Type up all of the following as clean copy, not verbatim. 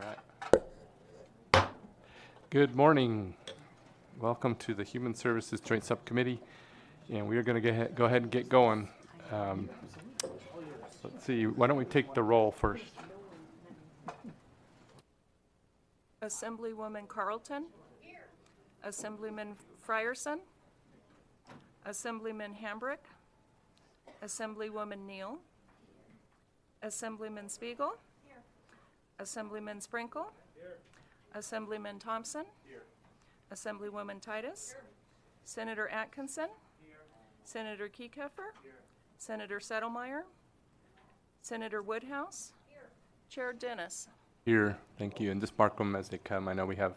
right. Good morning. Welcome to the Human Services Joint Subcommittee, and we are going to go ahead and get going. Let's see, why don't we take the roll first? Assemblywoman Carlton. Here. Assemblyman Frierson. Assemblyman Hambrick. Assemblywoman Neal. Assemblyman Spiegel. Here. Assemblyman Sprinkle. Here. Assemblyman Thompson. Here. Assemblywoman Titus. Here. Senator Atkinson. Here. Senator Kekeffer. Here. Senator Settlemeyer. Senator Woodhouse. Here. Chair Dennis. Here, thank you. And just mark them as they come. I know we have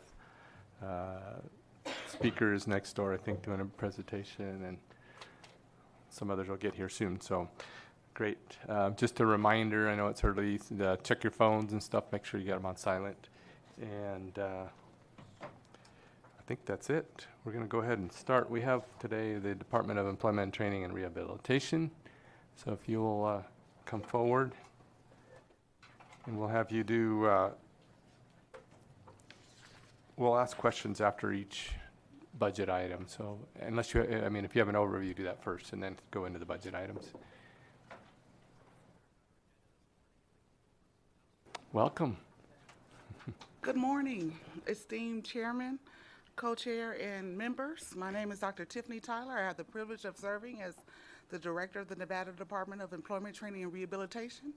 speakers next door, I think, doing a presentation, and some others will get here soon. So, great. Just a reminder, I know it's early, check your phones and stuff. Make sure you got them on silent. And I think that's it. We're going to go ahead and start. We have today the Department of Employment, Training, and Rehabilitation. So if you will come forward. And we'll have you do, we'll ask questions after each budget item. So unless you, I mean, if you have an overview, do that first and then go into the budget items. Welcome. Good morning, esteemed chairman, co-chair, and members. My name is Dr. Tiffany Tyler. I have the privilege of serving as the director of the Nevada Department of Employment, Training, and Rehabilitation.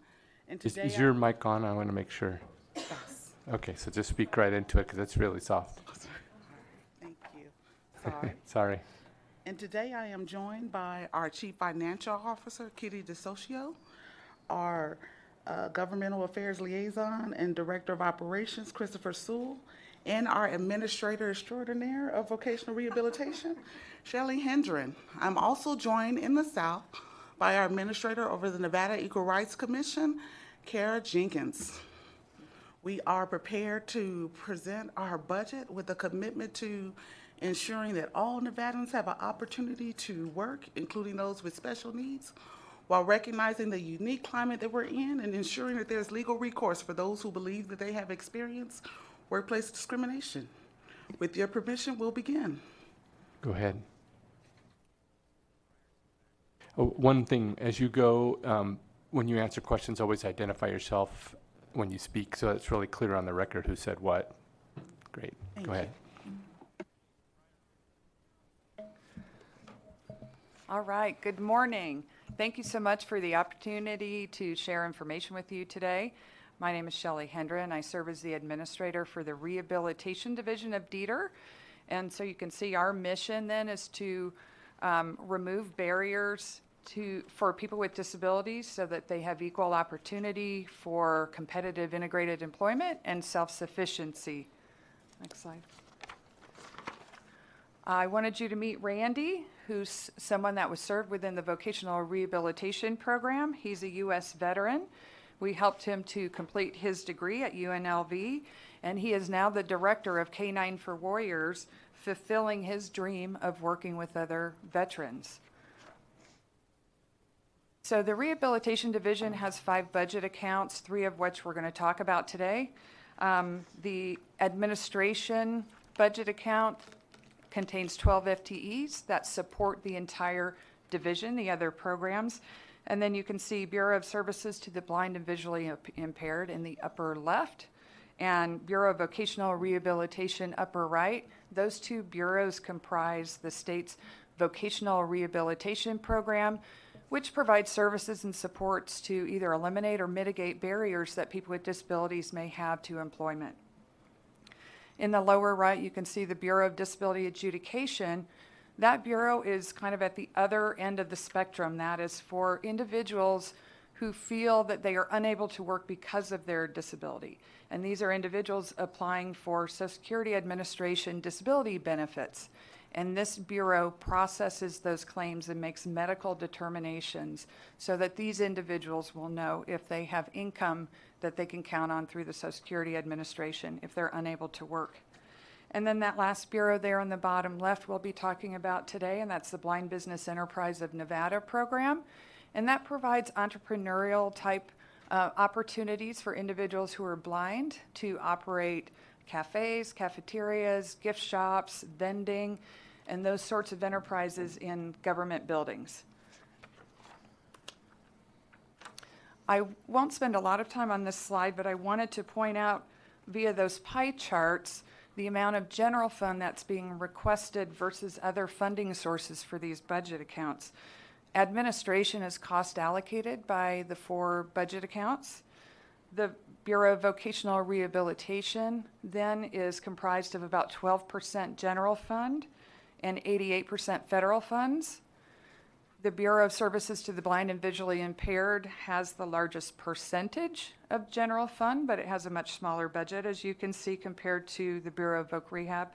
And today is your mic on? I want to make sure. Yes. Okay, so just speak right into it because it's really soft. Thank you. Sorry. Sorry. And today I am joined by our Chief Financial Officer, Kitty DeSocio, our Governmental Affairs Liaison and Director of Operations, Christopher Sewell, and our Administrator Extraordinaire of Vocational Rehabilitation, Shelley Hendren. I'm also joined in the South by our Administrator over the Nevada Equal Rights Commission, Kara Jenkins. We are prepared to present our budget with a commitment to ensuring that all Nevadans have an opportunity to work, including those with special needs, while recognizing the unique climate that we're in and ensuring that there's legal recourse for those who believe that they have experienced workplace discrimination. With your permission, we'll begin. Go ahead. Oh, one thing, as you go, when you answer questions, always identify yourself when you speak so it's really clear on the record who said what. Great. Go ahead. All right. Good morning. Thank you so much for the opportunity to share information with you today. My name is Shelley Hendren. I serve as the administrator for the Rehabilitation Division of DETR. And so you can see our mission then is to remove barriers for people with disabilities so that they have equal opportunity for competitive integrated employment and self-sufficiency. Next slide. I wanted you to meet Randy, who's someone that was served within the vocational rehabilitation program. He's a U.S. veteran. We helped him to complete his degree at UNLV, and he is now the director of K9 for Warriors, fulfilling his dream of working with other veterans. So the Rehabilitation Division has 5 budget accounts, 3 of which we're going to talk about today. The administration budget account contains 12 FTEs that support the entire division, the other programs. And then you can see Bureau of Services to the Blind and Visually Impaired in the upper left, and Bureau of Vocational Rehabilitation upper right. Those 2 bureaus comprise the state's vocational rehabilitation program, which provides services and supports to either eliminate or mitigate barriers that people with disabilities may have to employment. In the lower right, you can see the Bureau of Disability Adjudication. That bureau is kind of at the other end of the spectrum. That is for individuals who feel that they are unable to work because of their disability. And these are individuals applying for Social Security Administration disability benefits. And this bureau processes those claims and makes medical determinations so that these individuals will know if they have income that they can count on through the Social Security Administration if they're unable to work. And then that last bureau there on the bottom left we'll be talking about today, and that's the Blind Business Enterprise of Nevada program. And that provides entrepreneurial type Opportunities for individuals who are blind to operate cafes, cafeterias, gift shops, vending, and those sorts of enterprises in government buildings. I won't spend a lot of time on this slide, but I wanted to point out via those pie charts the amount of general fund that's being requested versus other funding sources for these budget accounts. Administration is cost allocated by the 4 budget accounts. The Bureau of Vocational Rehabilitation then is comprised of about 12% general fund and 88% federal funds. The Bureau of Services to the Blind and Visually Impaired has the largest percentage of general fund, but it has a much smaller budget, as you can see, compared to the Bureau of Voc Rehab.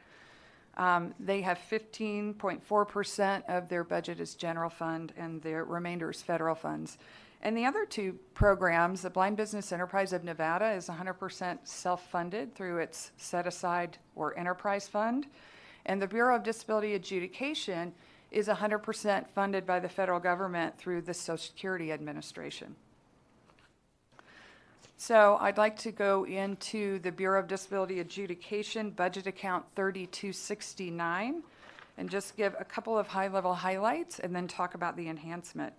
They have 15.4% of their budget is general fund, and the remainder is federal funds. And the other 2 programs, the Blind Business Enterprise of Nevada is 100% self-funded through its set-aside or enterprise fund, and the Bureau of Disability Adjudication is 100% funded by the federal government through the Social Security Administration. So I'd like to go into the Bureau of Disability Adjudication budget account 3269 and just give a couple of high-level highlights and then talk about the enhancement.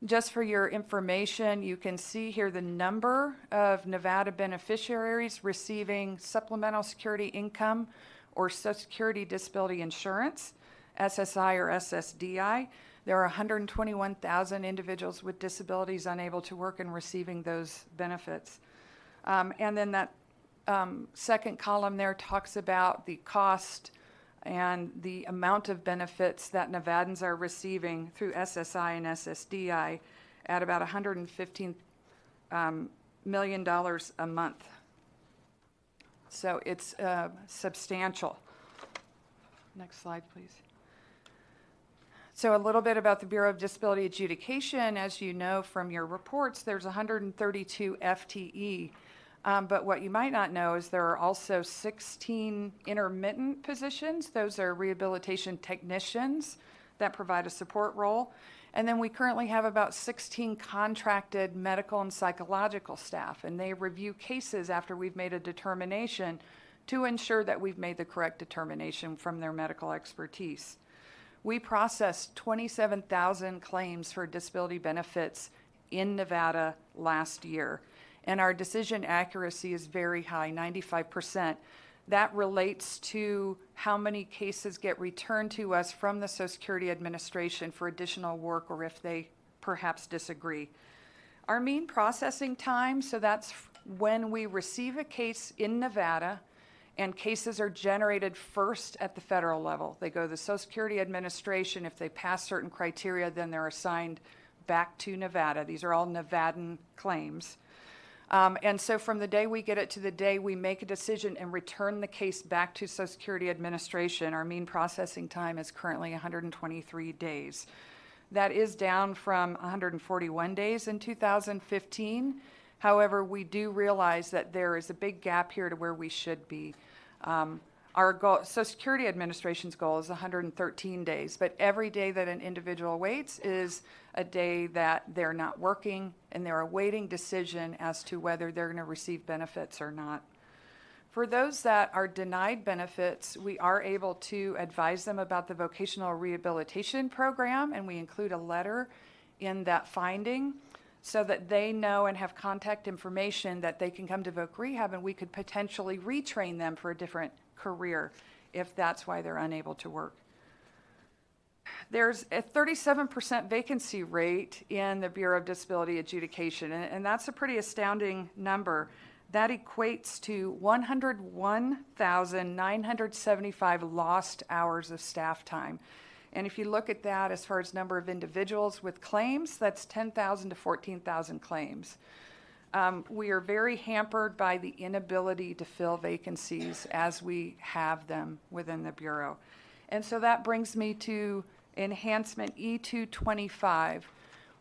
Just for your information, you can see here the number of Nevada beneficiaries receiving supplemental security income or Social Security Disability Insurance, SSI or SSDI. There are 121,000 individuals with disabilities unable to work and receiving those benefits. And then that second column there talks about the cost and the amount of benefits that Nevadans are receiving through SSI and SSDI at about $115 million a month. So it's substantial. Next slide, please. So a little bit about the Bureau of Disability Adjudication. As you know from your reports, there's 132 FTE. But what you might not know is there are also 16 intermittent positions. Those are rehabilitation technicians that provide a support role. And then we currently have about 16 contracted medical and psychological staff, and they review cases after we've made a determination to ensure that we've made the correct determination from their medical expertise. We processed 27,000 claims for disability benefits in Nevada last year, and our decision accuracy is very high, 95%. That relates to how many cases get returned to us from the Social Security Administration for additional work or if they perhaps disagree. Our mean processing time, so that's when we receive a case in Nevada and cases are generated first at the federal level. They go to the Social Security Administration. If they pass certain criteria, then they're assigned back to Nevada. These are all Nevadan claims. And so from the day we get it to the day we make a decision and return the case back to Social Security Administration, our mean processing time is currently 123 days. That is down from 141 days in 2015. However, we do realize that there is a big gap here to where we should be. Our goal, Social Security Administration's goal is 113 days, but every day that an individual waits is a day that they're not working and they're awaiting decision as to whether they're going to receive benefits or not. For those that are denied benefits, we are able to advise them about the vocational rehabilitation program, and we include a letter in that finding so that they know and have contact information that they can come to Voc Rehab and we could potentially retrain them for a different career if that's why they're unable to work. There's a 37% vacancy rate in the Bureau of Disability Adjudication, and that's a pretty astounding number. That equates to 101,975 lost hours of staff time. And if you look at that as far as number of individuals with claims, that's 10,000 to 14,000 claims. We are very hampered by the inability to fill vacancies as we have them within the Bureau. And so that brings me to enhancement E225,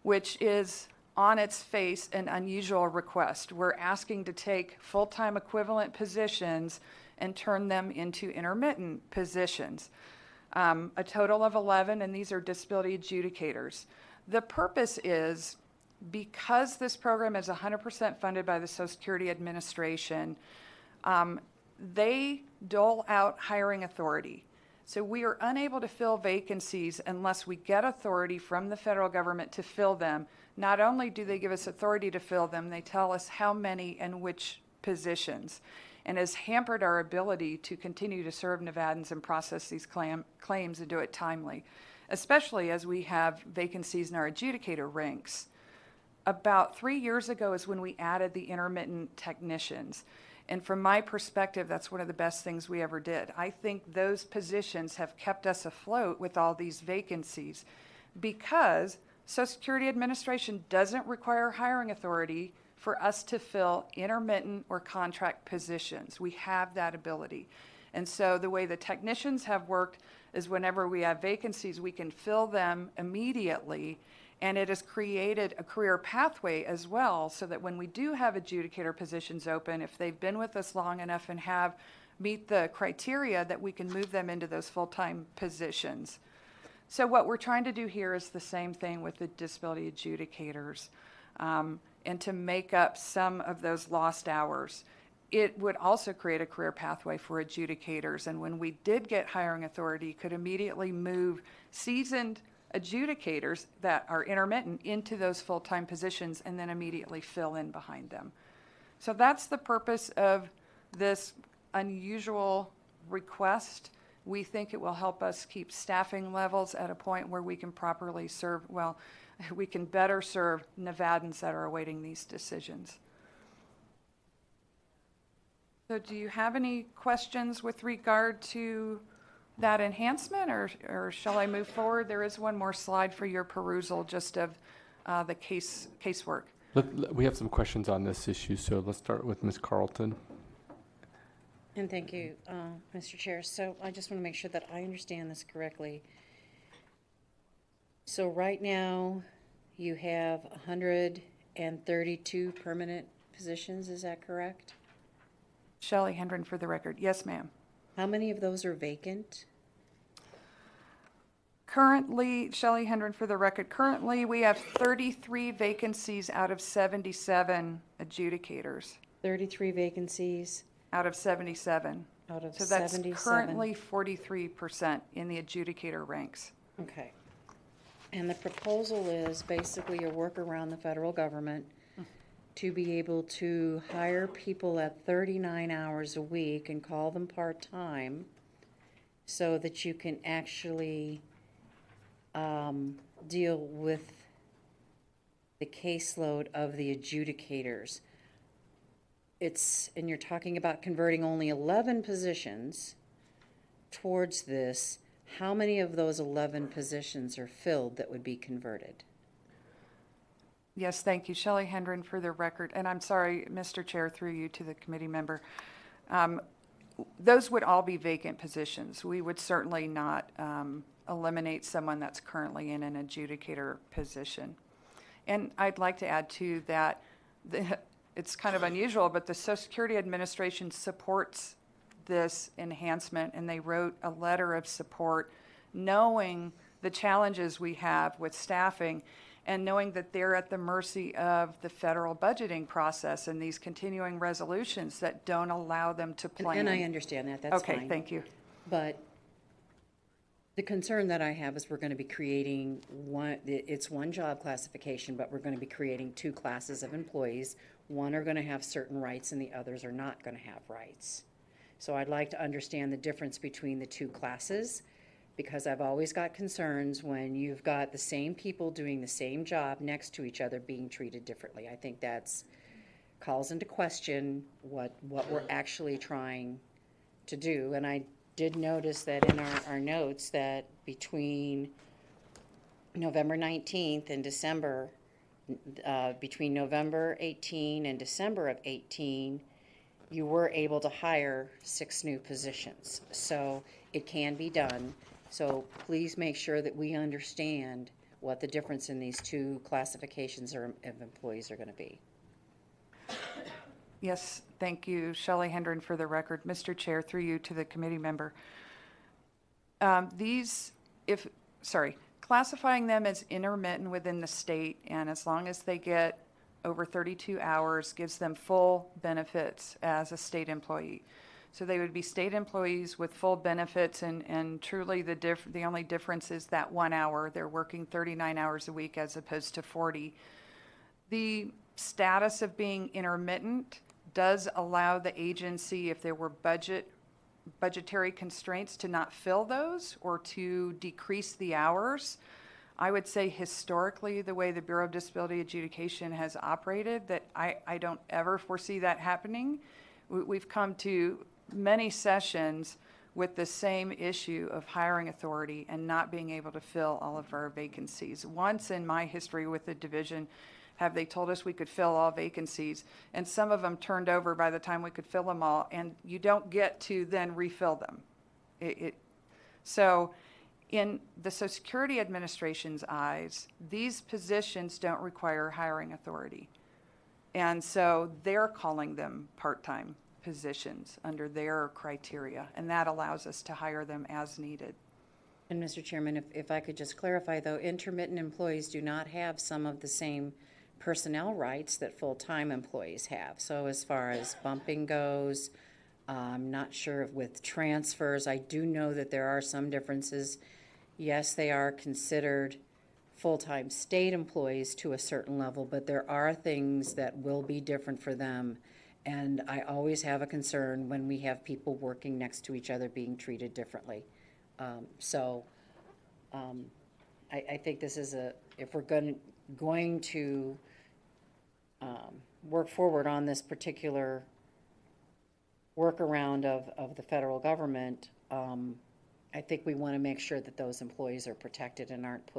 which is on its face an unusual request. We're asking to take full-time equivalent positions and turn them into intermittent positions. A total of 11, and these are disability adjudicators. The purpose is Because this program is 100% funded by the Social Security Administration, they dole out hiring authority. So we are unable to fill vacancies unless we get authority from the federal government to fill them. Not only do they give us authority to fill them, they tell us how many and which positions, and has hampered our ability to continue to serve Nevadans and process these claims and do it timely, especially as we have vacancies in our adjudicator ranks. About 3 years ago is when we added the intermittent technicians. And from my perspective, that's one of the best things we ever did. I think those positions have kept us afloat with all these vacancies because Social Security Administration doesn't require hiring authority for us to fill intermittent or contract positions. We have that ability. And so the way the technicians have worked is whenever we have vacancies, we can fill them immediately. And it has created a career pathway as well, so that when we do have adjudicator positions open, if they've been with us long enough and meet the criteria, that we can move them into those full-time positions. So what we're trying to do here is the same thing with the disability adjudicators, and to make up some of those lost hours. It would also create a career pathway for adjudicators, and when we did get hiring authority, could immediately move seasoned adjudicators that are intermittent into those full-time positions and then immediately fill in behind them. So that's the purpose of this unusual request. We think it will help us keep staffing levels at a point where we can properly serve, well, we can better serve Nevadans that are awaiting these decisions. So do you have any questions with regard to that enhancement, or shall I move forward? There is one more slide for your perusal just of the casework. We have some questions on this issue, so let's start with Ms. Carlton. And thank you, Mr. Chair. So I just want to make sure that I understand this correctly. So right now, you have 132 permanent positions, is that correct? Shelley Hendren for the record. Yes, ma'am. How many of those are vacant? Currently, Shelley Hendren for the record, currently we have 33 vacancies out of 77 adjudicators. 33 vacancies Out of 77. out of So that's 77? currently 43% in the adjudicator ranks. Okay. And the proposal is basically a work around the federal government to be able to hire people at 39 hours a week and call them part-time so that you can actually deal with the caseload of the adjudicators. And you're talking about converting only 11 positions towards this. How many of those 11 positions are filled that would be converted? Yes, thank you. Shelley Hendren for the record. And I'm sorry, Mr. Chair, through you to the committee member. Those would all be vacant positions. We would certainly not eliminate someone that's currently in an adjudicator position. And I'd like to add too that it's kind of unusual, but the Social Security Administration supports this enhancement, and they wrote a letter of support knowing the challenges we have with staffing and knowing that they're at the mercy of the federal budgeting process and these continuing resolutions that don't allow them to plan. And I understand that, that's fine. Okay, thank you. But the concern that I have is we're going to be creating it's one job classification, but we're going to be creating two classes of employees. One are going to have certain rights and the others are not going to have rights. So I'd like to understand the difference between the two classes, because I've always got concerns when you've got the same people doing the same job next to each other being treated differently. I think that's calls into question what we're actually trying to do. And I did notice that in our notes that between November 19th and December, between November 18 and December of 18, you were able to hire 6 new positions. So it can be done. So please make sure that we understand what the difference in these two classifications of employees are going to be. Yes, thank you, Shelley Hendren for the record. Mr. Chair, through you to the committee member. classifying them as intermittent within the state, and as long as they get over 32 hours, gives them full benefits as a state employee. So they would be state employees with full benefits, and truly the only difference is that 1 hour. They're working 39 hours a week as opposed to 40. The status of being intermittent does allow the agency, if there were budgetary constraints, to not fill those or to decrease the hours. I would say historically, the way the Bureau of Disability Adjudication has operated, that I don't ever foresee that happening. We've come to many sessions with the same issue of hiring authority and not being able to fill all of our vacancies. Once in my history with the division, have they told us we could fill all vacancies, and some of them turned over by the time we could fill them all, and you don't get to then refill them. So in the Social Security Administration's eyes, these positions don't require hiring authority. And so they're calling them part-time positions under their criteria, and that allows us to hire them as needed. And Mr. Chairman, if I could just clarify, though, intermittent employees do not have some of the same personnel rights that full-time employees have. So as far as bumping goes, I'm not sure if with transfers. I do know that there are some differences. Yes, they are considered full-time state employees to a certain level, but there are things that will be different for them. And I always have a concern when we have people working next to each other being treated differently. I think this is if we're going to work forward on this particular workaround of the federal government, I think we want to make sure that those employees are protected and aren't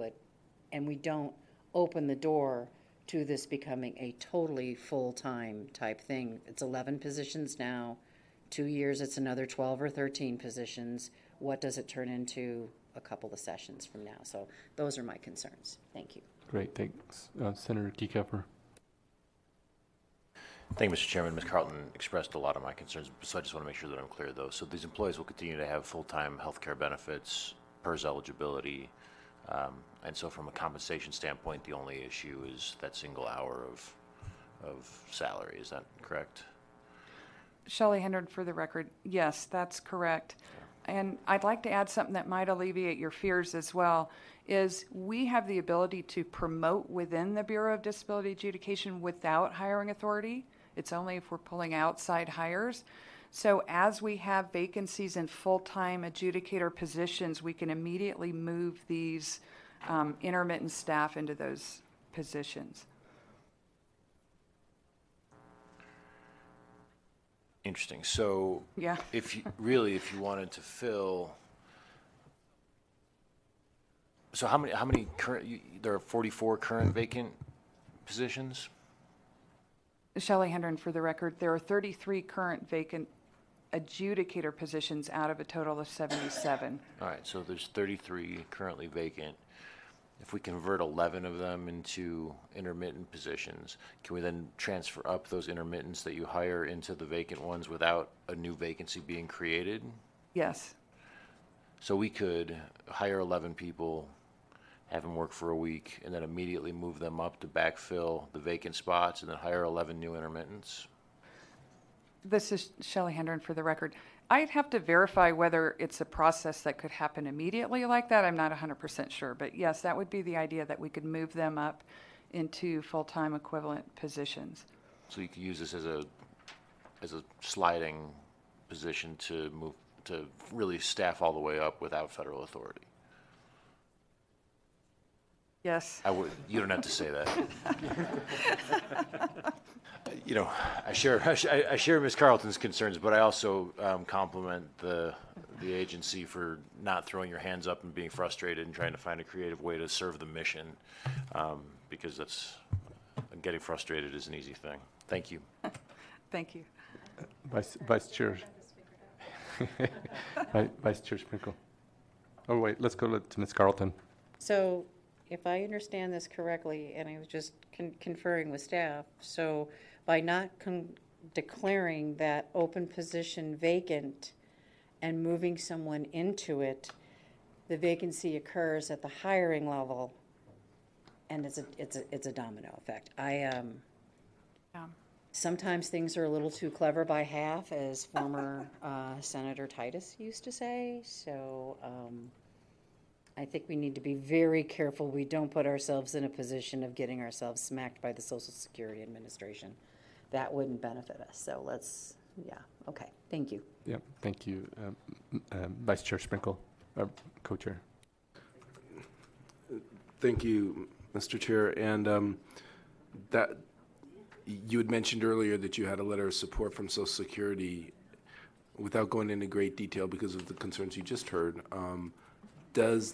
and we don't open the door to this becoming a totally full-time type thing. It's 11 positions now. 2 years, it's another 12 or 13 positions. What does it turn into a couple of sessions from now? So those are my concerns. Thank you. Great, thanks. Senator Kieckhofer. Thank you, Mr. Chairman. Ms. Carlton expressed a lot of my concerns, so I just want to make sure that I'm clear, though. So these employees will continue to have full-time health care benefits, PERS eligibility, and so from a compensation standpoint, the only issue is that single hour of salary. Is that correct? Shelley Hendren, for the record, yes, that's correct. And I'd like to add something that might alleviate your fears as well, is we have the ability to promote within the Bureau of Disability Adjudication without hiring authority. It's only if we're pulling outside hires. So as we have vacancies in full-time adjudicator positions, we can immediately move these intermittent staff into those positions. Interesting. So Yeah. if you wanted to fill, so how many current, there are 44 current vacant positions? Shelley Hendren, for the record, there are 33 current vacant adjudicator positions out of a total of 77. All right, so there's 33 currently vacant. If we convert 11 of them into intermittent positions, can we then transfer up those intermittents that you hire into the vacant ones without a new vacancy being created? Yes. So we could hire 11 people, have them work for a week, and then immediately move them up to backfill the vacant spots, and then hire 11 new intermittents? This is Shelley Hendren, for the record. I'd have to verify whether it's a process that could happen immediately like that. I'm not 100% sure. But yes, that would be the idea, that we could move them up into full-time equivalent positions. So you could use this as a sliding position to move, to really staff all the way up without federal authority. Yes. You don't have to say that. You know, I share Ms. Carlton's concerns, but I also compliment the agency for not throwing your hands up and being frustrated and trying to find a creative way to serve the mission, because getting frustrated is an easy thing. Thank you. Thank you. Vice Chair. Vice Chair Sprinkle. Oh, wait, let's go to Ms. Carlton. So if I understand this correctly, and I was just conferring with staff, so by not declaring that open position vacant and moving someone into it, the vacancy occurs at the hiring level, and it's a domino effect. Yeah. Sometimes things are a little too clever by half, as former Senator Titus used to say. So I think we need to be very careful we don't put ourselves in a position of getting ourselves smacked by the Social Security Administration. That wouldn't benefit us. So let's, yeah, okay, thank you. Yep, thank you. Vice Chair Sprinkle, Co-Chair. Thank you, Mr. Chair. And that you had mentioned earlier that you had a letter of support from Social Security. Without going into great detail because of the concerns you just heard, does,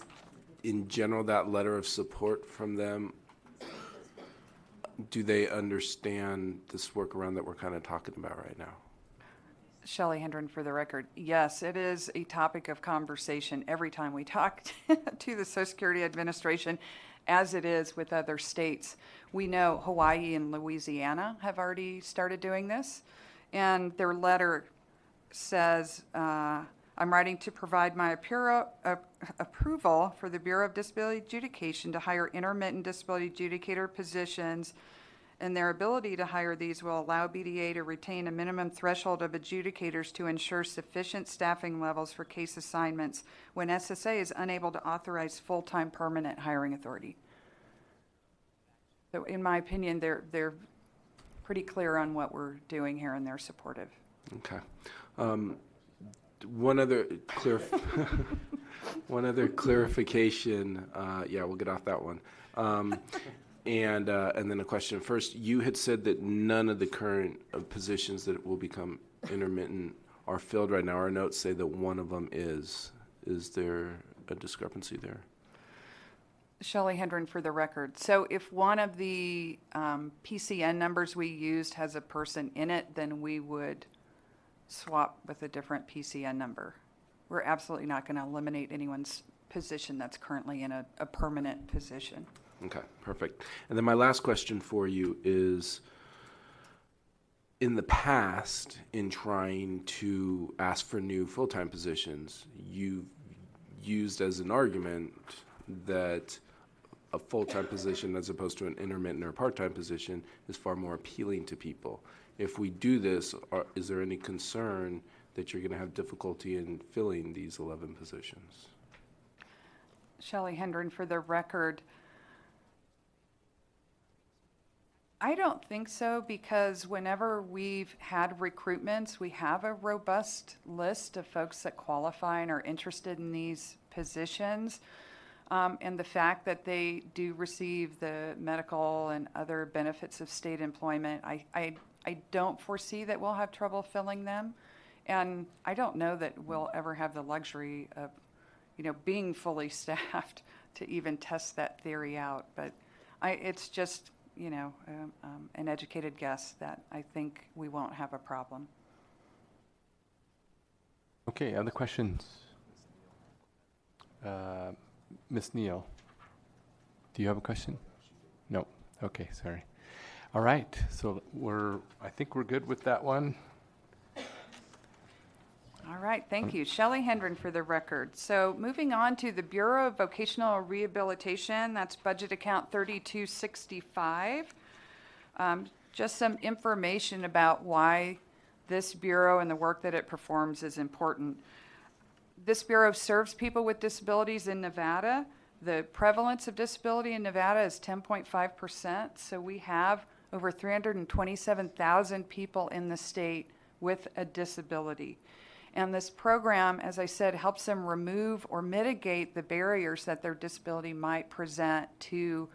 in general, that letter of support from them, do they understand this workaround that we're kind of talking about right now? Shelley Hendren for the record. Yes, it is a topic of conversation every time we talk to the Social Security Administration, as it is with other states. We know Hawaii and Louisiana have already started doing this, and their letter says, I'm writing to provide my approval for the Bureau of Disability Adjudication to hire intermittent disability adjudicator positions, and their ability to hire these will allow BDA to retain a minimum threshold of adjudicators to ensure sufficient staffing levels for case assignments when SSA is unable to authorize full-time permanent hiring authority. So in my opinion, they're pretty clear on what we're doing here, and they're supportive. Okay. One other clarification. Yeah, we'll get off that one. And then a question. First, you had said that none of the current positions that will become intermittent are filled right now. Our notes say that one of them is. Is there a discrepancy there? Shelley Hendren for the record. So if one of the PCN numbers we used has a person in it, then we would swap with a different PCN number. We're absolutely not going to eliminate anyone's position that's currently in a permanent position. Okay, perfect. And then my last question for you is, in the past, in trying to ask for new full-time positions, you've used as an argument that a full-time position as opposed to an intermittent or part-time position is far more appealing to people. If we do this, is there any concern that you're going to have difficulty in filling these 11 positions? Shelley Hendren for the record. I don't think so, because whenever we've had recruitments, we have a robust list of folks that qualify and are interested in these positions. And the fact that they do receive the medical and other benefits of state employment, I don't foresee that we'll have trouble filling them. And I don't know that we'll ever have the luxury of, being fully staffed to even test that theory out. But it's just, an educated guess that I think we won't have a problem. Okay, other questions? Ms. Neal, do you have a question? No. Okay, sorry. All right, so I think we're good with that one. All right, thank you. Shelley Hendren for the record. So moving on to the Bureau of Vocational Rehabilitation, that's budget account 3265. Just some information about why this bureau and the work that it performs is important. This bureau serves people with disabilities in Nevada. The prevalence of disability in Nevada is 10.5%, so we have over 327,000 people in the state with a disability. And this program, as I said, helps them remove or mitigate the barriers that their disability might present to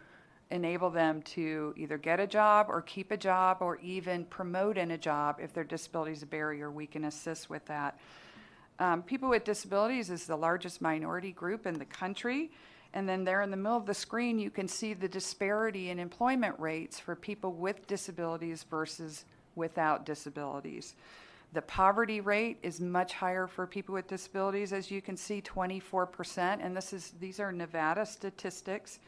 enable them to either get a job or keep a job or even promote in a job. If their disability is a barrier, we can assist with that. People with disabilities is the largest minority group in the country. And then there in the middle of the screen, you can see the disparity in employment rates for people with disabilities versus without disabilities. The poverty rate is much higher for people with disabilities, as you can see, 24%, and these are Nevada statistics.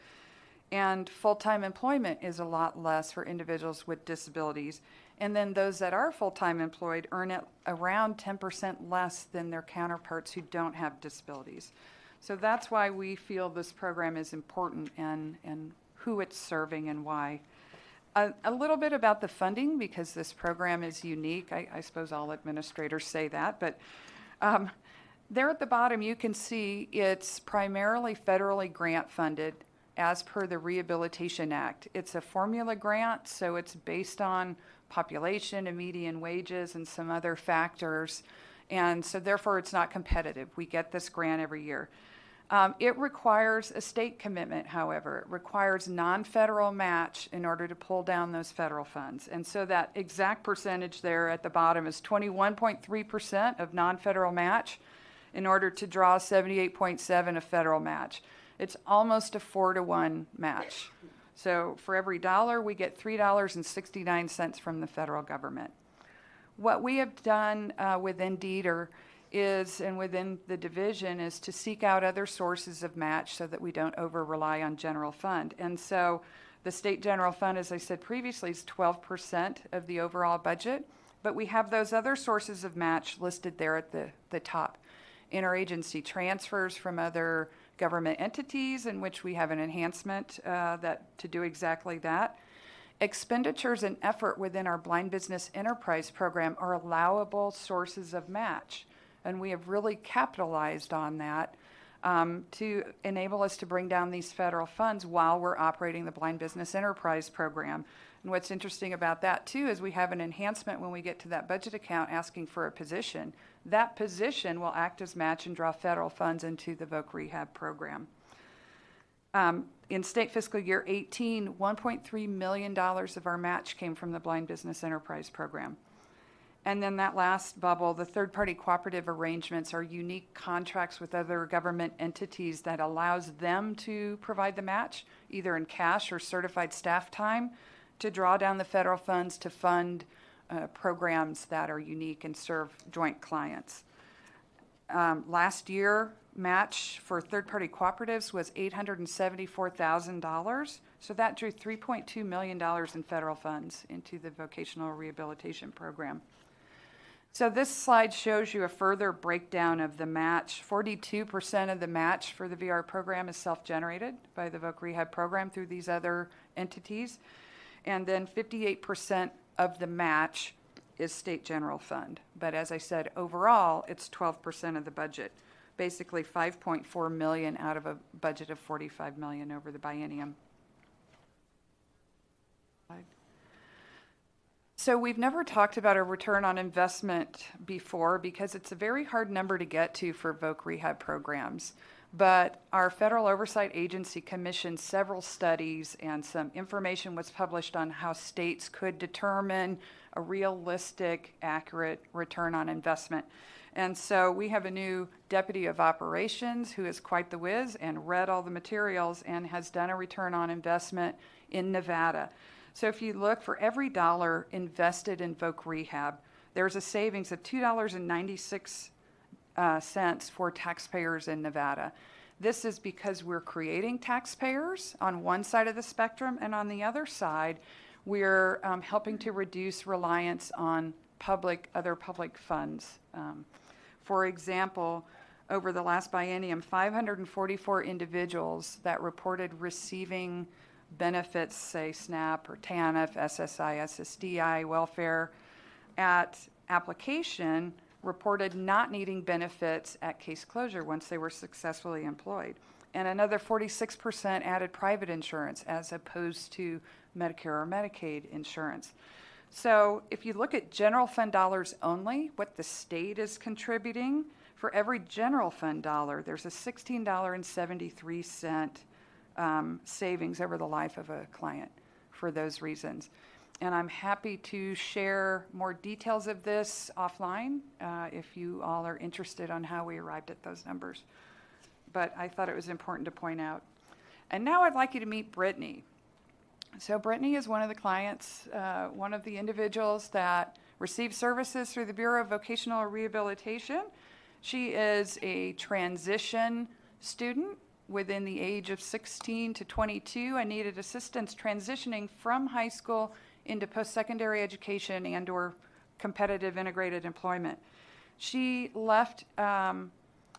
And full-time employment is a lot less for individuals with disabilities. And then those that are full-time employed earn around 10% less than their counterparts who don't have disabilities. So that's why we feel this program is important and who it's serving and why. A little bit about the funding, because this program is unique. I suppose all administrators say that, but there at the bottom you can see it's primarily federally grant funded as per the Rehabilitation Act. It's a formula grant, so it's based on population and median wages and some other factors, and so therefore it's not competitive. We get this grant every year. It requires a state commitment, however. It requires non-federal match in order to pull down those federal funds. And so that exact percentage there at the bottom is 21.3% of non-federal match in order to draw 78.7 of federal match. It's almost a 4-to-1 match. So for every dollar, we get $3.69 from the federal government. What we have done within DETR is, and within the division, is to seek out other sources of match so that we don't over-rely on general fund. And so the state general fund, as I said previously, is 12% of the overall budget, but we have those other sources of match listed there at the top. Interagency transfers from other government entities, in which we have an enhancement to do exactly that. Expenditures and effort within our Blind Business Enterprise program are allowable sources of match. And we have really capitalized on that to enable us to bring down these federal funds while we're operating the Blind Business Enterprise program. And what's interesting about that, too, is we have an enhancement when we get to that budget account asking for a position. That position will act as match and draw federal funds into the VOC Rehab program. In state fiscal year 18, $1.3 million of our match came from the Blind Business Enterprise program. And then that last bubble, the third-party cooperative arrangements, are unique contracts with other government entities that allows them to provide the match, either in cash or certified staff time, to draw down the federal funds to fund programs that are unique and serve joint clients. Last year, match for third-party cooperatives was $874,000, so that drew $3.2 million in federal funds into the vocational rehabilitation program. So this slide shows you a further breakdown of the match. 42% of the match for the VR program is self-generated by the VOC Rehab program through these other entities. And then 58% of the match is state general fund. But as I said, overall, it's 12% of the budget, basically $5.4 million out of a budget of $45 million over the biennium. So we've never talked about a return on investment before because it's a very hard number to get to for VOC Rehab programs. But our Federal Oversight Agency commissioned several studies, and some information was published on how states could determine a realistic, accurate return on investment. And so we have a new deputy of operations who is quite the whiz and read all the materials and has done a return on investment in Nevada. So if you look, for every dollar invested in VOC Rehab, there's a savings of $2.96 for taxpayers in Nevada. This is because we're creating taxpayers on one side of the spectrum, and on the other side, we're helping to reduce reliance on other public funds. For example, over the last biennium, 544 individuals that reported receiving benefits, say SNAP or TANF, SSI, SSDI, welfare, at application reported not needing benefits at case closure once they were successfully employed. And another 46% added private insurance as opposed to Medicare or Medicaid insurance. So if you look at general fund dollars only, what the state is contributing, for every general fund dollar, there's a $16.73 savings over the life of a client for those reasons. And I'm happy to share more details of this offline if you all are interested on how we arrived at those numbers. But I thought it was important to point out. And now I'd like you to meet Brittany. So Brittany is one of the clients, one of the individuals that receives services through the Bureau of Vocational Rehabilitation. She is a transition student within the age of 16 to 22 and needed assistance transitioning from high school into post-secondary education and or competitive integrated employment. She left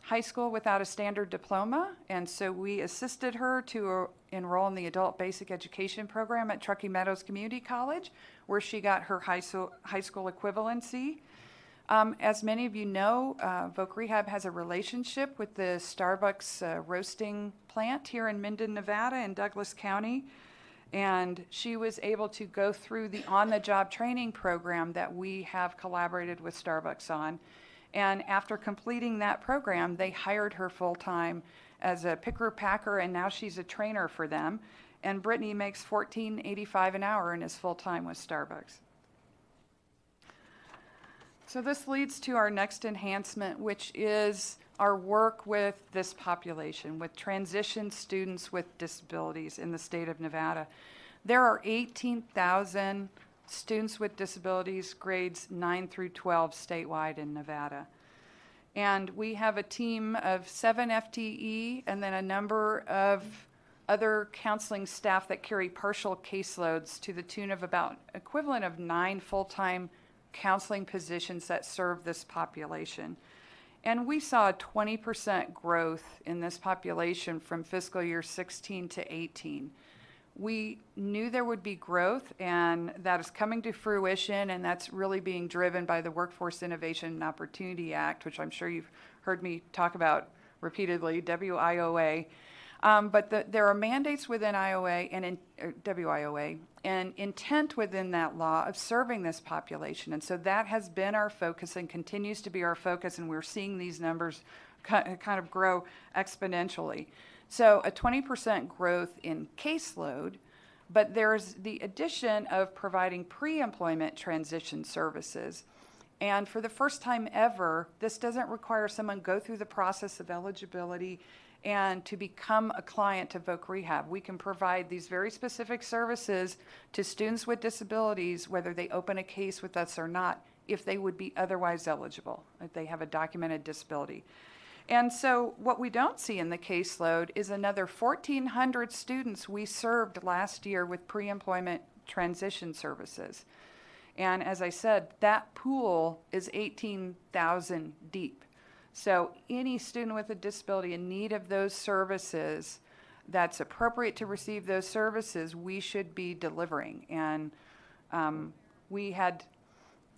high school without a standard diploma, and so we assisted her to enroll in the Adult Basic Education Program at Truckee Meadows Community College, where she got her high school equivalency. As many of you know, Voc Rehab has a relationship with the Starbucks roasting plant here in Minden, Nevada in Douglas County. And she was able to go through the on-the-job training program that we have collaborated with Starbucks on. And after completing that program, they hired her full-time as a picker-packer, and now she's a trainer for them. And Brittany makes $14.85 an hour and is full-time with Starbucks. So this leads to our next enhancement, which is our work with this population, with transition students with disabilities in the state of Nevada. There are 18,000 students with disabilities, grades 9 through 12 statewide in Nevada. And we have a team of 7 FTE and then a number of other counseling staff that carry partial caseloads to the tune of about equivalent of 9 full-time counseling positions that serve this population. And we saw a 20% growth in this population from fiscal year 16 to 18. We knew there would be growth, and that is coming to fruition, and that's really being driven by the Workforce Innovation and Opportunity Act, which I'm sure you've heard me talk about repeatedly, WIOA. But there are mandates within IOA and WIOA and intent within that law of serving this population. And so that has been our focus and continues to be our focus, and we're seeing these numbers kind of grow exponentially. So a 20% growth in caseload, but there's the addition of providing pre-employment transition services. And for the first time ever, this doesn't require someone go through the process of eligibility and to become a client to Voc Rehab. We can provide these very specific services to students with disabilities, whether they open a case with us or not, if they would be otherwise eligible, if they have a documented disability. And so what we don't see in the caseload is another 1,400 students we served last year with pre-employment transition services. And as I said, that pool is 18,000 deep. So any student with a disability in need of those services that's appropriate to receive those services, we should be delivering. And we had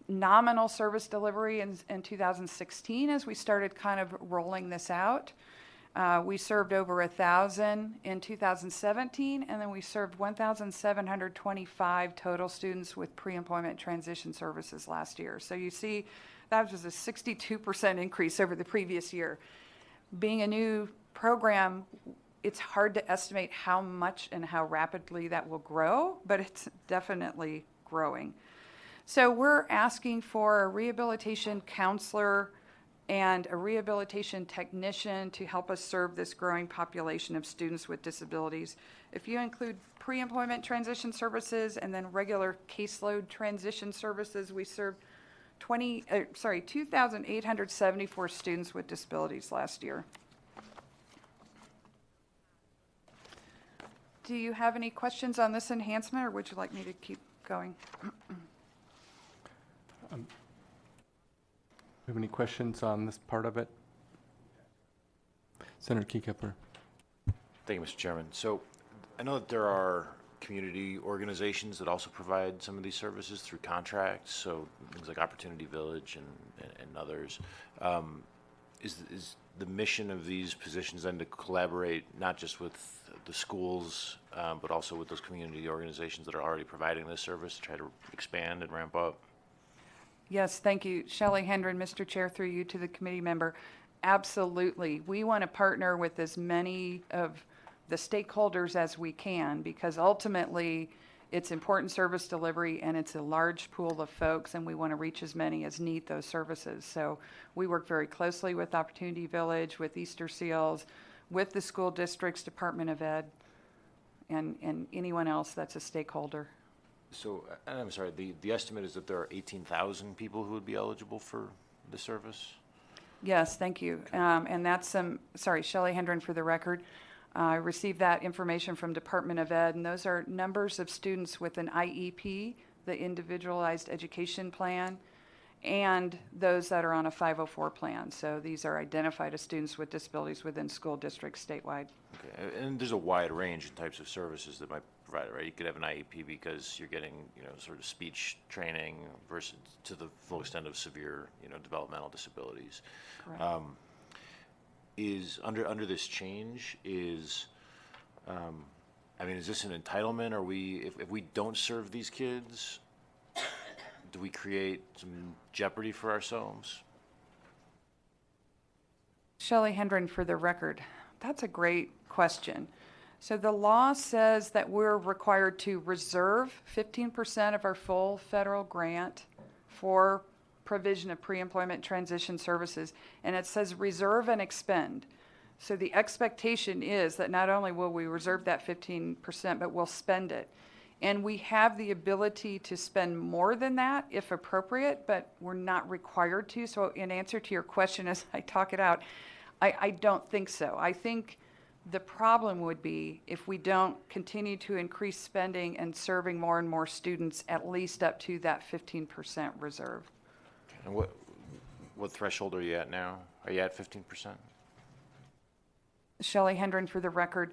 nominal service delivery in 2016 as we started kind of rolling this out. We served over 1,000 in 2017, and then we served 1,725 total students with pre-employment transition services last year. So you see, that was a 62% increase over the previous year. Being a new program, it's hard to estimate how much and how rapidly that will grow, but it's definitely growing. So we're asking for a rehabilitation counselor and a rehabilitation technician to help us serve this growing population of students with disabilities. If you include pre-employment transition services and then regular caseload transition services, we served 2,874 students with disabilities last year. Do you have any questions on this enhancement, or would you like me to keep going? Have any questions on this part of it? Senator Keycup. Thank you, Mr. Chairman. So I know that there are community organizations that also provide some of these services through contracts, so things like Opportunity Village and others. Is the mission of these positions then to collaborate not just with the schools, but also with those community organizations that are already providing this service to try to expand and ramp up? Yes, thank you. Shelley Hendren, Mr. Chair, through you to the committee member. Absolutely. We want to partner with as many of the stakeholders as we can, because ultimately it's important service delivery and it's a large pool of folks, and we want to reach as many as need those services. So we work very closely with Opportunity Village, with Easter Seals, with the school districts, Department of Ed, and anyone else that's a stakeholder. So, and I'm sorry, the estimate is that there are 18,000 people who would be eligible for the service? Yes, thank you. And that's Shelley Hendren for the record. I received that information from Department of Ed, and those are numbers of students with an IEP, the Individualized Education Plan, and those that are on a 504 plan. So these are identified as students with disabilities within school districts statewide. Okay, and there's a wide range in types of services that might provide it, right? You could have an IEP because you're getting, sort of speech training versus to the full extent of severe, developmental disabilities. Correct. Is under this change is, is this an entitlement? Are we, if we don't serve these kids, do we create some jeopardy for ourselves? Shelley Hendren for the record. That's a great question. So the law says that we're required to reserve 15% of our full federal grant for provision of pre-employment transition services, and it says reserve and expend. So the expectation is that not only will we reserve that 15%, but we'll spend it. And we have the ability to spend more than that if appropriate, but we're not required to. So in answer to your question as I talk it out, I don't think so. I think the problem would be if we don't continue to increase spending and serving more and more students, at least up to that 15% reserve. And what threshold are you at now? Are you at 15%? Shelley Hendren for the record.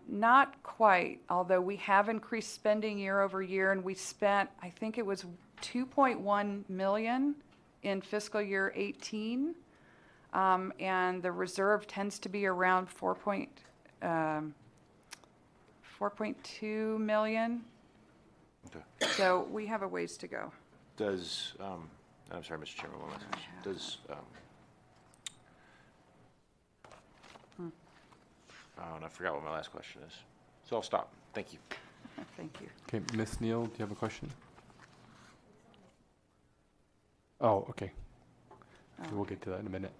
Not quite, although we have increased spending year over year, and we spent, I think it was $2.1 million in fiscal year 18, and the reserve tends to be around 4.2 million. Okay. So we have a ways to go. Does, I'm sorry, Mr. Chairman, one last question. Does, and I forgot what my last question is. So I'll stop. Thank you. Thank you. Okay, Ms. Neal, do you have a question? Oh, okay. We'll get to that in a minute.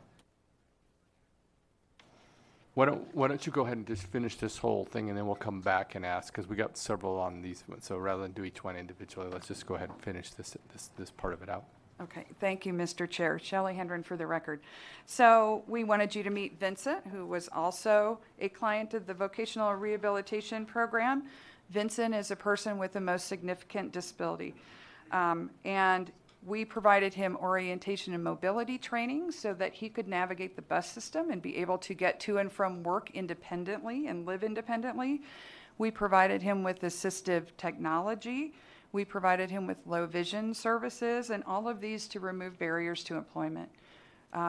Why don't you go ahead and just finish this whole thing, and then we'll come back and ask, because we got several on these ones. So rather than do each one individually, let's just go ahead and finish this part of it out. Okay, thank you, Mr. Chair. Shelley Hendren for the record. So we wanted you to meet Vincent, who was also a client of the Vocational Rehabilitation Program. Vincent is a person with the most significant disability. And we provided him orientation and mobility training so that he could navigate the bus system and be able to get to and from work independently and live independently. We provided him with assistive technology. We provided him with low vision services, and all of these to remove barriers to employment.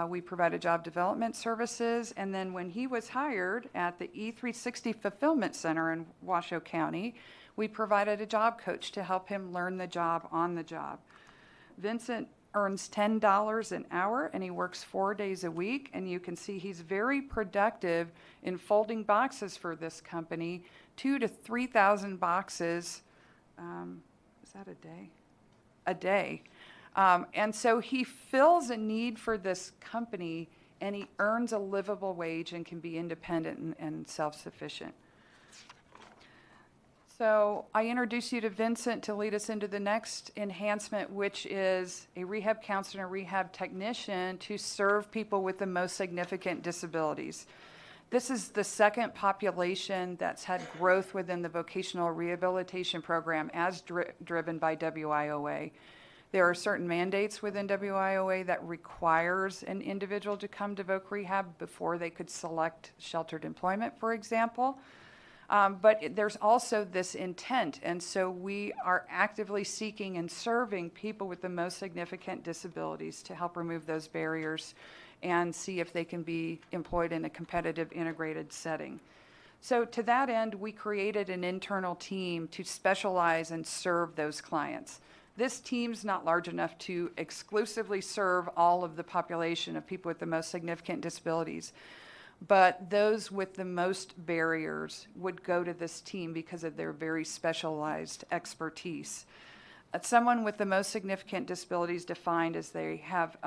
We provided job development services, and then when he was hired at the E360 Fulfillment Center in Washoe County, we provided a job coach to help him learn the job on the job. Vincent earns $10 an hour, and he works 4 days a week, and you can see he's very productive in folding boxes for this company, 2,000 to 3,000 boxes. Is that a day? A day. And so he fills a need for this company, and he earns a livable wage and can be independent and self-sufficient. So I introduce you to Vincent to lead us into the next enhancement, which is a rehab counselor and rehab technician to serve people with the most significant disabilities. This is the second population that's had growth within the vocational rehabilitation program as driven by WIOA. There are certain mandates within WIOA that requires an individual to come to voc rehab before they could select sheltered employment, for example. But there's also this intent, and so we are actively seeking and serving people with the most significant disabilities to help remove those barriers and see if they can be employed in a competitive integrated setting. So to that end, we created an internal team to specialize and serve those clients. This team's not large enough to exclusively serve all of the population of people with the most significant disabilities, but those with the most barriers would go to this team because of their very specialized expertise. Someone with the most significant disabilities defined as they have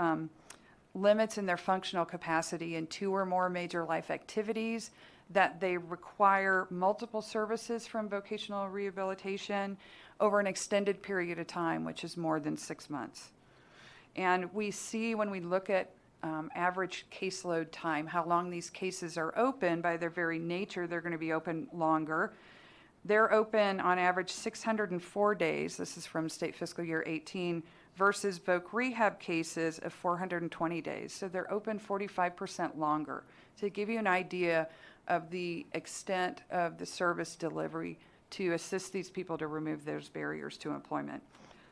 limits in their functional capacity in 2 or more major life activities, that they require multiple services from vocational rehabilitation over an extended period of time, which is more than 6 months. And we see when we look at average caseload time, how long these cases are open. By their very nature, they're going to be open longer. They're open on average 604 days, this is from state fiscal year 18, versus voc rehab cases of 420 days. So they're open 45% longer. To give you an idea of the extent of the service delivery to assist these people to remove those barriers to employment.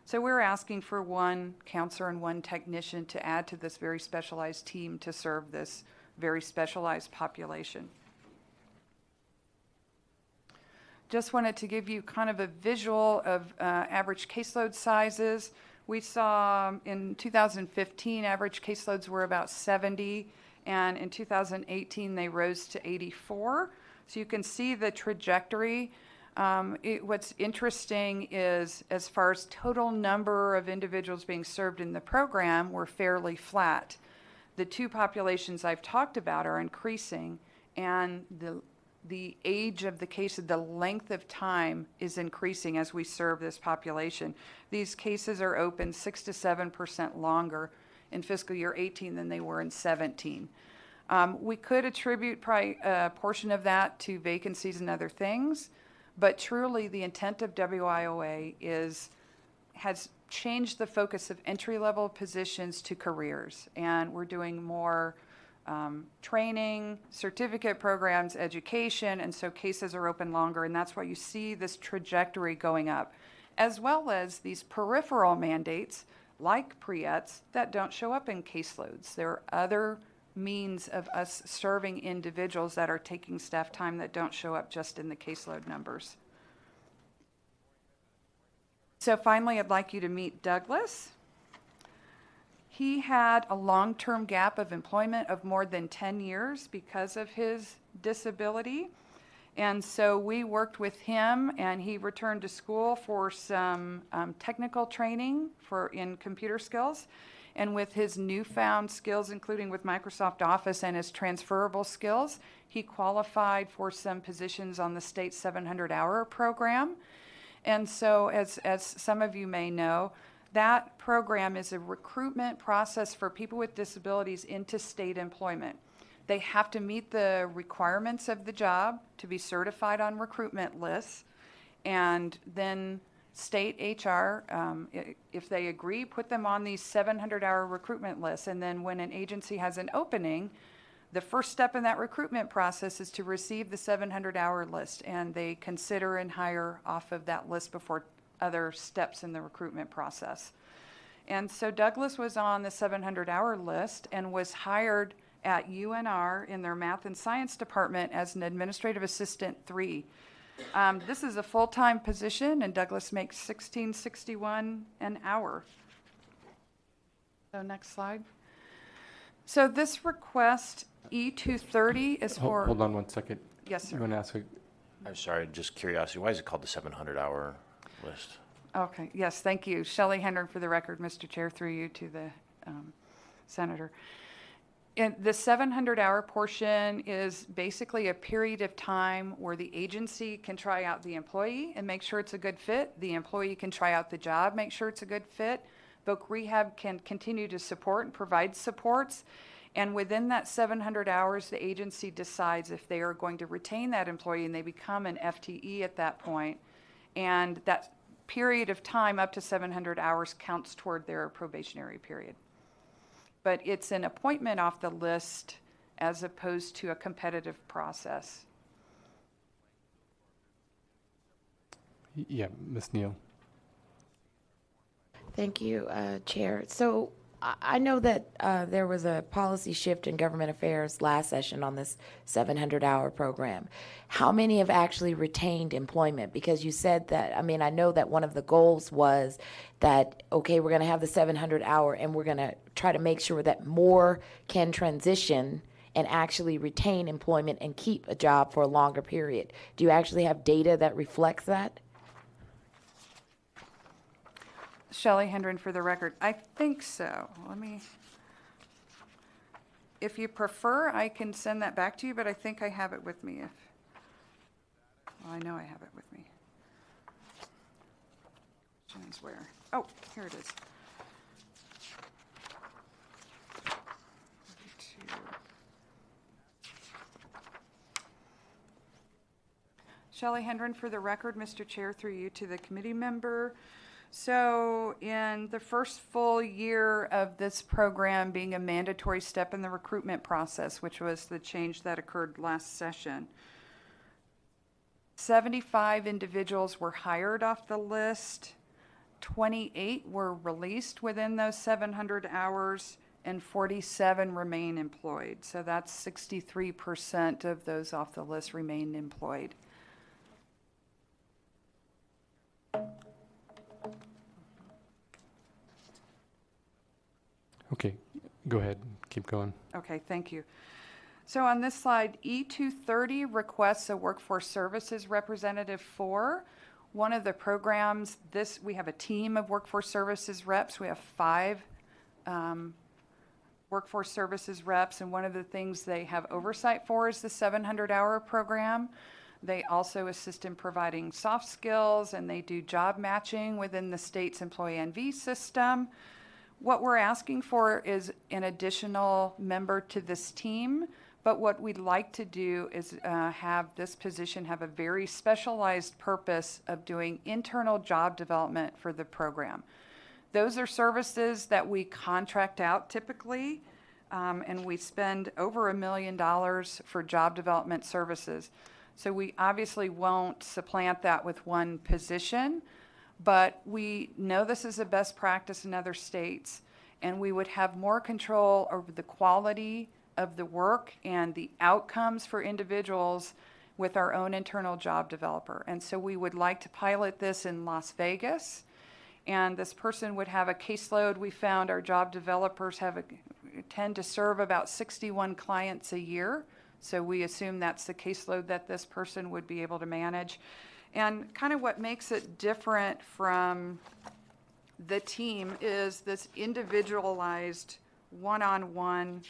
So we're asking for one counselor and one technician to add to this very specialized team to serve this very specialized population. Just wanted to give you kind of a visual of average caseload sizes. We saw in 2015, average caseloads were about 70, and in 2018, they rose to 84. So you can see the trajectory. What's interesting is, as far as total number of individuals being served in the program, we're fairly flat. The two populations I've talked about are increasing, and the age of the case, the length of time is increasing as we serve this population. These cases are open 6 to 7% longer in fiscal year 18 than they were in 17. We could attribute probably a portion of that to vacancies and other things, but truly the intent of WIOA has changed the focus of entry-level positions to careers, and we're doing more training, certificate programs, education, and so cases are open longer, and that's why you see this trajectory going up, as well as these peripheral mandates like pre-ETs that don't show up in caseloads. There are other means of us serving individuals that are taking staff time that don't show up just in the caseload numbers. So finally, I'd like you to meet Douglas. He had a long-term gap of employment of more than 10 years because of his disability. And so we worked with him, and he returned to school for some technical training in computer skills. And with his newfound skills, including with Microsoft Office and his transferable skills, he qualified for some positions on the state 700-hour program. And so, as some of you may know, that program is a recruitment process for people with disabilities into state employment. They have to meet the requirements of the job to be certified on recruitment lists, and then state HR, if they agree, put them on these 700-hour recruitment lists. And then when an agency has an opening, the first step in that recruitment process is to receive the 700-hour list, and they consider and hire off of that list before other steps in the recruitment process. And so Douglas was on the 700-hour list and was hired at UNR in their math and science department as an administrative assistant 3. This is a full-time position, and Douglas makes $16.61 an hour. So next slide. So this request E230 is for... Hold on one second. Yes, sir. You want to ask I'm sorry, just curiosity, why is it called the 700-hour list? Okay, yes, thank you. Shelley Hendren for the record, Mr. Chair, through you to the Senator. And the 700-hour portion is basically a period of time where the agency can try out the employee and make sure it's a good fit. The employee can try out the job, make sure it's a good fit. Voc Rehab can continue to support and provide supports. And within that 700 hours, the agency decides if they are going to retain that employee, and they become an FTE at that point. And that period of time up to 700 hours counts toward their probationary period. But it's an appointment off the list as opposed to a competitive process. Yeah, Ms. Neal. Thank you, Chair. So I know that there was a policy shift in government affairs last session on this 700-hour program. How many have actually retained employment? Because you said that, I mean, I know that one of the goals was that, okay, we're going to have the 700-hour and we're going to try to make sure that more can transition and actually retain employment and keep a job for a longer period. Do you actually have data that reflects that? Shelley Hendren for the record. I think so. If you prefer, I can send that back to you, but I think I have it with me. Well, I know I have it with me. Jones where? Oh, here it is. Shelley Hendren for the record, Mr. Chair, through you to the committee member. So in the first full year of this program being a mandatory step in the recruitment process, which was the change that occurred last session, 75 individuals were hired off the list, 28 were released within those 700 hours, and 47 remain employed. So that's 63% of those off the list remain employed. Okay, go ahead, keep going. Okay, thank you. So on this slide, E230 requests a workforce services representative for one of the programs. We have a team of workforce services reps. We have 5 workforce services reps, and one of the things they have oversight for is the 700-hour program. They also assist in providing soft skills, and they do job matching within the state's employee NV system. What we're asking for is an additional member to this team, but what we'd like to do is have this position have a very specialized purpose of doing internal job development for the program. Those are services that we contract out typically, and we spend over $1 million for job development services. So we obviously won't supplant that with one position, but we know this is a best practice in other states, and we would have more control over the quality of the work and the outcomes for individuals with our own internal job developer. And so we would like to pilot this in Las Vegas, and this person would have a caseload. We found our job developers tend to serve about 61 clients a year, so we assume that's the caseload that this person would be able to manage. And kind of what makes it different from the team is this individualized one-on-one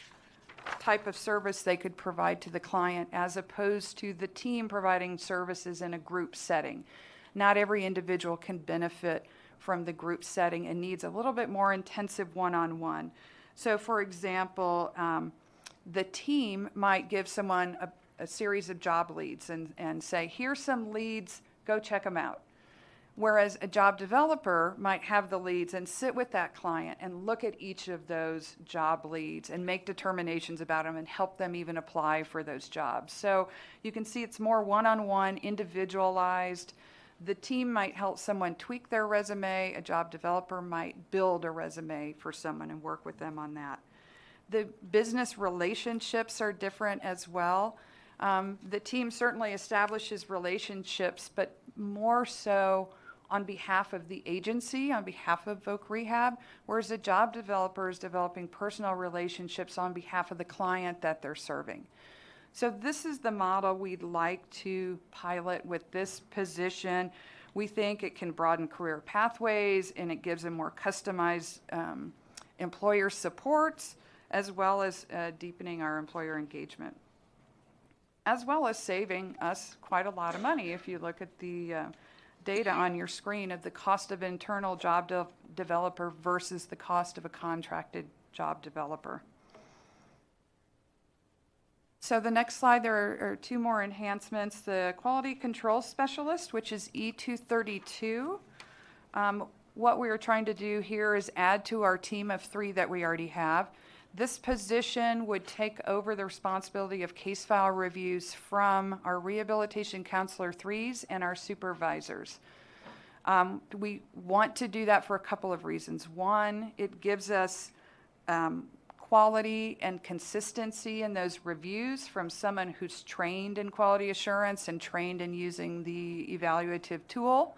type of service they could provide to the client, as opposed to the team providing services in a group setting. Not every individual can benefit from the group setting and needs a little bit more intensive one-on-one. So for example, the team might give someone a series of job leads and say, here's some leads, go check them out. Whereas a job developer might have the leads and sit with that client and look at each of those job leads and make determinations about them and help them even apply for those jobs. So you can see it's more one-on-one, individualized. The team might help someone tweak their resume. A job developer might build a resume for someone and work with them on that. The business relationships are different as well. The team certainly establishes relationships, but more so on behalf of the agency, on behalf of Voc Rehab, whereas a job developer is developing personal relationships on behalf of the client that they're serving. So this is the model we'd like to pilot with this position. We think it can broaden career pathways, and it gives them more customized employer supports, as well as deepening our employer engagement, as well as saving us quite a lot of money. If you look at the data on your screen of the cost of internal job developer versus the cost of a contracted job developer. So the next slide, there are 2 more enhancements. The quality control specialist, which is E232. What we are trying to do here is add to our team of 3 that we already have. This position would take over the responsibility of case file reviews from our rehabilitation counselor 3s and our supervisors. We want to do that for a couple of reasons. One, it gives us quality and consistency in those reviews from someone who's trained in quality assurance and trained in using the evaluative tool.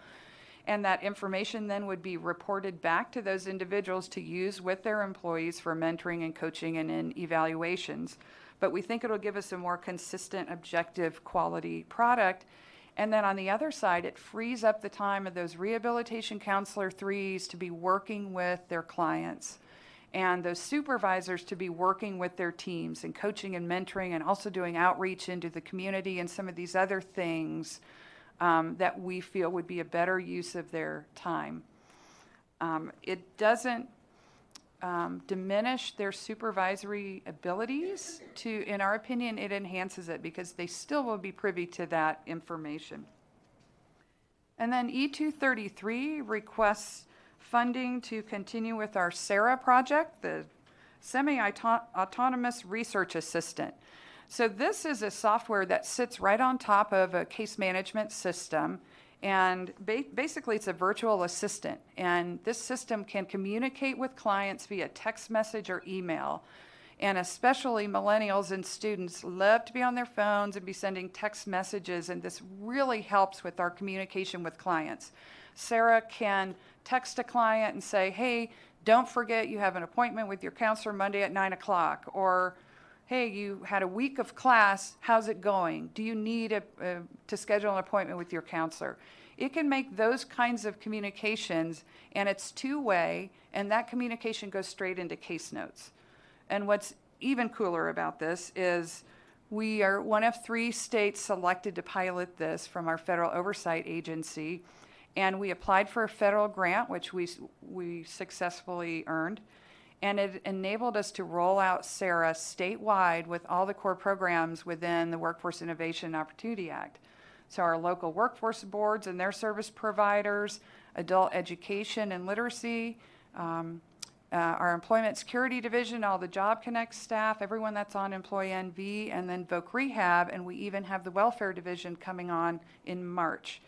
And that information then would be reported back to those individuals to use with their employees for mentoring and coaching and in evaluations. But we think it'll give us a more consistent, objective quality product. And then on the other side, it frees up the time of those rehabilitation counselor 3s to be working with their clients, and those supervisors to be working with their teams and coaching and mentoring, and also doing outreach into the community and some of these other things that we feel would be a better use of their time. It doesn't diminish their supervisory abilities. In our opinion, it enhances it, because they still will be privy to that information. And then E233 requests funding to continue with our SARA project, the Semi-Autonomous Research Assistant. So this is a software that sits right on top of a case management system, and basically it's a virtual assistant. And this system can communicate with clients via text message or email. And especially millennials and students love to be on their phones and be sending text messages, and this really helps with our communication with clients. Sarah can text a client and say, hey, don't forget you have an appointment with your counselor Monday at 9 o'clock, or hey, you had a week of class, how's it going? Do you need to schedule an appointment with your counselor? It can make those kinds of communications, and it's two-way, and that communication goes straight into case notes. And what's even cooler about this is we are one of 3 states selected to pilot this from our federal oversight agency, and we applied for a federal grant, which we successfully earned, and it enabled us to roll out SARA statewide with all the core programs within the Workforce Innovation and Opportunity Act. So our local workforce boards and their service providers, adult education and literacy, our Employment Security Division, all the Job Connect staff, everyone that's on Employee NV, and then Voc Rehab, and we even have the Welfare Division coming on in March.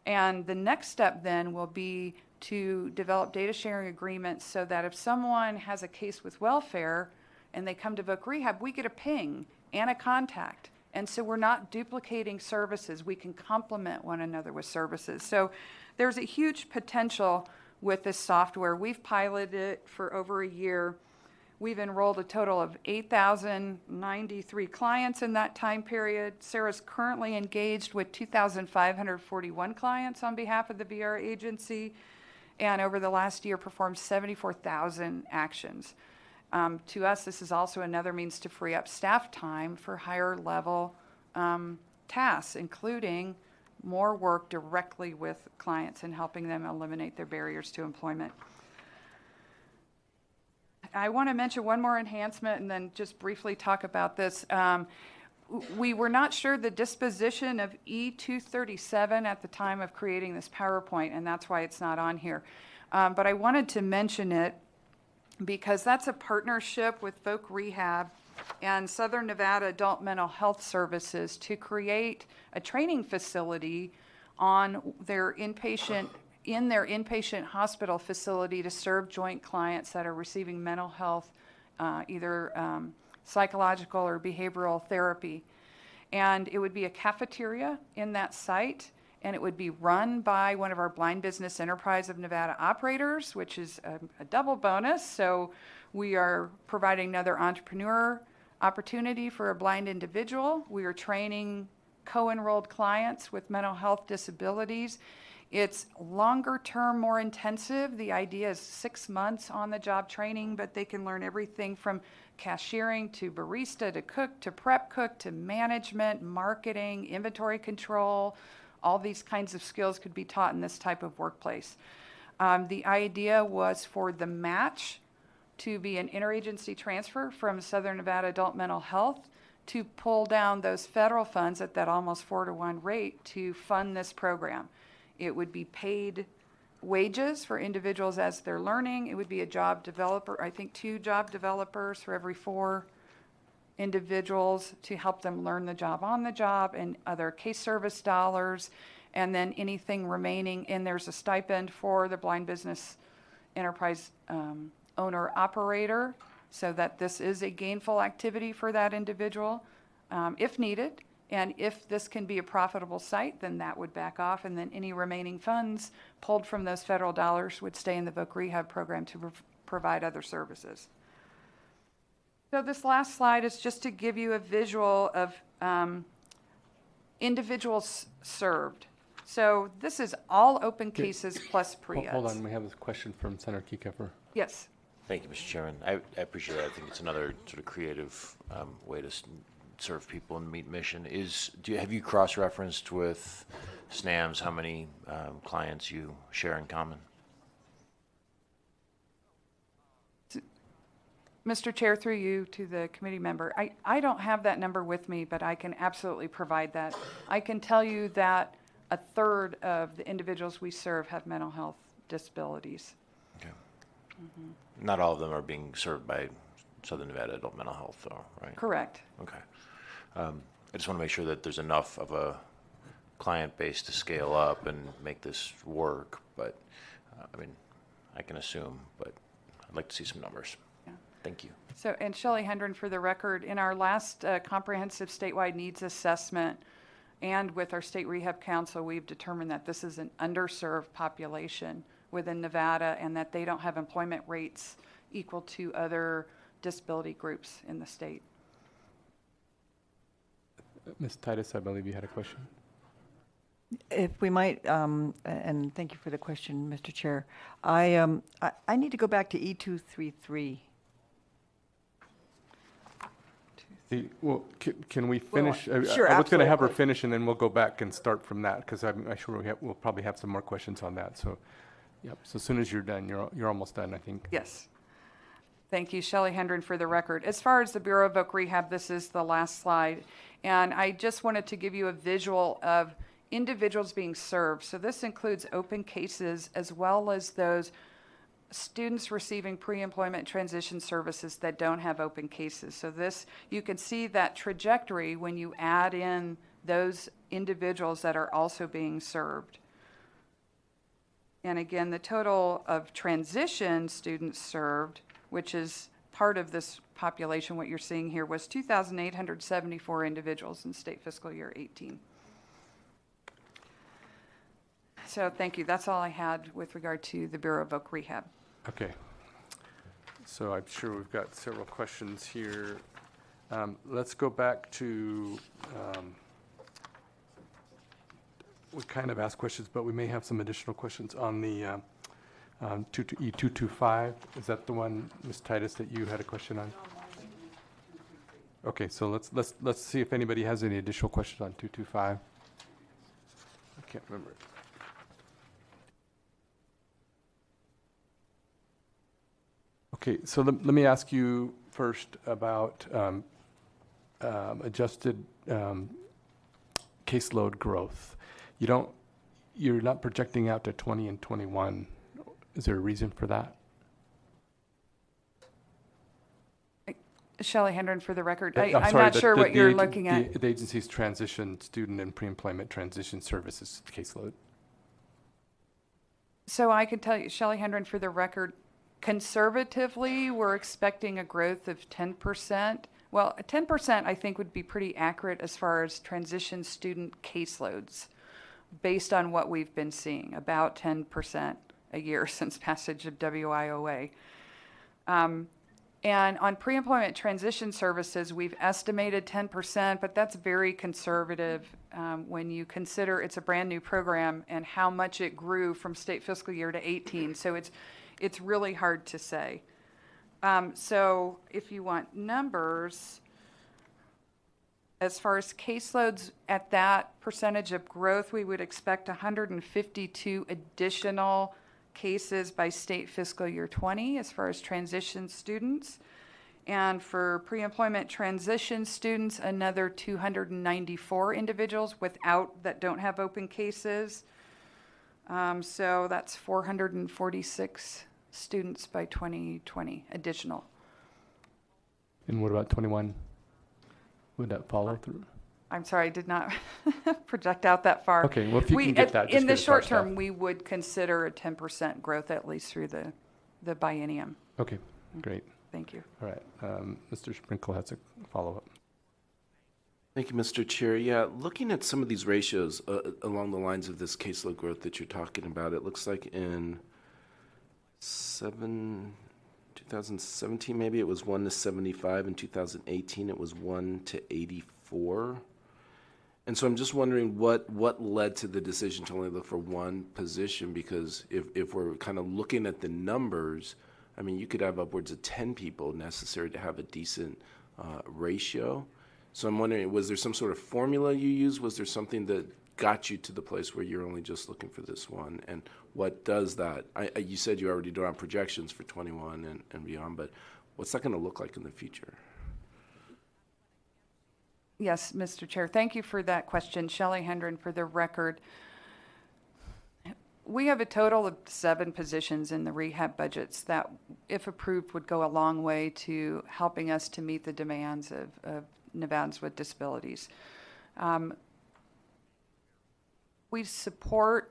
And the next step then will be to develop data sharing agreements so that if someone has a case with welfare and they come to Voc Rehab, we get a ping and a contact. And so we're not duplicating services. We can complement one another with services. So there's a huge potential with this software. We've piloted it for over a year. We've enrolled a total of 8,093 clients in that time period. Sarah's currently engaged with 2,541 clients on behalf of the VR agency, and over the last year performed 74,000 actions. To us, this is also another means to free up staff time for higher level tasks, including more work directly with clients and helping them eliminate their barriers to employment. I want to mention one more enhancement and then just briefly talk about this. We were not sure the disposition of E237 at the time of creating this PowerPoint, and that's why it's not on here. But I wanted to mention it because that's a partnership with Voc Rehab and Southern Nevada Adult Mental Health Services to create a training facility on their inpatient hospital facility to serve joint clients that are receiving mental health, either psychological or behavioral therapy. And it would be a cafeteria in that site, and it would be run by one of our Blind Business Enterprise of Nevada operators, which is a double bonus. So we are providing another entrepreneur opportunity for a blind individual. We are training co-enrolled clients with mental health disabilities. It's longer term, more intensive. The idea is 6 months on the job training, but they can learn everything from cashiering to barista to cook to prep cook to management, marketing, inventory control. All these kinds of skills could be taught in this type of workplace. The idea was for the match to be an interagency transfer from Southern Nevada Adult Mental Health to pull down those federal funds at that almost 4-to-1 rate to fund this program. It would be paid wages for individuals as they're learning. It would be a job developer, I think 2 job developers for every 4 individuals to help them learn the job on the job, and other case service dollars, and then anything remaining. And there's a stipend for the Blind Business Enterprise owner operator, so that this is a gainful activity for that individual if needed. And if this can be a profitable site, then that would back off, and then any remaining funds pulled from those federal dollars would stay in the Voc Rehab program to provide other services. So this last slide is just to give you a visual of individuals served. So this is all open cases plus pre-eds. Hold on, we have a question from Senator Kiekefer. Yes. Thank you, Mr. Chairman. I appreciate that. I think it's another sort of creative way to serve people and meet mission. Have you cross-referenced with SNAMs how many clients you share in common? Mr. Chair, through you to the committee member, I don't have that number with me, but I can absolutely provide that. I can tell you that 1/3 of the individuals we serve have mental health disabilities. Okay. Not all of them are being served by Southern Nevada Adult Mental Health, though, right? Correct. Okay. I just want to make sure that there's enough of a client base to scale up and make this work, but, I mean, I can assume, but I'd like to see some numbers. Yeah. Thank you. So, and Shelley Hendren, for the record, in our last comprehensive statewide needs assessment and with our state rehab council, we've determined that this is an underserved population within Nevada and that they don't have employment rates equal to other disability groups in the state. Ms. Titus, I believe you had a question. If we might, and thank you for the question, Mr. Chair. I need to go back to E233. Well, can we finish? sure, I was going to have her absolutely. finish, and then we'll go back and start from that, because I'm sure we'll probably have some more questions on that. So, yep. So as soon as you're done, you're almost done, I think. Yes. Thank you, Shelley Hendren, for the record. As far as the Bureau of Voc Rehab, this is the last slide. And I just wanted to give you a visual of individuals being served. So this includes open cases as well as those students receiving pre-employment transition services that don't have open cases. So this, you can see that trajectory when you add in those individuals that are also being served. And again, the total of transition students served, which is part of this population, what you're seeing here, was 2,874 individuals in state fiscal year 18. So thank you. That's all I had with regard to the Bureau of Voc Rehab. Okay. So I'm sure we've got several questions here. Let's go back to, we kind of asked questions, but we may have some additional questions on the E225. Is that the one, Ms. Titus, that you had a question on? Okay, so let's see if anybody has any additional questions on 225. I can't remember. Okay, so let me ask you first about adjusted caseload growth. You're not projecting out to 20 and 21. Is there a reason for that? Shelley Hendren, for the record. I'm I'm sorry, not sure what you're looking at. The agency's transition student and pre-employment transition services caseload. So I can tell you, Shelley Hendren, for the record, conservatively, we're expecting a growth of 10%. Well, 10% I think would be pretty accurate as far as transition student caseloads, based on what we've been seeing, about 10% a year since passage of WIOA. And on pre-employment transition services, we've estimated 10%, but that's very conservative when you consider it's a brand new program and how much it grew from state fiscal year to 18. So it's really hard to say. So if you want numbers, as far as caseloads at that percentage of growth, we would expect 152 additional cases by state fiscal year 20 as far as transition students. And for pre-employment transition students, another 294 individuals that don't have open cases. So that's 446 students by 2020 additional. And what about 21? Would that follow through? I'm sorry, I did not project out that far. Okay, well, if you can get that, just in the get it short parsed out. term, we would consider a 10% growth at least through the biennium. Okay, great. Thank you. All right. Mr. Sprinkle has a follow-up. Thank you, Mr. Chair. Yeah, looking at some of these ratios along the lines of this caseload growth that you're talking about, it looks like in 2017 maybe it was 1 to 75. In 2018 it was 1 to 84. And so I'm just wondering what led to the decision to only look for one position, because if we're kind of looking at the numbers, I mean, you could have upwards of 10 people necessary to have a decent ratio. So I'm wondering, was there some sort of formula you used? Was there something that got you to the place where you're only just looking for this one? And what does that, you said you already do on projections for 21 and beyond, but what's that going to look like in the future? Yes, Mr. Chair. Thank you for that question. Shelley Hendren, for the record. We have a total of 7 positions in the rehab budgets that, if approved, would go a long way to helping us to meet the demands of Nevadans with disabilities. We support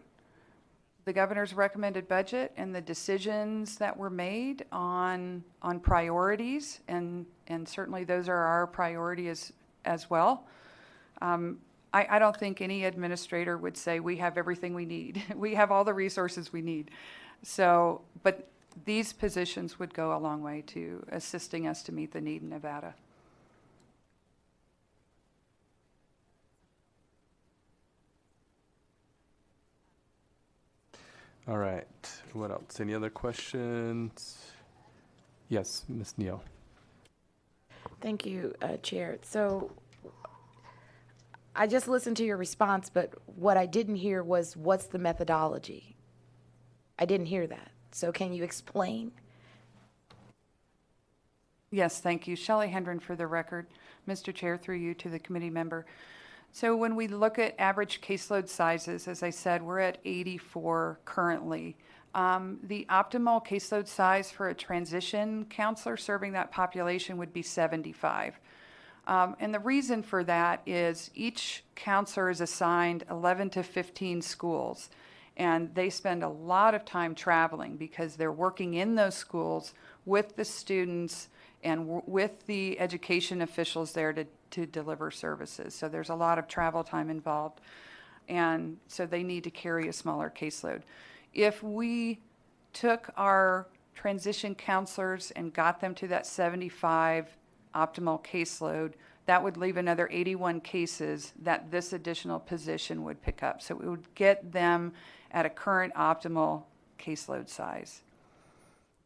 the governor's recommended budget and the decisions that were made on priorities, and certainly those are our priorities as well. I don't think any administrator would say we have everything we need. We have all the resources we need. So, but these positions would go a long way to assisting us to meet the need in Nevada. All right, what else? Any other questions? Yes, Ms. Neal. Thank you, Chair. So I just listened to your response, but what I didn't hear was what's the methodology? I didn't hear that. So can you explain? Yes, thank you. Shelley Hendren for the record. Mr. Chair, through you to the committee member. So when we look at average caseload sizes, as I said, we're at 84 currently. The optimal caseload size for a transition counselor serving that population would be 75. And the reason for that is each counselor is assigned 11 to 15 schools, and they spend a lot of time traveling because they're working in those schools with the students and with the education officials there to deliver services. So there's a lot of travel time involved, and so they need to carry a smaller caseload. If we took our transition counselors and got them to that 75 optimal caseload, that would leave another 81 cases that this additional position would pick up. So it would get them at a current optimal caseload size.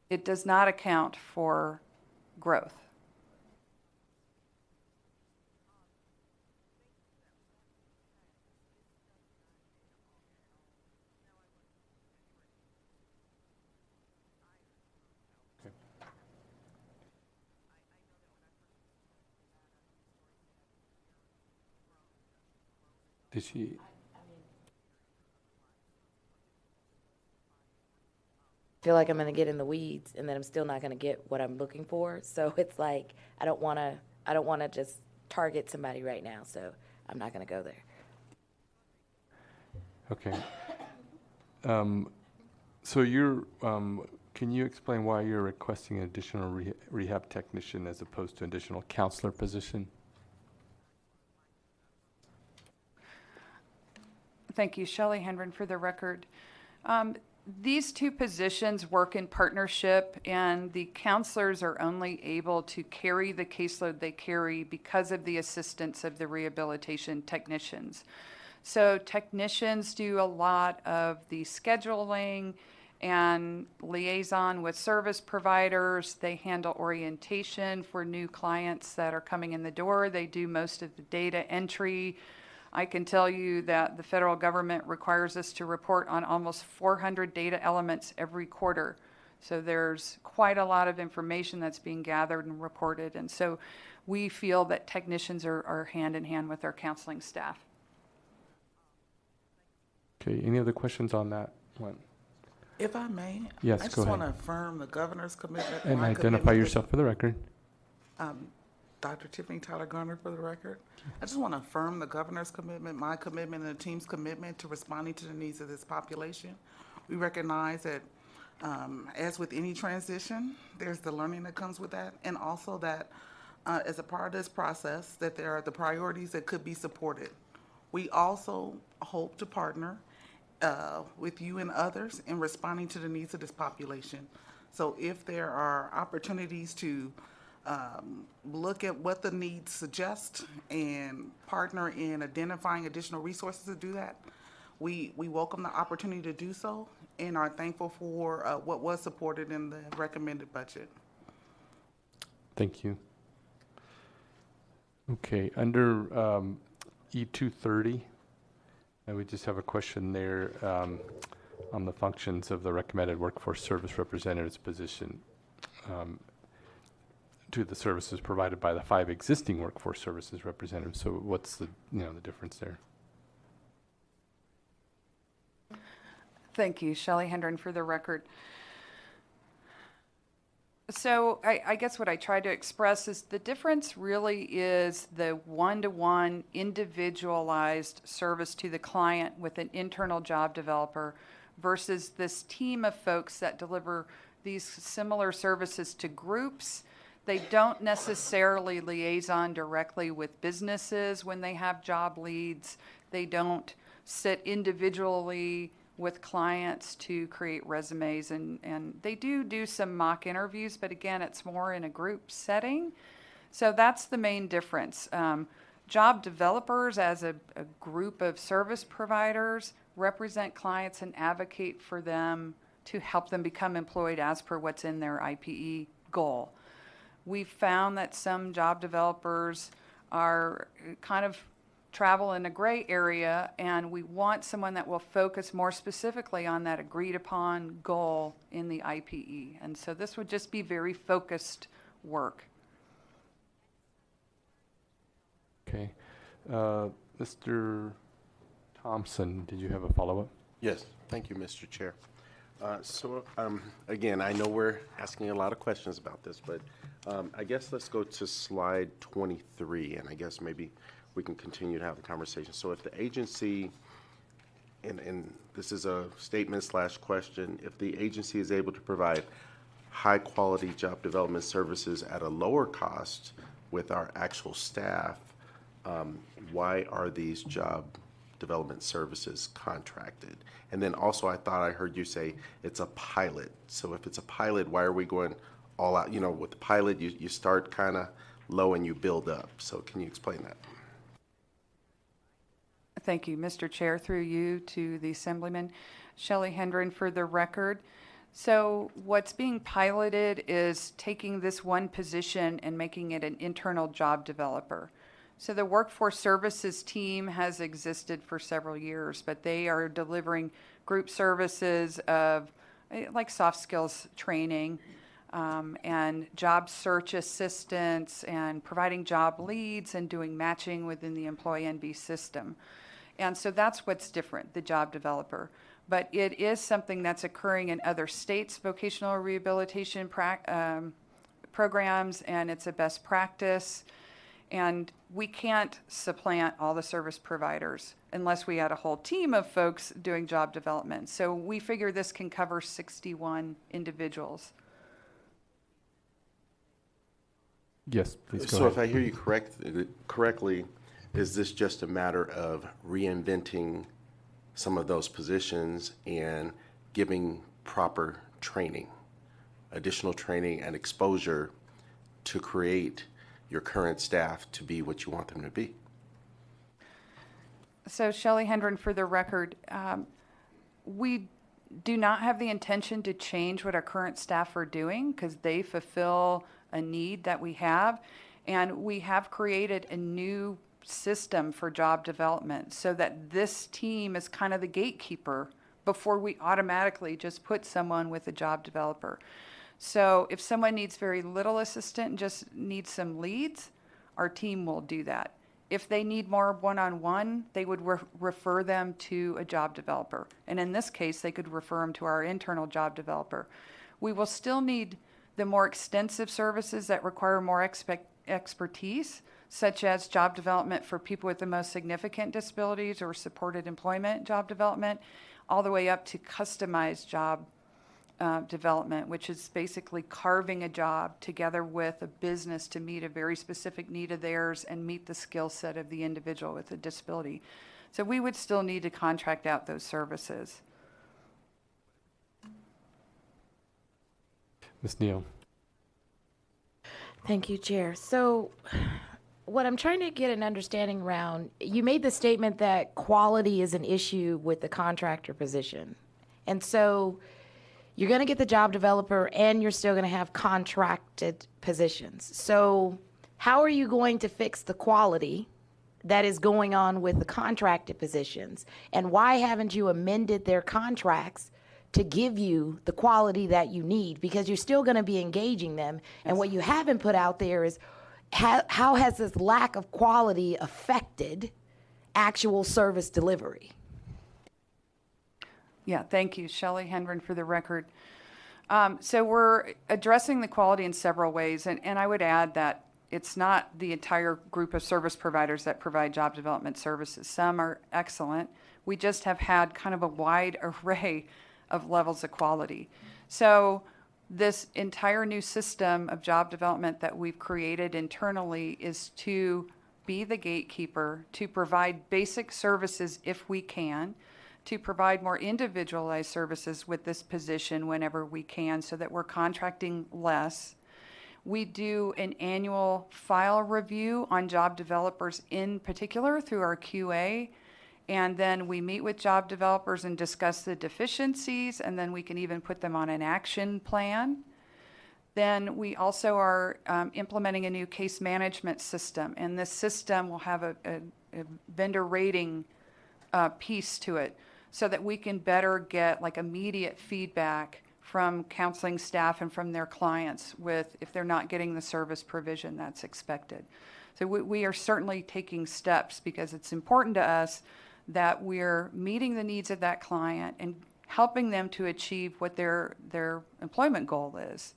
It does not account for growth. Did she? Feel like I'm going to get in the weeds and then I'm still not going to get what I'm looking for. So it's like I don't want to just target somebody right now. So I'm not going to go there. Okay. So you're, can you explain why you're requesting an additional rehab technician as opposed to additional counselor position? Thank you, Shelley Hendren for the record. These 2 positions work in partnership, and the counselors are only able to carry the caseload they carry because of the assistance of the rehabilitation technicians. So technicians do a lot of the scheduling and liaison with service providers. They handle orientation for new clients that are coming in the door. They do most of the data entry. I can tell you that the federal government requires us to report on almost 400 data elements every quarter. So there's quite a lot of information that's being gathered and reported. And so we feel that technicians are hand in hand with our counseling staff. Okay, any other questions on that one? If I may, Yes, I go just ahead. want to affirm the governor's commitment. And my identify commitment yourself for the record. Dr. Tiffany Tyler Garner for the record. I just want to affirm the governor's commitment, my commitment, and the team's commitment to responding to the needs of this population. We recognize that, as with any transition, there's the learning that comes with that, and also that as a part of this process, that there are the priorities that could be supported. We also hope to partner with you and others in responding to the needs of this population. So if there are opportunities to look at what the needs suggest and partner in identifying additional resources to do that, we welcome the opportunity to do so and are thankful for what was supported in the recommended budget. Thank you. Okay, under E230, and we just have a question there on the functions of the recommended workforce service representative's position to the services provided by the 5 existing workforce services representatives. So what's the, the difference there? Thank you, Shelley Hendren, for the record. So I guess what I tried to express is the difference really is the one-to-one individualized service to the client with an internal job developer versus this team of folks that deliver these similar services to groups. They don't necessarily liaison directly with businesses when they have job leads. They don't sit individually with clients to create resumes, and they do some mock interviews, but again, it's more in a group setting. So that's the main difference. Job developers as a group of service providers represent clients and advocate for them to help them become employed as per what's in their IPE goal. We've found that some job developers are kind of travel in a gray area, and we want someone that will focus more specifically on that agreed upon goal in the IPE. And so this would just be very focused work. Okay. Mr. Thompson, did you have a follow-up? Yes, thank you, Mr. Chair. Again, I know we're asking a lot of questions about this, but I guess let's go to slide 23, and I guess maybe we can continue to have the conversation. So if the agency, and this is a statement / question, if the agency is able to provide high-quality job development services at a lower cost with our actual staff, why are these job development services contracted? And then also, I thought I heard you say it's a pilot. So if it's a pilot, why are we going all out? You know, with the pilot, you start kind of low and you build up. So can you explain that? Thank you, Mr. Chair, through you to the Assemblyman. Shelley Hendren for the record. So what's being piloted is taking this one position and making it an internal job developer. So the Workforce Services team has existed for several years, but they are delivering group services of like soft skills training and job search assistance and providing job leads and doing matching within the employee NB system. And so that's what's different, the job developer. But it is something that's occurring in other states' vocational rehabilitation programs, and it's a best practice. And we can't supplant all the service providers unless we had a whole team of folks doing job development. So we figure this can cover 61 individuals. Yes, please go So ahead. if I hear you correctly, is this just a matter of reinventing some of those positions and giving proper training, additional training and exposure to create your current staff to be what you want them to be? So Shelley Hendren, for the record, we do not have the intention to change what our current staff are doing because they fulfill a need that we have. And we have created a new system for job development so that this team is kind of the gatekeeper before we automatically just put someone with a job developer. So if someone needs very little assistance and just needs some leads, our team will do that. If they need more one-on-one, they would refer them to a job developer. And in this case, they could refer them to our internal job developer. We will still need the more extensive services that require more expertise, such as job development for people with the most significant disabilities or supported employment job development, all the way up to customized job development, which is basically carving a job together with a business to meet a very specific need of theirs and meet the skill set of the individual with a disability. So we would still need to contract out those services. Ms. Neal. Thank you, Chair. So what I'm trying to get an understanding around, you made the statement that quality is an issue with the contractor position. And so you're going to get the job developer and you're still going to have contracted positions. So how are you going to fix the quality that is going on with the contracted positions? And why haven't you amended their contracts to give you the quality that you need? Because you're still going to be engaging them. And what you haven't put out there is how has this lack of quality affected actual service delivery? Yeah, thank you, Shelley Hendren, for the record. So we're addressing the quality in several ways, and I would add that it's not the entire group of service providers that provide job development services. Some are excellent. We just have had kind of a wide array of levels of quality. So this entire new system of job development that we've created internally is to be the gatekeeper, to provide basic services if we can, to provide more individualized services with this position whenever we can so that we're contracting less. We do an annual file review on job developers in particular through our QA, and then we meet with job developers and discuss the deficiencies, and then we can even put them on an action plan. Then we also are implementing a new case management system, and this system will have a vendor rating piece to it so that we can better get like immediate feedback from counseling staff and from their clients with if they're not getting the service provision that's expected. So we are certainly taking steps because it's important to us that we're meeting the needs of that client and helping them to achieve what their employment goal is.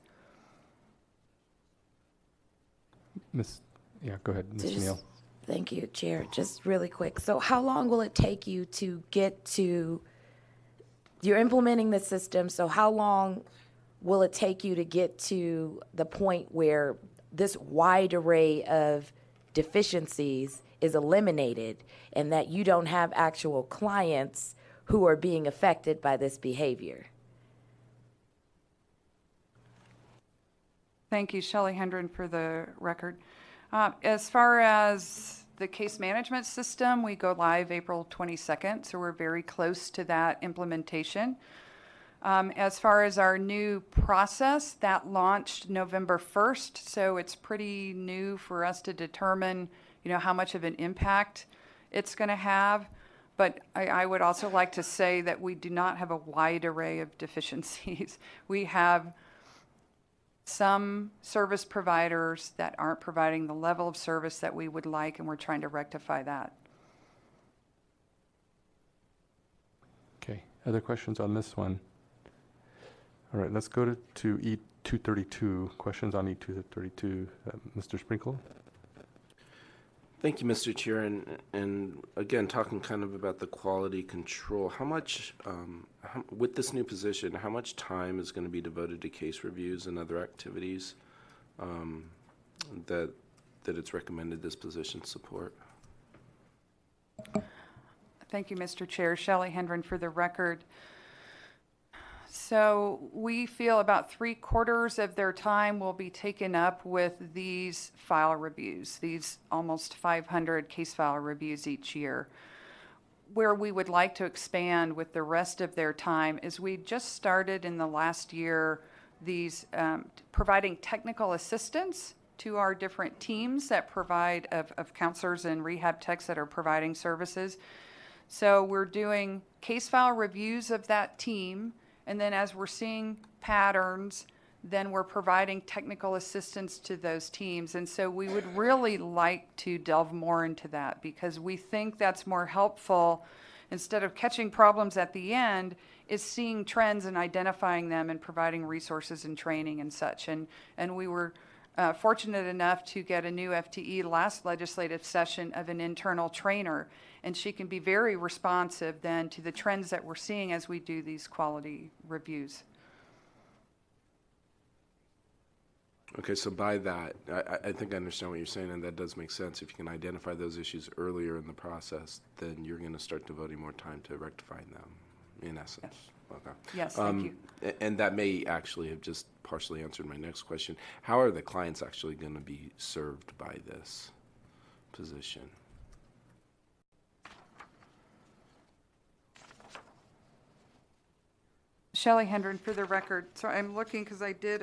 Go ahead, Ms. Neal. Thank you, Chair. Just really quick. So how long will it take you to get to, you're implementing the system, so how long will it take you to get to the point where this wide array of deficiencies is eliminated and that you don't have actual clients who are being affected by this behavior? Thank you, Shelley Hendren, for the record. As far as the case management system, we go live April 22nd, so we're very close to that implementation. As far as our new process, that launched November 1st, so it's pretty new for us to determine, how much of an impact it's going to have. But I would also like to say that we do not have a wide array of deficiencies. We have some service providers that aren't providing the level of service that we would like, and we're trying to rectify that. Okay, other questions on this one? All right, let's go to E232. Questions on E232. Mr. Sprinkle? Thank you, Mr. Chair. And again, talking kind of about the quality control, how much, with this new position, how much time is going to be devoted to case reviews and other activities that it's recommended this position support? Thank you, Mr. Chair. Shelley Hendren for the record. So we feel about 3/4 of their time will be taken up with these file reviews, these almost 500 case file reviews each year. Where we would like to expand with the rest of their time is we just started in the last year these providing technical assistance to our different teams that provide of counselors and rehab techs that are providing services. So we're doing case file reviews of that team. And then as we're seeing patterns, then we're providing technical assistance to those teams. And so we would really like to delve more into that because we think that's more helpful instead of catching problems at the end, is seeing trends and identifying them and providing resources and training and such. And we were fortunate enough to get a new FTE last legislative session of an internal trainer, and she can be very responsive then to the trends that we're seeing as we do these quality reviews. Okay, so by that, I think I understand what you're saying, and that does make sense. If you can identify those issues earlier in the process, then you're going to start devoting more time to rectifying them, in essence. Yes. Okay. Yes, thank you. And that may actually have just partially answered my next question. How are the clients actually going to be served by this position? Shelley Hendren for the record. So I'm looking because I did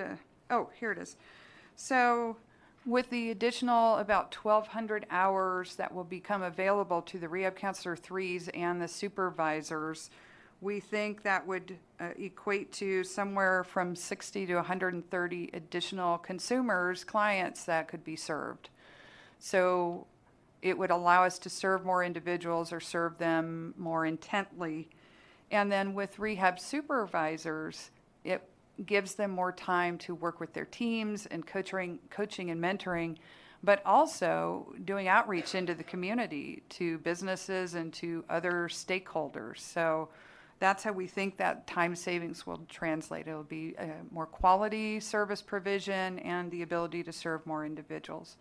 here it is. So with the additional about 1,200 hours that will become available to the Rehab Counselor 3s and the supervisors, we think that would equate to somewhere from 60 to 130 additional consumers, clients that could be served. So it would allow us to serve more individuals or serve them more intently. And then with rehab supervisors, it gives them more time to work with their teams and coaching and mentoring, but also doing outreach into the community to businesses and to other stakeholders. So that's how we think that time savings will translate. It'll be more quality service provision and the ability to serve more individuals.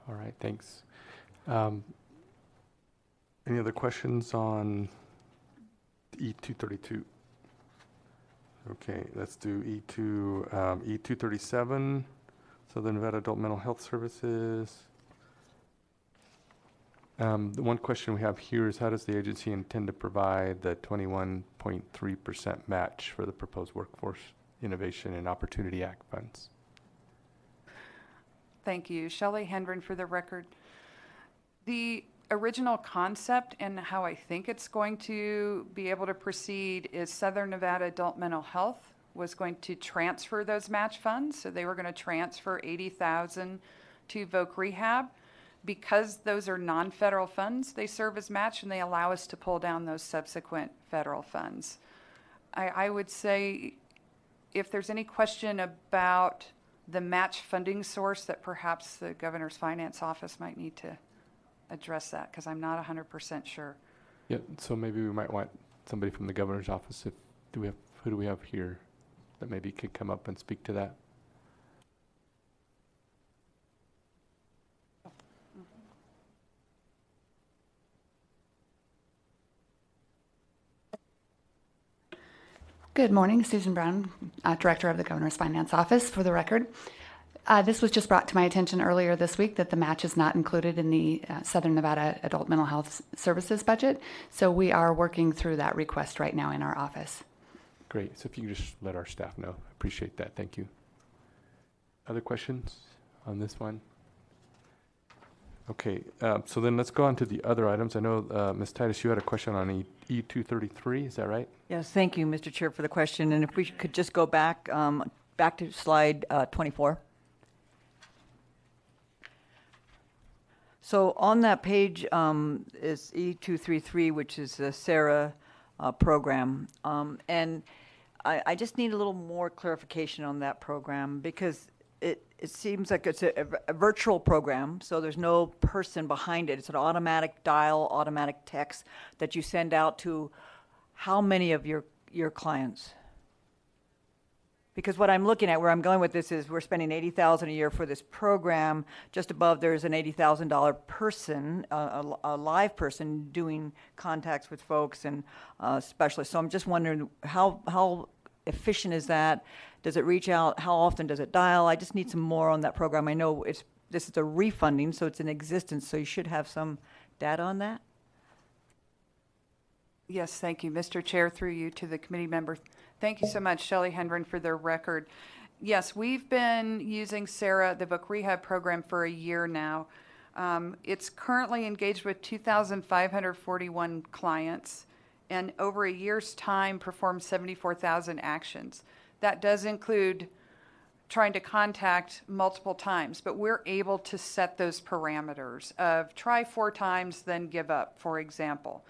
All right, thanks. Any other questions on E232? Okay, let's do E237, Southern Nevada Adult Mental Health Services. The one question we have here is, how does the agency intend to provide the 21.3% match for the proposed Workforce Innovation and Opportunity Act funds? Thank you. Shelley Hendren for the record. The original concept and how I think it's going to be able to proceed is Southern Nevada Adult Mental Health was going to transfer those match funds. So they were going to transfer $80,000 to Voc Rehab. Because those are non-federal funds, they serve as match and they allow us to pull down those subsequent federal funds. I would say if there's any question about the match funding source, that perhaps the governor's finance office might need to address that, because I'm not 100% sure. Yeah, so maybe we might want somebody from the governor's office. Who do we have here that maybe could come up and speak to that? Good morning, Susan Brown, Director of the Governor's Finance Office. For the record, this was just brought to my attention earlier this week that the match is not included in the Southern Nevada Adult Mental Health Services budget, so we are working through that request right now in our office. Great, so if you could just let our staff know, appreciate that, thank you. Other questions on this one? Okay, so then let's go on to the other items. I know, Ms. Titus, you had a question on E233, is that right? Yes, thank you, Mr. Chair, for the question. And if we could just go back to slide 24. So on that page is E233, which is the SARA program. And I just need a little more clarification on that program, because it seems like it's a virtual program, so there's no person behind it. It's an automatic dial, automatic text that you send out to how many of your clients? Because what I'm looking at, where I'm going with this is we're spending $80,000 a year for this program. Just above there's an $80,000 person, a live person doing contacts with folks and specialists. So I'm just wondering how efficient is that? Does it reach out? How often does it dial? I just need some more on that program. I know this is a refunding, so it's in existence, so you should have some data on that. Yes, thank you, Mr. Chair, through you to the committee member. Thank you so much, Shelley Hendren, for the record. Yes, we've been using SARA, the Voc Rehab program, for a year now. It's currently engaged with 2,541 clients, and over a year's time performed 74,000 actions. That does include trying to contact multiple times, but we're able to set those parameters of try 4 times, then give up, for example.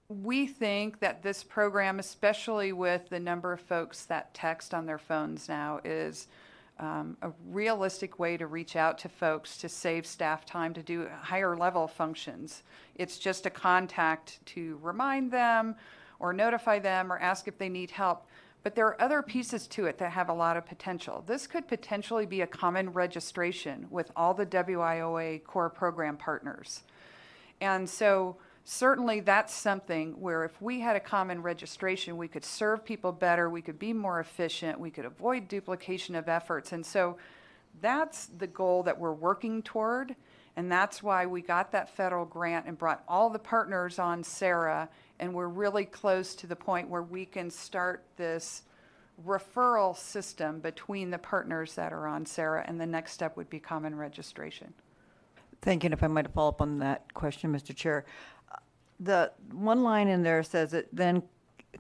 We think that this program, especially with the number of folks that text on their phones now, is a realistic way to reach out to folks to save staff time to do higher level functions. It's just a contact to remind them or notify them or ask if they need help. But there are other pieces to it that have a lot of potential. This could potentially be a common registration with all the WIOA core program partners. And so certainly that's something where if we had a common registration, we could serve people better, we could be more efficient, we could avoid duplication of efforts. And so that's the goal that we're working toward. And that's why we got that federal grant and brought all the partners on SARA. And we're really close to the point where we can start this referral system between the partners that are on SARA. And the next step would be common registration. Thank you. And if I might follow up on that question, Mr. Chair. The one line in there says it then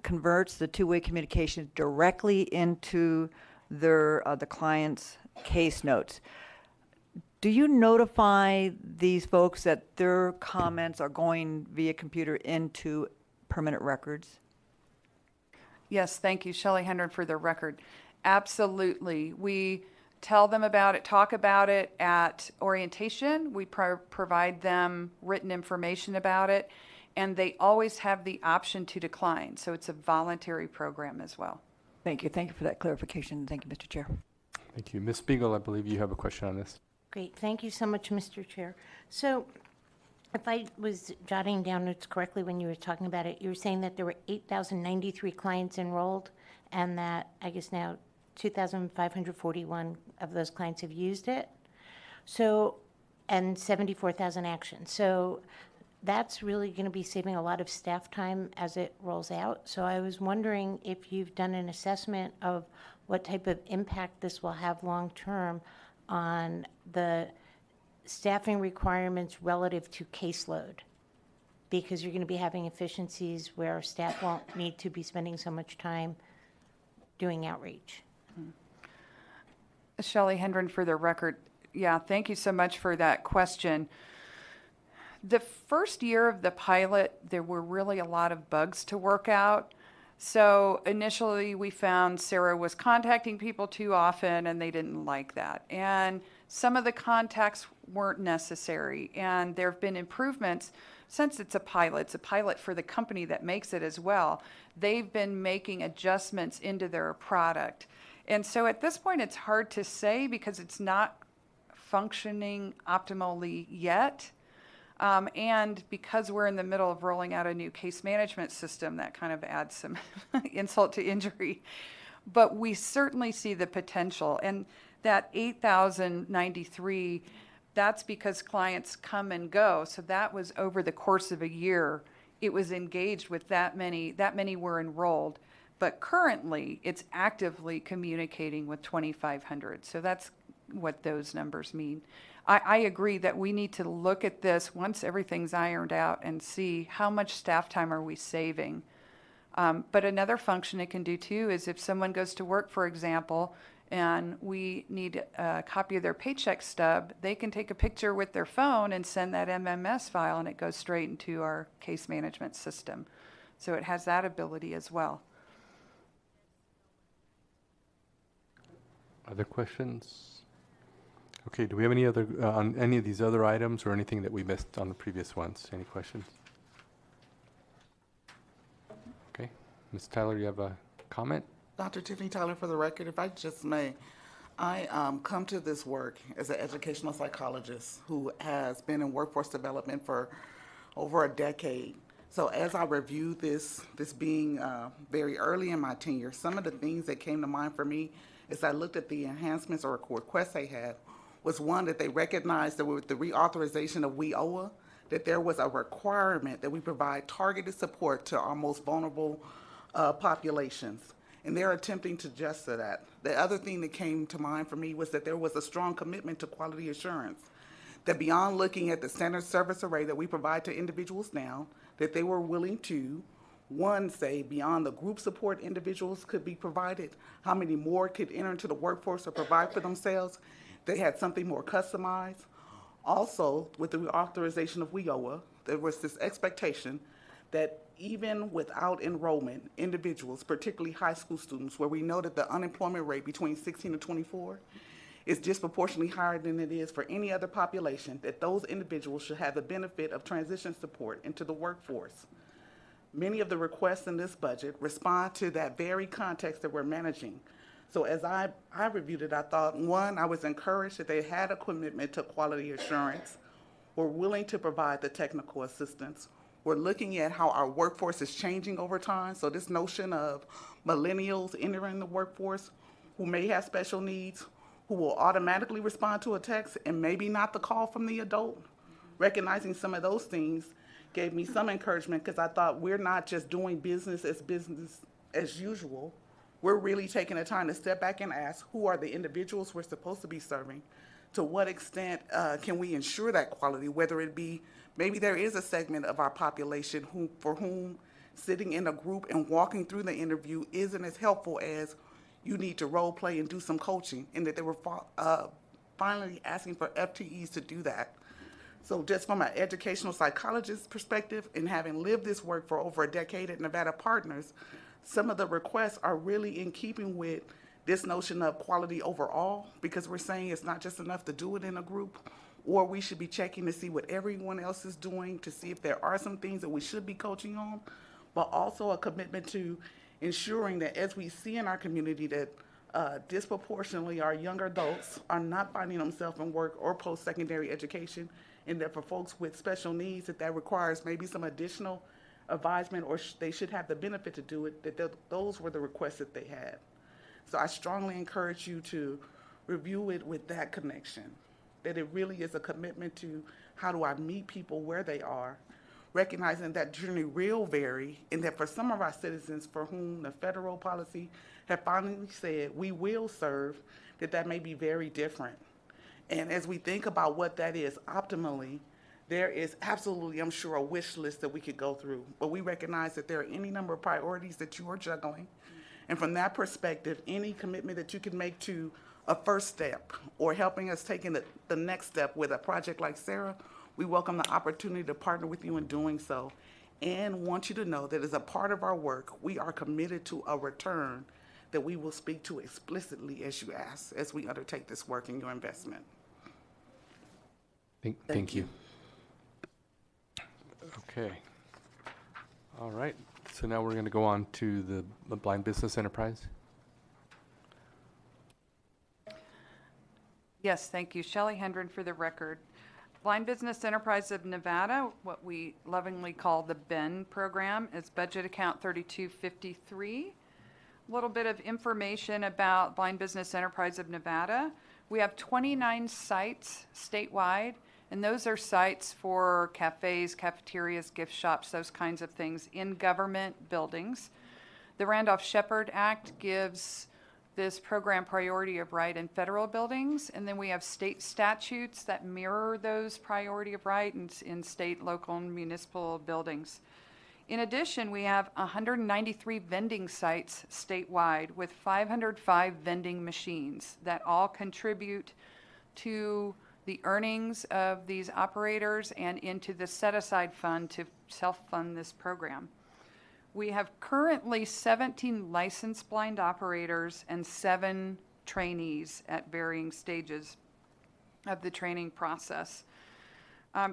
converts the two-way communication directly into their the client's case notes. Do you notify these folks that their comments are going via computer into permanent records? Yes, thank you, Shelley Hendren, for the record. Absolutely. We tell them about it, talk about it at orientation. We provide them written information about it, and they always have the option to decline. So it's a voluntary program as well. Thank you. Thank you for that clarification. Thank you, Mr. Chair. Thank you. Ms. Spiegel, I believe you have a question on this. Great, thank you so much, Mr. Chair. So if I was jotting down notes correctly when you were talking about it, you were saying that there were 8,093 clients enrolled and that I guess now 2,541 of those clients have used it. So, and 74,000 actions. So that's really going to be saving a lot of staff time as it rolls out. So I was wondering if you've done an assessment of what type of impact this will have long-term on the staffing requirements relative to caseload, because you're going to be having efficiencies where staff won't need to be spending so much time doing outreach. Shelley Hendren, for the record, yeah, thank you so much for that question. The first year of the pilot, there were really a lot of bugs to work out. So initially we found Sarah was contacting people too often and they didn't like that. And some of the contacts weren't necessary. And there have been improvements since it's a pilot for the company that makes it as well. They've been making adjustments into their product. And so at this point it's hard to say because it's not functioning optimally yet. And because we're in the middle of rolling out a new case management system, that kind of adds some insult to injury. But we certainly see the potential. And that 8,093, that's because clients come and go. So that was over the course of a year. It was engaged with that many were enrolled. But currently, it's actively communicating with 2,500. So that's what those numbers mean. I agree that we need to look at this once everything's ironed out and see how much staff time are we saving. But another function it can do too is if someone goes to work, for example, and we need a copy of their paycheck stub, they can take a picture with their phone and send that MMS file and it goes straight into our case management system. So it has that ability as well. Other questions? Okay, do we have any other, on any of these other items or anything that we missed on the previous ones? Any questions? Okay, Ms. Tyler, you have a comment? Dr. Tiffany Tyler, for the record, if I just may, I come to this work as an educational psychologist who has been in workforce development for over a decade. So as I reviewed this being very early in my tenure, some of the things that came to mind for me as I looked at the enhancements or requests they had was one, that they recognized that with the reauthorization of WIOA, that there was a requirement that we provide targeted support to our most vulnerable populations. And they're attempting to adjust to that. The other thing that came to mind for me was that there was a strong commitment to quality assurance, that beyond looking at the standard service array that we provide to individuals now, that they were willing to, one, say beyond the group support individuals could be provided, how many more could enter into the workforce or provide for themselves. They had something more customized. Also, with the reauthorization of WIOA, there was this expectation that even without enrollment, individuals, particularly high school students, where we know that the unemployment rate between 16 and 24 is disproportionately higher than it is for any other population, that those individuals should have the benefit of transition support into the workforce. Many of the requests in this budget respond to that very context that we're managing. So as I reviewed it, I thought, one, I was encouraged that they had a commitment to quality assurance, were willing to provide the technical assistance. We're looking at how our workforce is changing over time. So this notion of millennials entering the workforce who may have special needs, who will automatically respond to a text and maybe not the call from the adult, recognizing some of those things gave me some encouragement, because I thought we're not just doing business as usual. We're really taking the time to step back and ask, who are the individuals we're supposed to be serving? To what extent can we ensure that quality, whether it be, maybe there is a segment of our population for whom sitting in a group and walking through the interview isn't as helpful as you need to role play and do some coaching, and that there were finally asking for FTEs to do that. So just from an educational psychologist perspective and having lived this work for over a decade at Nevada Partners, some of the requests are really in keeping with this notion of quality overall, because we're saying it's not just enough to do it in a group, or we should be checking to see what everyone else is doing to see if there are some things that we should be coaching on, but also a commitment to ensuring that as we see in our community that disproportionately our younger adults are not finding themselves in work or post-secondary education, and that for folks with special needs that requires maybe some additional advisement or they should have the benefit to do it, that those were the requests that they had. So I strongly encourage you to review it with that connection, that it really is a commitment to how do I meet people where they are, recognizing that journey will vary, and that for some of our citizens for whom the federal policy have finally said we will serve, that may be very different. And as we think about what that is optimally, there is absolutely, I'm sure, a wish list that we could go through, but we recognize that there are any number of priorities that you are juggling. And from that perspective, any commitment that you can make to a first step or helping us taking the next step with a project like Sarah, we welcome the opportunity to partner with you in doing so, and want you to know that as a part of our work, we are committed to a return that we will speak to explicitly as you ask, as we undertake this work in your investment. Thank you. Okay. All right. So now we're going to go on to the Blind Business Enterprise. Yes, thank you. Shelley Hendren for the record. Blind Business Enterprise of Nevada, what we lovingly call the BEN program, is budget account 3253. A little bit of information about Blind Business Enterprise of Nevada. We have 29 sites statewide, and those are sites for cafes, cafeterias, gift shops, those kinds of things in government buildings. The Randolph-Shepard Act gives this program priority of right in federal buildings, and then we have state statutes that mirror those priority of right in state, local, and municipal buildings. In addition, we have 193 vending sites statewide with 505 vending machines that all contribute to the earnings of these operators and into the set-aside fund to self-fund this program. We have currently 17 licensed blind operators and 7 trainees at varying stages of the training process.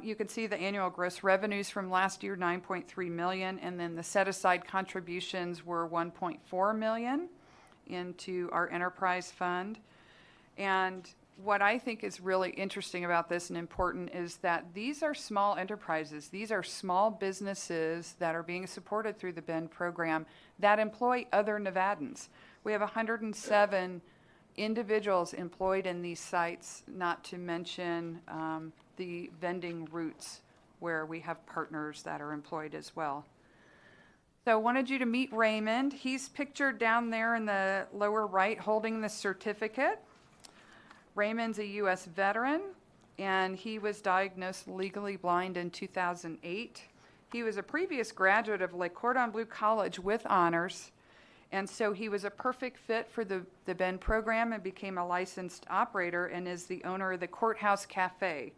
You can see the annual gross revenues from last year, $9.3 million, and then the set-aside contributions were $1.4 million into our enterprise fund. And what I think is really interesting about this and important is that these are small enterprises. These are small businesses that are being supported through the BEN program that employ other Nevadans. We have 107 individuals employed in these sites, not to mention the vending routes where we have partners that are employed as well. So I wanted you to meet Raymond. He's pictured down there in the lower right holding the certificate. Raymond's a U.S. veteran, and he was diagnosed legally blind in 2008. He was a previous graduate of Le Cordon Bleu College with honors, and so he was a perfect fit for the BEN program and became a licensed operator and is the owner of the Courthouse Cafe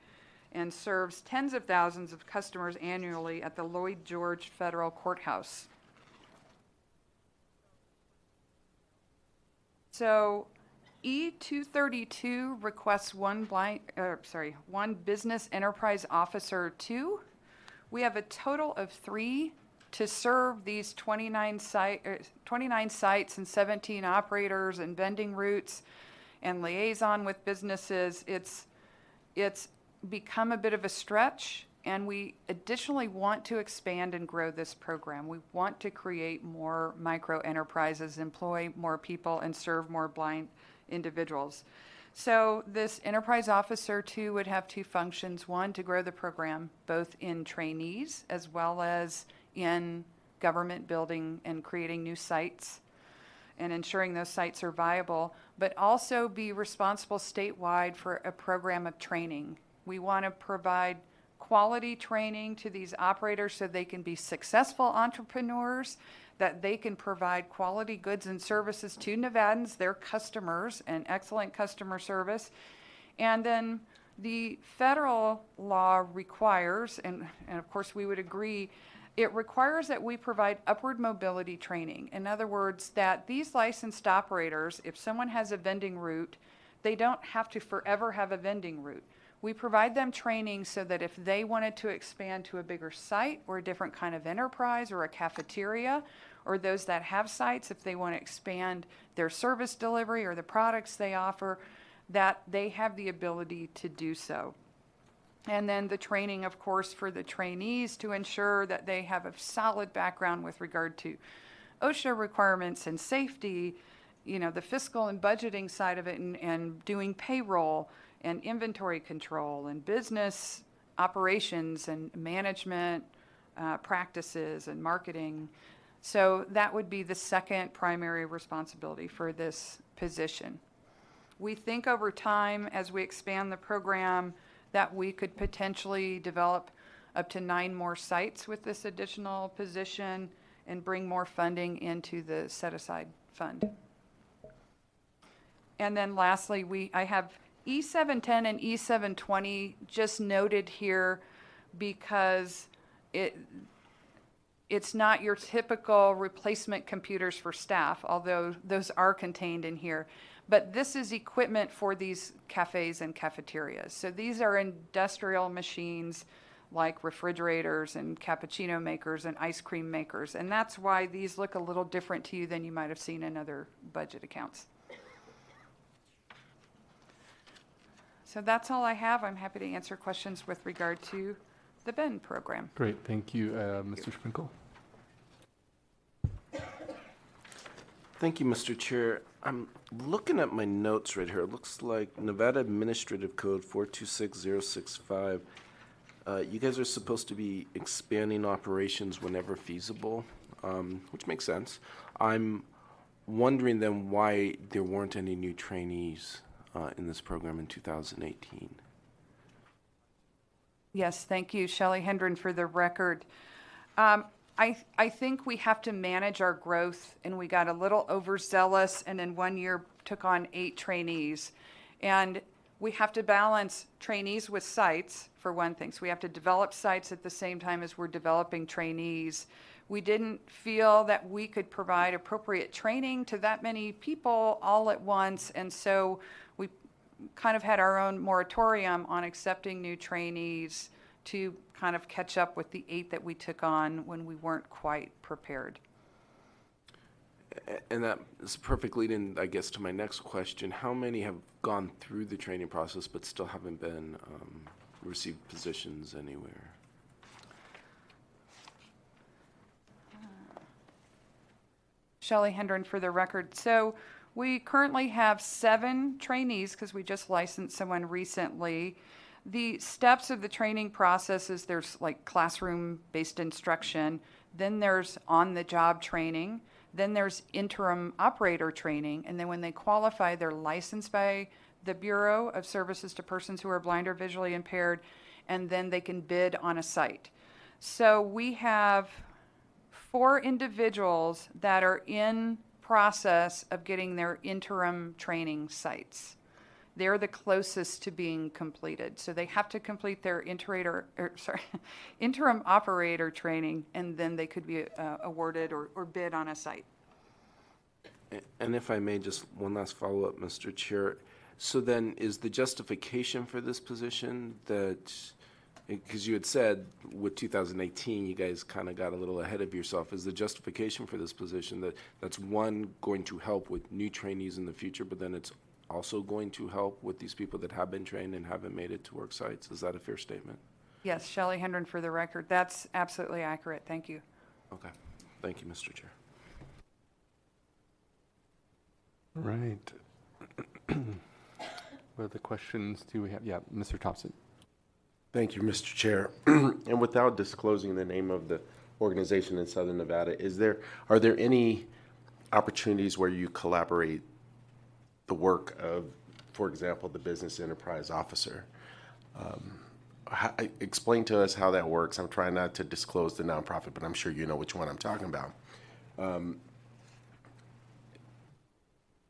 and serves tens of thousands of customers annually at the Lloyd George Federal Courthouse. So E232 requests one business enterprise officer 2. We have a total of 3 to serve these 29 sites and 17 operators and vending routes and liaison with businesses. It's become a bit of a stretch, and we additionally want to expand and grow this program. We want to create more micro enterprises, employ more people, and serve more blind individuals. So this enterprise officer 2 would have 2 functions. One, to grow the program, both in trainees as well as in government building and creating new sites and ensuring those sites are viable, but also be responsible statewide for a program of training. We want to provide quality training to these operators so they can be successful entrepreneurs, that they can provide quality goods and services to Nevadans, their customers, and excellent customer service, And then the federal law requires, and of course we would agree, it requires that we provide upward mobility training. In other words, that these licensed operators, if someone has a vending route, they don't have to forever have a vending route. We provide them training so that if they wanted to expand to a bigger site or a different kind of enterprise or a cafeteria, or those that have sites, if they want to expand their service delivery or the products they offer, that they have the ability to do so. And then the training, of course, for the trainees to ensure that they have a solid background with regard to OSHA requirements and safety, you know, the fiscal and budgeting side of it, and doing payroll and inventory control and business operations and management practices and marketing. So that would be the second primary responsibility for this position. We think over time, as we expand the program, that we could potentially develop up to 9 more sites with this additional position and bring more funding into the set-aside fund. And then lastly, I have E710 and E720 just noted here because it's not your typical replacement computers for staff, although those are contained in here. But this is equipment for these cafes and cafeterias. So these are industrial machines like refrigerators and cappuccino makers and ice cream makers. And that's why these look a little different to you than you might have seen in other budget accounts. So that's all I have. I'm happy to answer questions with regard to the BEN program. Great, thank you. Mr. Sprinkle? Thank you, Mr. Chair. I'm looking at my notes right here. It looks like Nevada Administrative Code 426065. You guys are supposed to be expanding operations whenever feasible, which makes sense. I'm wondering then why there weren't any new trainees in this program in 2018. Yes, thank you, Shelley Hendren, for the record. I think we have to manage our growth, and we got a little overzealous, and in 1 year took on 8 trainees. And we have to balance trainees with sites, for one thing. So we have to develop sites at the same time as we're developing trainees. We didn't feel that we could provide appropriate training to that many people all at once, and so we kind of had our own moratorium on accepting new trainees to kind of catch up with the 8 that we took on when we weren't quite prepared. And that is a perfect lead in, I guess, to my next question. How many have gone through the training process but still haven't been received positions anywhere? Shelley Hendren for the record. So we currently have 7 trainees because we just licensed someone recently. The steps of the training process is there's like classroom-based instruction, then there's on-the-job training, then there's interim operator training, and then when they qualify, they're licensed by the Bureau of Services to Persons who are blind or visually impaired, and then they can bid on a site. So we have 4 individuals that are in process of getting their interim training sites. They're the closest to being completed. So they have to complete their interim operator training, and then they could be awarded or bid on a site. And if I may, just one last follow-up, Mr. Chair. So then is the justification for this position that, because you had said with 2018, you guys kind of got a little ahead of yourself, is the justification for this position that that's one, going to help with new trainees in the future, but then it's also going to help with these people that have been trained and haven't made it to work sites? Is that a fair statement? Yes, Shelley Hendren for the record. That's absolutely accurate. Thank you. Okay. Thank you, Mr. Chair. Right. What other questions do we have? Yeah, Mr. Thompson. Thank you, Mr. Chair. And without disclosing the name of the organization in Southern Nevada, are there any opportunities where you collaborate the work of, for example, the business enterprise officer? Explain to us how that works. I'm trying not to disclose the nonprofit, but I'm sure you know which one I'm talking about.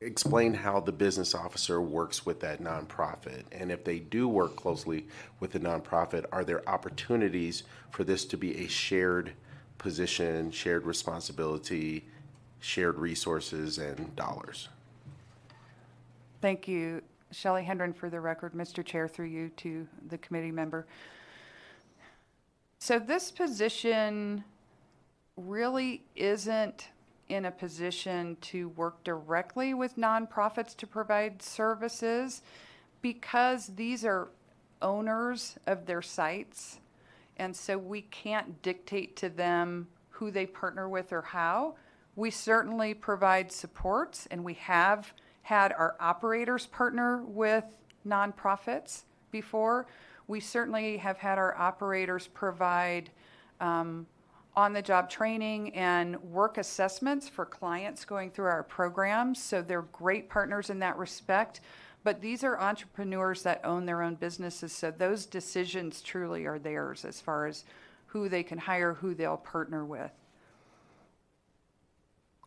explain how the business officer works with that nonprofit. And if they do work closely with the nonprofit, are there opportunities for this to be a shared position, shared responsibility, shared resources and dollars? Thank you, Shelley Hendren, for the record, Mr. Chair, through you to the committee member. So this position really isn't in a position to work directly with nonprofits to provide services because these are owners of their sites. And so we can't dictate to them who they partner with or how. We certainly provide supports, and we have had our operators partner with nonprofits before. We certainly have had our operators provide on-the-job training and work assessments for clients going through our programs. So they're great partners in that respect. But these are entrepreneurs that own their own businesses. So those decisions truly are theirs as far as who they can hire, who they'll partner with.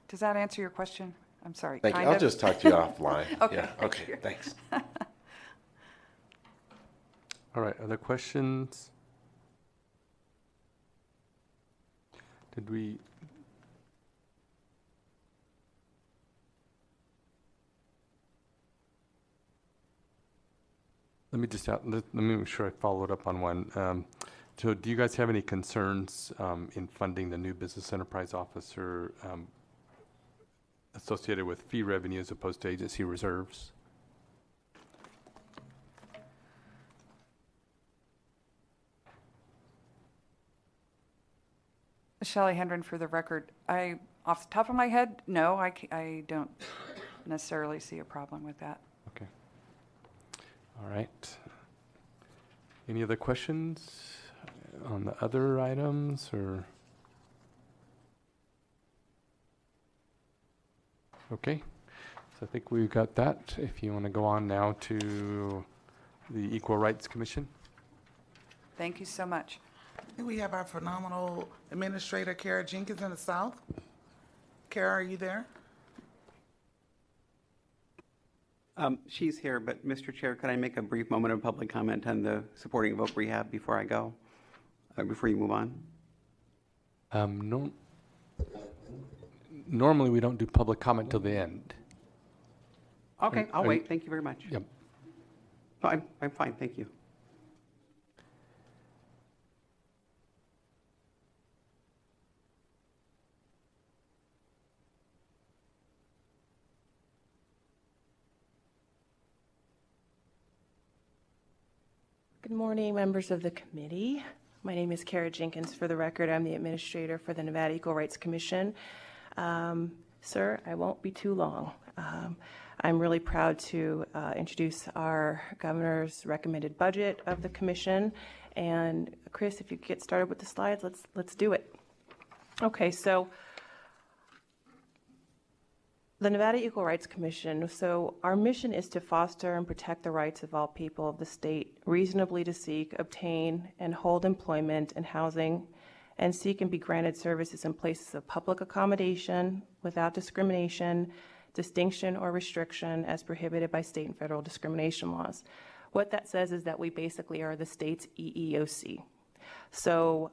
Does that answer your question? I'm sorry. Thank you. I'll just talk to you offline. Okay. Yeah. Okay. Thanks. All right, other questions? Did we? Let me just let me make sure I followed up on one. So do you guys have any concerns in funding the new business enterprise officer associated with fee revenue as opposed to agency reserves? Shelley Hendren, for the record, off the top of my head, no, I don't necessarily see a problem with that. Okay. All right. Any other questions on the other items or? Okay. So I think we've got that. If you want to go on now to the Equal Rights Commission. Thank you so much. We have our phenomenal administrator, Kara Jenkins, in the South. Kara, are you there? She's here, but Mr. Chair, could I make a brief moment of public comment on the supporting voc rehab before I go, before you move on? No. Normally, we don't do public comment till the end. Okay, I'll wait. Thank you very much. Yep. No, I'm fine. Thank you. Good morning, members of the committee. My name is Kara Jenkins. For the record, I'm the administrator for the Nevada Equal Rights Commission. Sir, I won't be too long. I'm really proud to introduce our governor's recommended budget of the commission. And Chris, if you could get started with the slides, let's do it. Okay, so the Nevada Equal Rights Commission, so our mission is to foster and protect the rights of all people of the state reasonably to seek, obtain, and hold employment and housing, and seek and be granted services in places of public accommodation without discrimination, distinction, or restriction as prohibited by state and federal discrimination laws. What that says is that we basically are the state's EEOC. So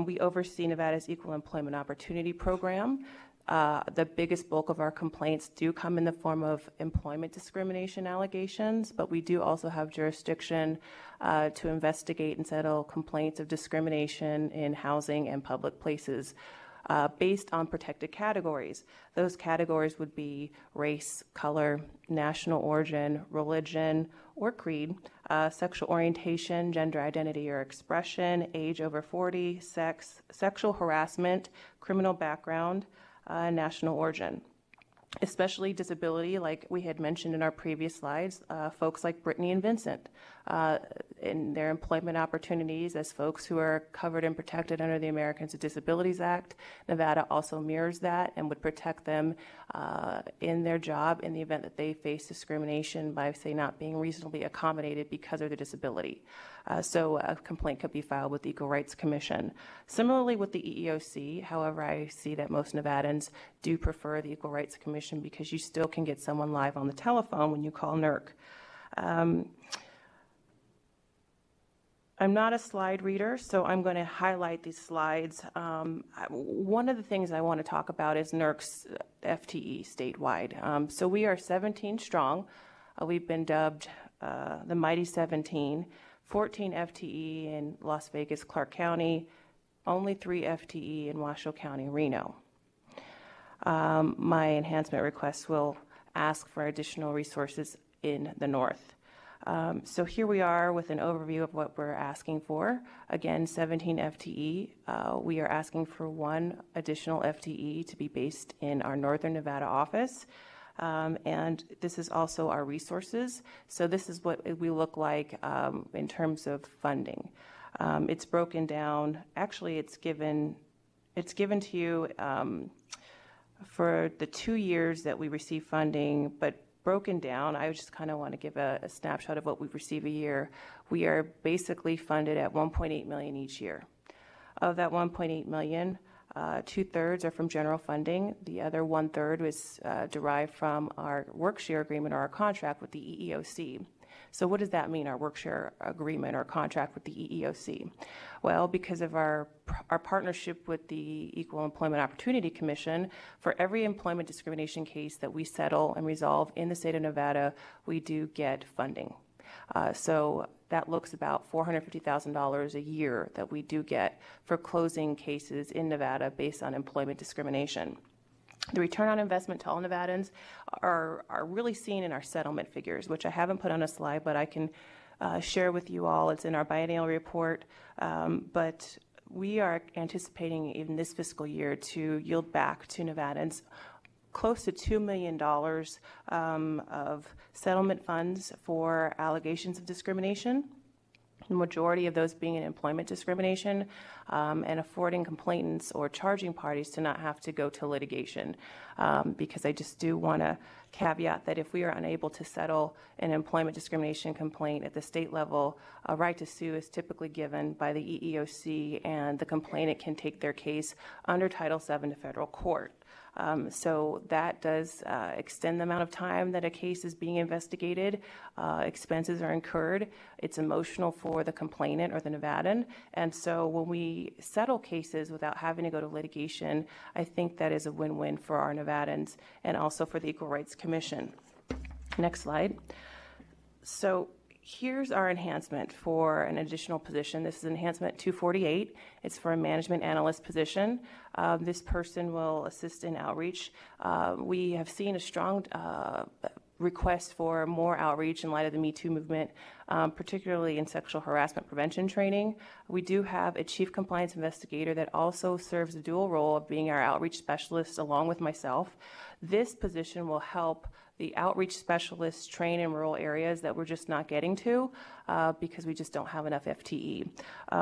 we oversee Nevada's Equal Employment Opportunity Program. The biggest bulk of our complaints do come in the form of employment discrimination allegations, but we do also have jurisdiction to investigate and settle complaints of discrimination in housing and public places based on protected categories. Those categories would be race, color, national origin, religion, or creed, sexual orientation, gender identity or expression, age over 40, sex, sexual harassment, criminal background, national origin. Especially disability, like we had mentioned in our previous slides, folks like Brittany and Vincent, in their employment opportunities as folks who are covered and protected under the Americans with Disabilities Act. Nevada also mirrors that and would protect them in their job in the event that they face discrimination by, say, not being reasonably accommodated because of their disability. So a complaint could be filed with the Equal Rights Commission. Similarly with the EEOC, however, I see that most Nevadans do prefer the Equal Rights Commission Commission because you still can get someone live on the telephone when you call NERC. I'm not a slide reader, so I'm going to highlight these slides. One of the things I want to talk about is NERC's FTE statewide. So we are 17 strong. We've been dubbed the Mighty 17, 14 FTE in Las Vegas, Clark County, only 3 FTE in Washoe County, Reno. My enhancement requests will ask for additional resources in the north. So here we are with an overview of what we're asking for. Again, 17 FTE. We are asking for 1 additional FTE to be based in our Northern Nevada office. And this is also our resources. So this is what we look like in terms of funding. It's broken down. Actually, it's given to you for the 2 years that we receive funding, but broken down. I just kind of want to give a snapshot of what we receive a year. We are basically funded at $1.8 million each year. Of that $1.8 million, 2/3 are from general funding. The other 1/3 was derived from our work share agreement or our contract with the EEOC. So what does that mean, our work share agreement or contract with the EEOC? Well, because of our partnership with the Equal Employment Opportunity Commission, for every employment discrimination case that we settle and resolve in the state of Nevada, we do get funding. So that looks about $450,000 a year that we do get for closing cases in Nevada based on employment discrimination. The return on investment to all Nevadans are really seen in our settlement figures, which I haven't put on a slide, but I can share with you all. It's in our biennial report. But we are anticipating in this fiscal year to yield back to Nevadans close to $2 million of settlement funds for allegations of discrimination. The majority of those being in employment discrimination, and affording complainants or charging parties to not have to go to litigation. Because I just do want to caveat that if we are unable to settle an employment discrimination complaint at the state level, a right to sue is typically given by the EEOC, and the complainant can take their case under Title VII to federal court. So that does extend the amount of time that a case is being investigated. Expenses are incurred. It's emotional for the complainant or the Nevadan. And so when we settle cases without having to go to litigation, I think that is a win-win for our Nevadans and also for the Equal Rights Commission. Next slide. So here's our enhancement for an additional position. This is enhancement 248. It's for a management analyst position. This person will assist in outreach. We have seen a strong request for more outreach in light of the Me Too movement, particularly in sexual harassment prevention training. We do have a chief compliance investigator that also serves the dual role of being our outreach specialist along with myself. This position will help the outreach specialists train in rural areas that we're just not getting to because we just don't have enough FTE.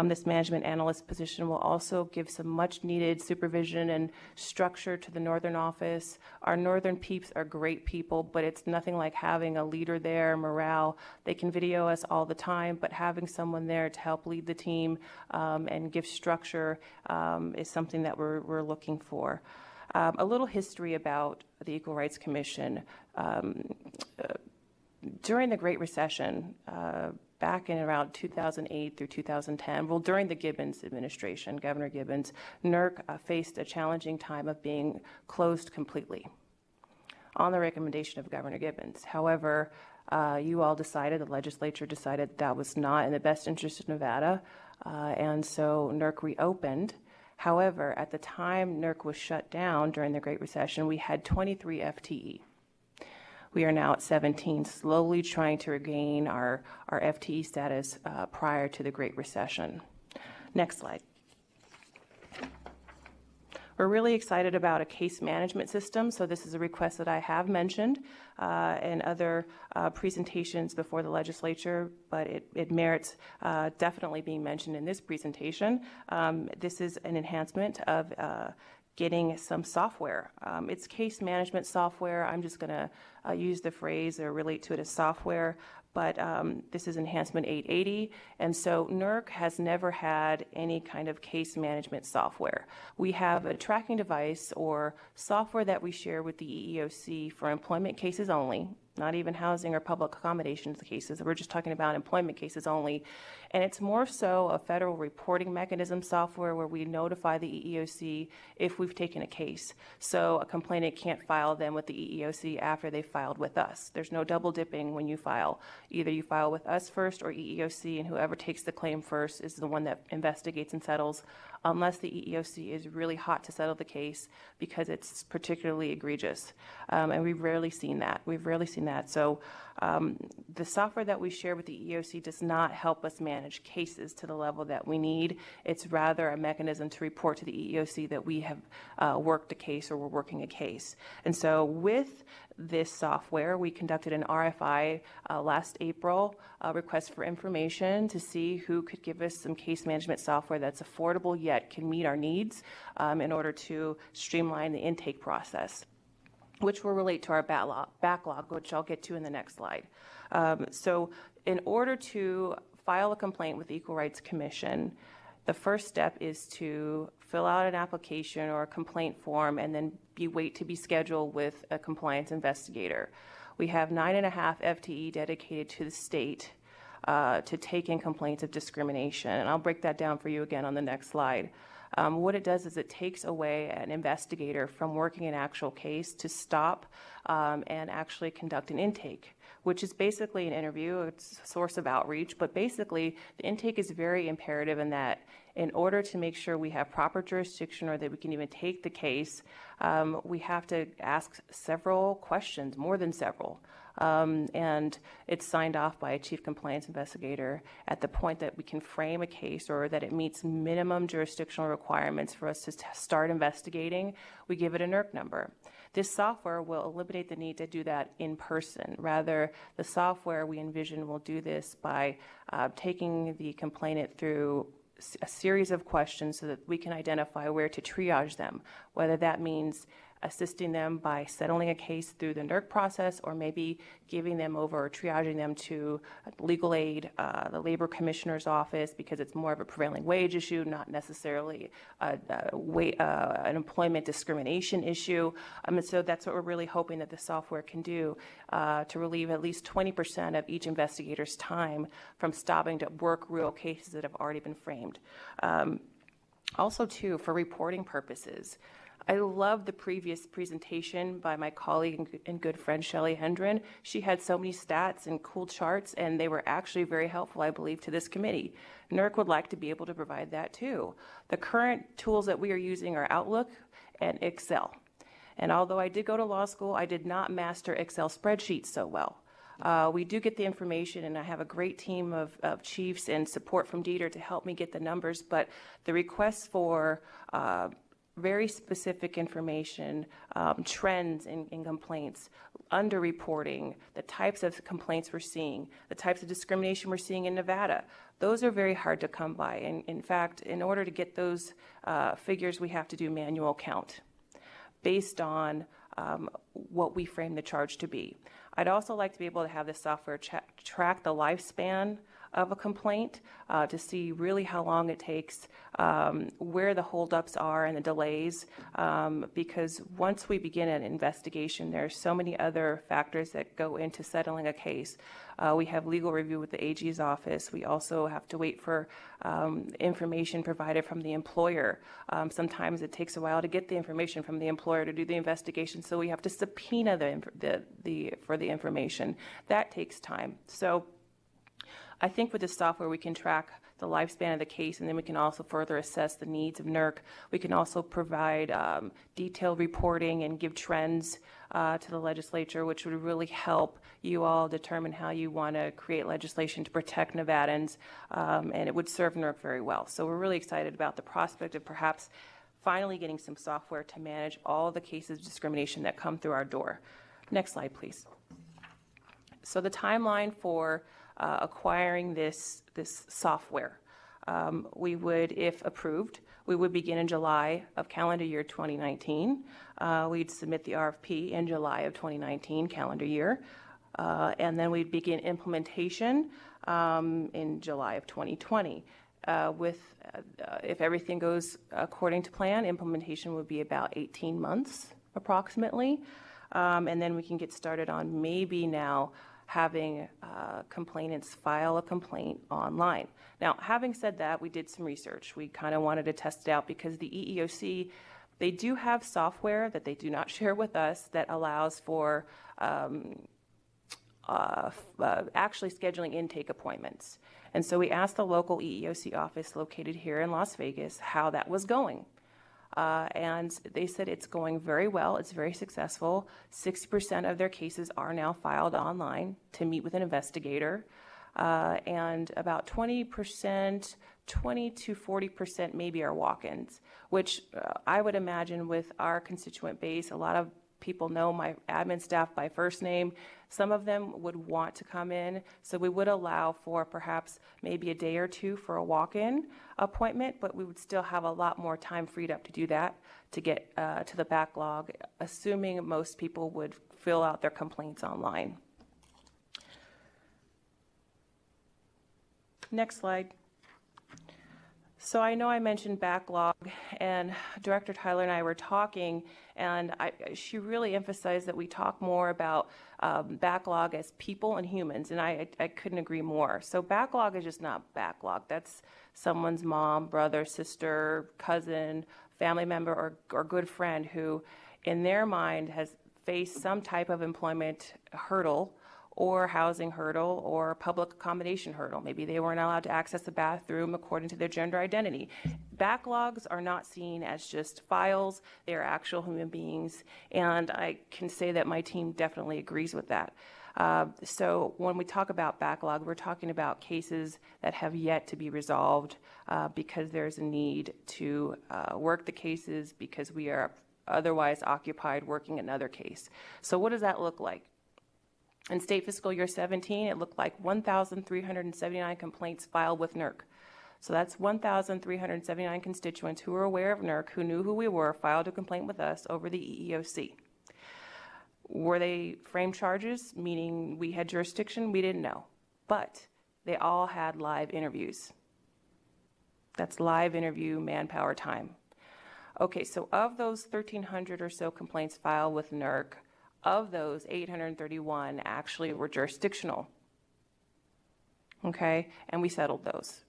This management analyst position will also give some much needed supervision and structure to the northern office. Our northern peeps are great people, but it's nothing like having a leader there, morale. They can video us all the time, but having someone there to help lead the team and give structure is something that we're looking for. A little history about the Equal Rights Commission. During the Great Recession, back in around 2008 through 2010, well, during the Gibbons administration, Governor Gibbons, NERC faced a challenging time of being closed completely on the recommendation of Governor Gibbons. However, you all decided, the legislature decided that was not in the best interest of Nevada, and so NERC reopened. However, at the time NERC was shut down during the Great Recession, we had 23 FTE. We are now at 17, slowly trying to regain our FTE status prior to the Great Recession. Next slide. We're really excited about a case management system. So this is a request that I have mentioned in other presentations before the legislature, but it merits definitely being mentioned in this presentation. This is an enhancement of getting some software. It's case management software. I'm just going to use the phrase or relate to it as software, but this is enhancement 880. And so NERC has never had any kind of case management software. We have a tracking device or software that we share with the EEOC for employment cases only, not even housing or public accommodations cases. We're just talking about employment cases only. And it's more so a federal reporting mechanism software where we notify the EEOC if we've taken a case. So a complainant can't file them with the EEOC after they filed with us. There's no double dipping when you file. Either you file with us first or EEOC, and whoever takes the claim first is the one that investigates and settles, unless the EEOC is really hot to settle the case because it's particularly egregious. And we've rarely seen that. So the software that we share with the EEOC does not help us manage cases to the level that we need. It's rather a mechanism to report to the EEOC that we have worked a case or we're working a case. And so with this software, we conducted an RFI last April, request for information to see who could give us some case management software that's affordable yet can meet our needs in order to streamline the intake process, which will relate to our backlog, which I'll get to in the next slide. So in order to file a complaint with the Equal Rights Commission, the first step is to fill out an application or a complaint form and then wait to be scheduled with a compliance investigator. We have 9.5 FTE dedicated to the state to take in complaints of discrimination. And I'll break that down for you again on the next slide. What it does is it takes away an investigator from working an actual case to stop and actually conduct an intake, which is basically an interview. It's a source of outreach, but basically the intake is very imperative in that in order to make sure we have proper jurisdiction or that we can even take the case, we have to ask several questions, more than several. And it's signed off by a chief compliance investigator at the point that we can frame a case or that it meets minimum jurisdictional requirements for us to start investigating. We give it a NERC number. This software will eliminate the need to do that in person. Rather, the software we envision will do this by taking the complainant through a series of questions so that we can identify where to triage them, whether that means assisting them by settling a case through the NERC process or maybe giving them over or triaging them to legal aid, the labor commissioner's office, because it's more of a prevailing wage issue, not necessarily an employment discrimination issue. And so that's what we're really hoping that the software can do to relieve at least 20% of each investigator's time from stopping to work real cases that have already been framed. Also, too, for reporting purposes, I love the previous presentation by my colleague and good friend Shelley Hendren. She had so many stats and cool charts, and they were actually very helpful, I believe, to this committee. NERC would like to be able to provide that too. The current tools that we are using are Outlook and Excel. And although I did go to law school, I did not master Excel spreadsheets so well. We do get the information, and I have a great team of chiefs and support from DETR to help me get the numbers, but the requests for very specific information, trends in complaints, underreporting, the types of complaints we're seeing, the types of discrimination we're seeing in Nevada. Those are very hard to come by. And in fact, in order to get those figures, we have to do manual count based on what we frame the charge to be. I'd also like to be able to have this software track the lifespan of a complaint to see really how long it takes, where the holdups are and the delays, because once we begin an investigation, there are so many other factors that go into settling a case. We have legal review with the AG's office. We also have to wait for information provided from the employer. Sometimes it takes a while to get the information from the employer to do the investigation, so we have to subpoena for the information. That takes time. So I think with this software, we can track the lifespan of the case, and then we can also further assess the needs of NERC. We can also provide detailed reporting and give trends to the legislature, which would really help you all determine how you want to create legislation to protect Nevadans, and it would serve NERC very well. So we're really excited about the prospect of perhaps finally getting some software to manage all the cases of discrimination that come through our door. Next slide, please. So the timeline for acquiring this software. We would, if approved, we would begin in July of calendar year 2019. We'd submit the RFP in July of 2019 calendar year. and then we'd begin implementation in July of 2020. If everything goes according to plan, implementation would be about 18 months approximately, and then we can get started on maybe now having complainants file a complaint online. Now, having said that, we did some research. We kind of wanted to test it out because the EEOC, they do have software that they do not share with us that allows for actually scheduling intake appointments. And so we asked the local EEOC office located here in Las Vegas how that was going. And they said it's going very well. It's very successful. 60% of their cases are now filed online to meet with an investigator. And about 20%, 20 to 40% maybe are walk-ins, which I would imagine with our constituent base, a lot of people know my admin staff by first name. Some of them would want to come in, so we would allow for perhaps maybe a day or two for a walk-in appointment, but we would still have a lot more time freed up to do that, to get to the backlog, assuming most people would fill out their complaints online. Next slide. So I know I mentioned backlog, and Director Tyler and I were talking, and she really emphasized that we talk more about backlog as people and humans, and I couldn't agree more. So backlog is just not backlog. That's someone's mom, brother, sister, cousin, family member, or good friend who, in their mind, has faced some type of employment hurdle or housing hurdle or public accommodation hurdle. Maybe they weren't allowed to access the bathroom according to their gender identity. Backlogs are not seen as just files, they are actual human beings, and I can say that my team definitely agrees with that. So when we talk about backlog, we're talking about cases that have yet to be resolved because there's a need to work the cases because we are otherwise occupied working another case. So what does that look like? In state fiscal year 17, it looked like 1,379 complaints filed with NERC. So that's 1,379 constituents who were aware of NERC, who knew who we were, filed a complaint with us over the EEOC. Were they framed charges, meaning we had jurisdiction? We didn't know. But they all had live interviews. That's live interview manpower time. Okay, so of those 1,300 or so complaints filed with NERC, of those, 831 actually were jurisdictional, okay, and we settled those.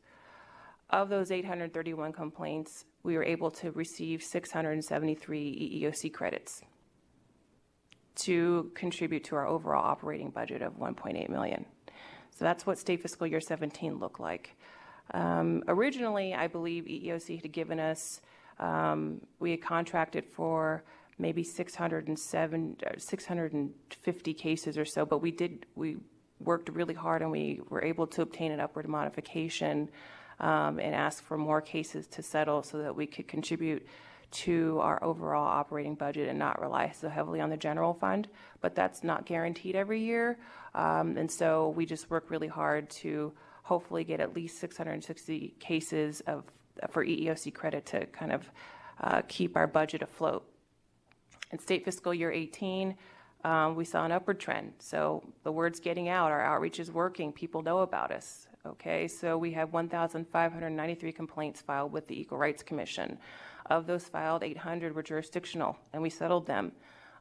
Of those 831 complaints, we were able to receive 673 EEOC credits to contribute to our overall operating budget of $1.8 million. So that's what state fiscal year 17 looked like. Originally, I believe EEOC had given us, we had contracted for maybe 650 cases or so, but we worked really hard and we were able to obtain an upward modification and ask for more cases to settle so that we could contribute to our overall operating budget and not rely so heavily on the general fund. But that's not guaranteed every year, and so we just work really hard to hopefully get at least 660 cases for EEOC credit to kind of keep our budget afloat. In state fiscal year 18, we saw an upward trend. So the word's getting out, our outreach is working, people know about us. Okay, so we have 1,593 complaints filed with the Equal Rights Commission. Of those filed, 800 were jurisdictional, and we settled them.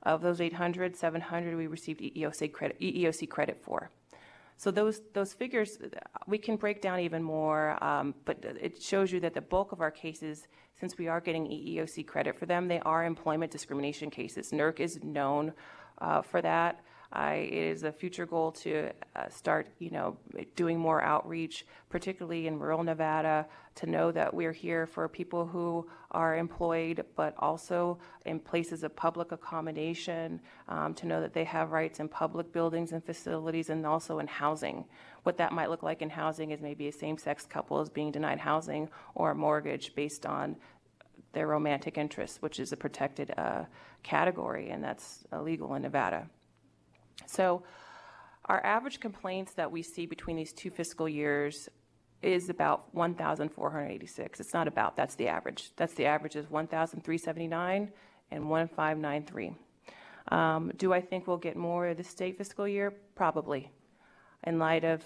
Of those 800, 700 we received EEOC credit for. So those figures, we can break down even more, but it shows you that the bulk of our cases, since we are getting EEOC credit for them, they are employment discrimination cases. NERC is known for that. It is a future goal to start, doing more outreach, particularly in rural Nevada, to know that we're here for people who are employed, but also in places of public accommodation, to know that they have rights in public buildings and facilities and also in housing. What that might look like in housing is maybe a same-sex couple is being denied housing or a mortgage based on their romantic interests, which is a protected category, and that's illegal in Nevada. So our average complaints that we see between these two fiscal years is about 1,486. It's not about, that's the average. That's the average is 1,379 and 1,593. Do I think we'll get more this state fiscal year? Probably. In light of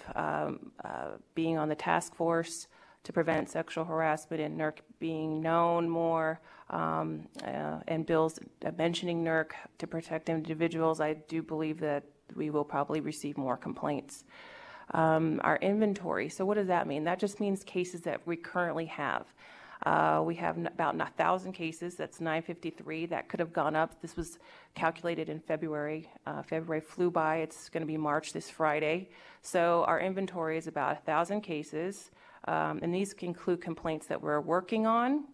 being on the task force to prevent sexual harassment and NERC being known more, and bills mentioning NERC to protect individuals, I do believe that we will probably receive more complaints. Our inventory, so what does that mean? That just means cases that we currently have. We have about 1,000 cases, that's 953. That could have gone up. This was calculated in February. February flew by. It's going to be March this Friday. So our inventory is about 1,000 cases, and these include complaints that we're working on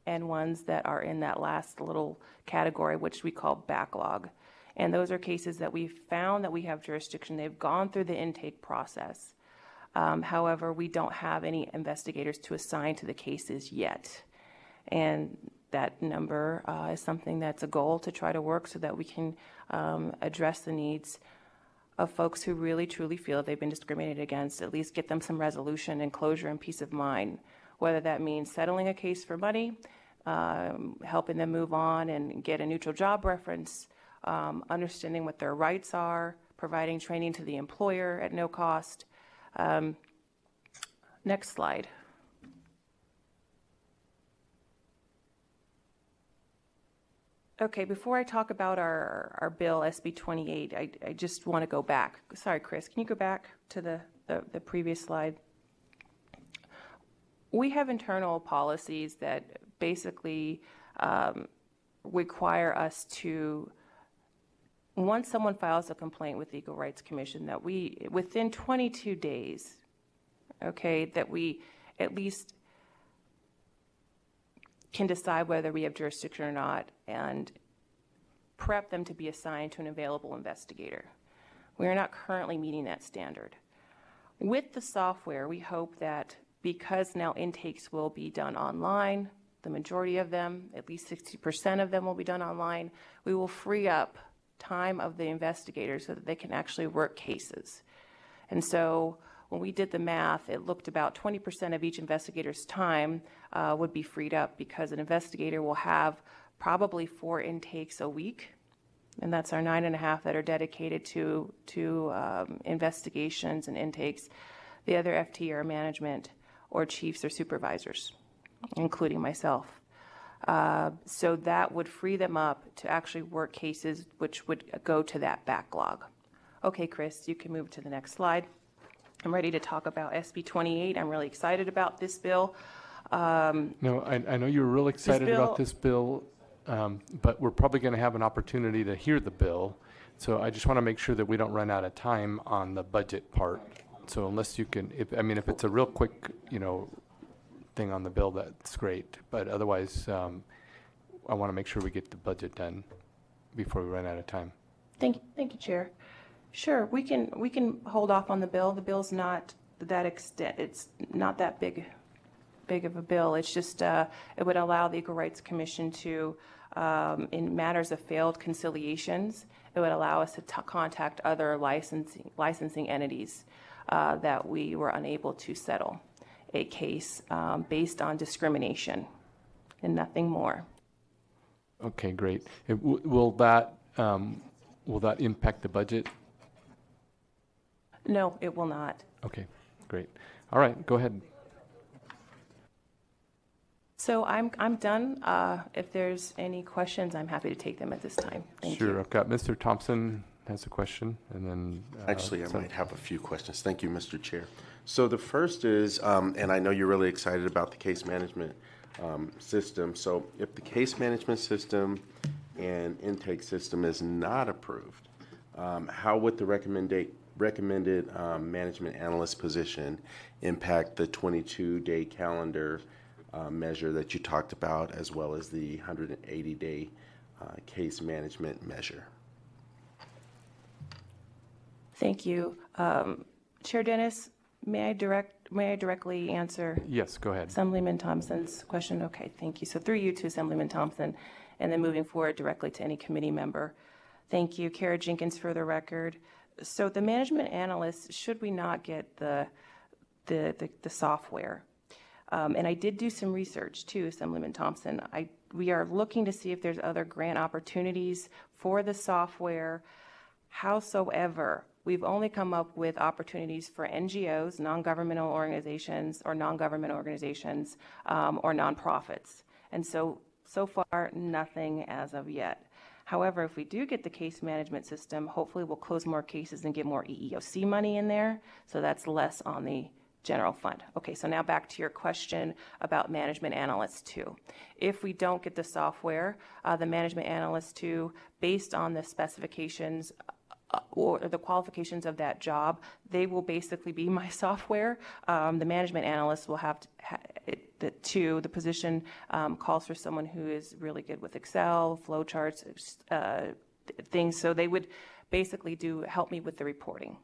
and ones that are in that last little category, which we call backlog. And those are cases that we've found that we have jurisdiction. They've gone through the intake process. However, we don't have any investigators to assign to the cases yet. And that number is something that's a goal to try to work so that we can address the needs of folks who really truly feel they've been discriminated against, at least get them some resolution and closure and peace of mind, whether that means settling a case for money, helping them move on and get a neutral job reference, understanding what their rights are, providing training to the employer at no cost. Next slide. Okay, before I talk about our bill, SB 28, I just want to go back. Sorry, Chris, can you go back to the previous slide? We have internal policies that basically require us to, once someone files a complaint with the Equal Rights Commission, that we, within 22 days, okay, that we at least can decide whether we have jurisdiction or not and prep them to be assigned to an available investigator. We are not currently meeting that standard. With the software, we hope that because now intakes will be done online, the majority of them, at least 60% of them will be done online, we will free up time of the investigators so that they can actually work cases. And so when we did the math, it looked about 20% of each investigator's time would be freed up because an investigator will have probably 4 intakes a week, and that's our 9.5 that are dedicated to investigations and intakes. The other FT are management or chiefs or supervisors, including myself. So that would free them up to actually work cases which would go to that backlog. Okay, Chris, you can move to the next slide. I'm ready to talk about SB 28. I'm really excited about this bill. No, I know you're real excited about this bill, but we're probably going to have an opportunity to hear the bill. So I just want to make sure that we don't run out of time on the budget part. So unless you can, if it's a real quick, thing on the bill, that's great. But otherwise, I want to make sure we get the budget done before we run out of time. Thank you, Chair. Sure, we can hold off on the bill. The bill's not that extent. It's not that big of a bill. It's just it would allow the Equal Rights Commission to, in matters of failed conciliations, it would allow us to contact other licensing entities that we were unable to settle a case based on discrimination and nothing more. Okay, great. Will that impact the budget? No, it will not. Okay, great. All right, go ahead. So I'm done. If there's any questions, I'm happy to take them at this time. Thank you. Sure, I've got Mr. Thompson has a question, and then Actually, I might have a few questions. Thank you, Mr. Chair. So the first is, and I know you're really excited about the case management system. So if the case management system and intake system is not approved, how would the recommended management analyst position impact the 22-day calendar measure that you talked about, as well as the 180-day case management measure? Thank you. Chair Dennis, may I directly answer? Yes, go ahead. Assemblyman Thompson's question? Okay, thank you. So through you to Assemblyman Thompson, and then moving forward directly to any committee member. Thank you. Kara Jenkins for the record. So the management analyst, should we not get the software? And I did do some research too, Assemblyman Thompson. we are looking to see if there's other grant opportunities for the software. Howsoever, we've only come up with opportunities for NGOs, non-governmental organizations, or nonprofits. And so far, nothing as of yet. However, if we do get the case management system, hopefully we'll close more cases and get more EEOC money in there, so that's less on the general fund. Okay, so now back to your question about management analysts 2. If we don't get the software, the management analyst 2, based on the specifications or the qualifications of that job, they will basically be my software. The management analyst will have to the position calls for someone who is really good with Excel, flowcharts, things. So they would basically help me with the reporting.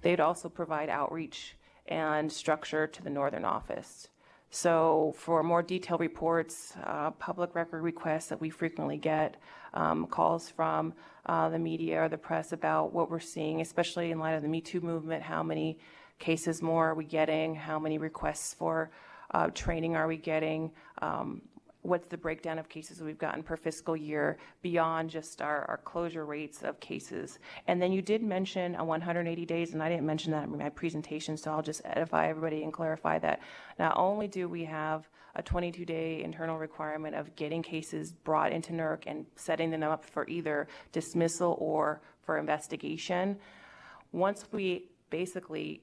They'd also provide outreach and structure to the northern office. So for more detailed reports, public record requests that we frequently get, calls from the media or the press about what we're seeing, especially in light of the Me Too movement, how many cases more are we getting, how many requests for training are we getting, what's the breakdown of cases we've gotten per fiscal year beyond just our closure rates of cases. And then you did mention 180 days, and I didn't mention that in my presentation, so I'll just edify everybody and clarify that not only do we have a 22-day internal requirement of getting cases brought into NERC and setting them up for either dismissal or for investigation, once we basically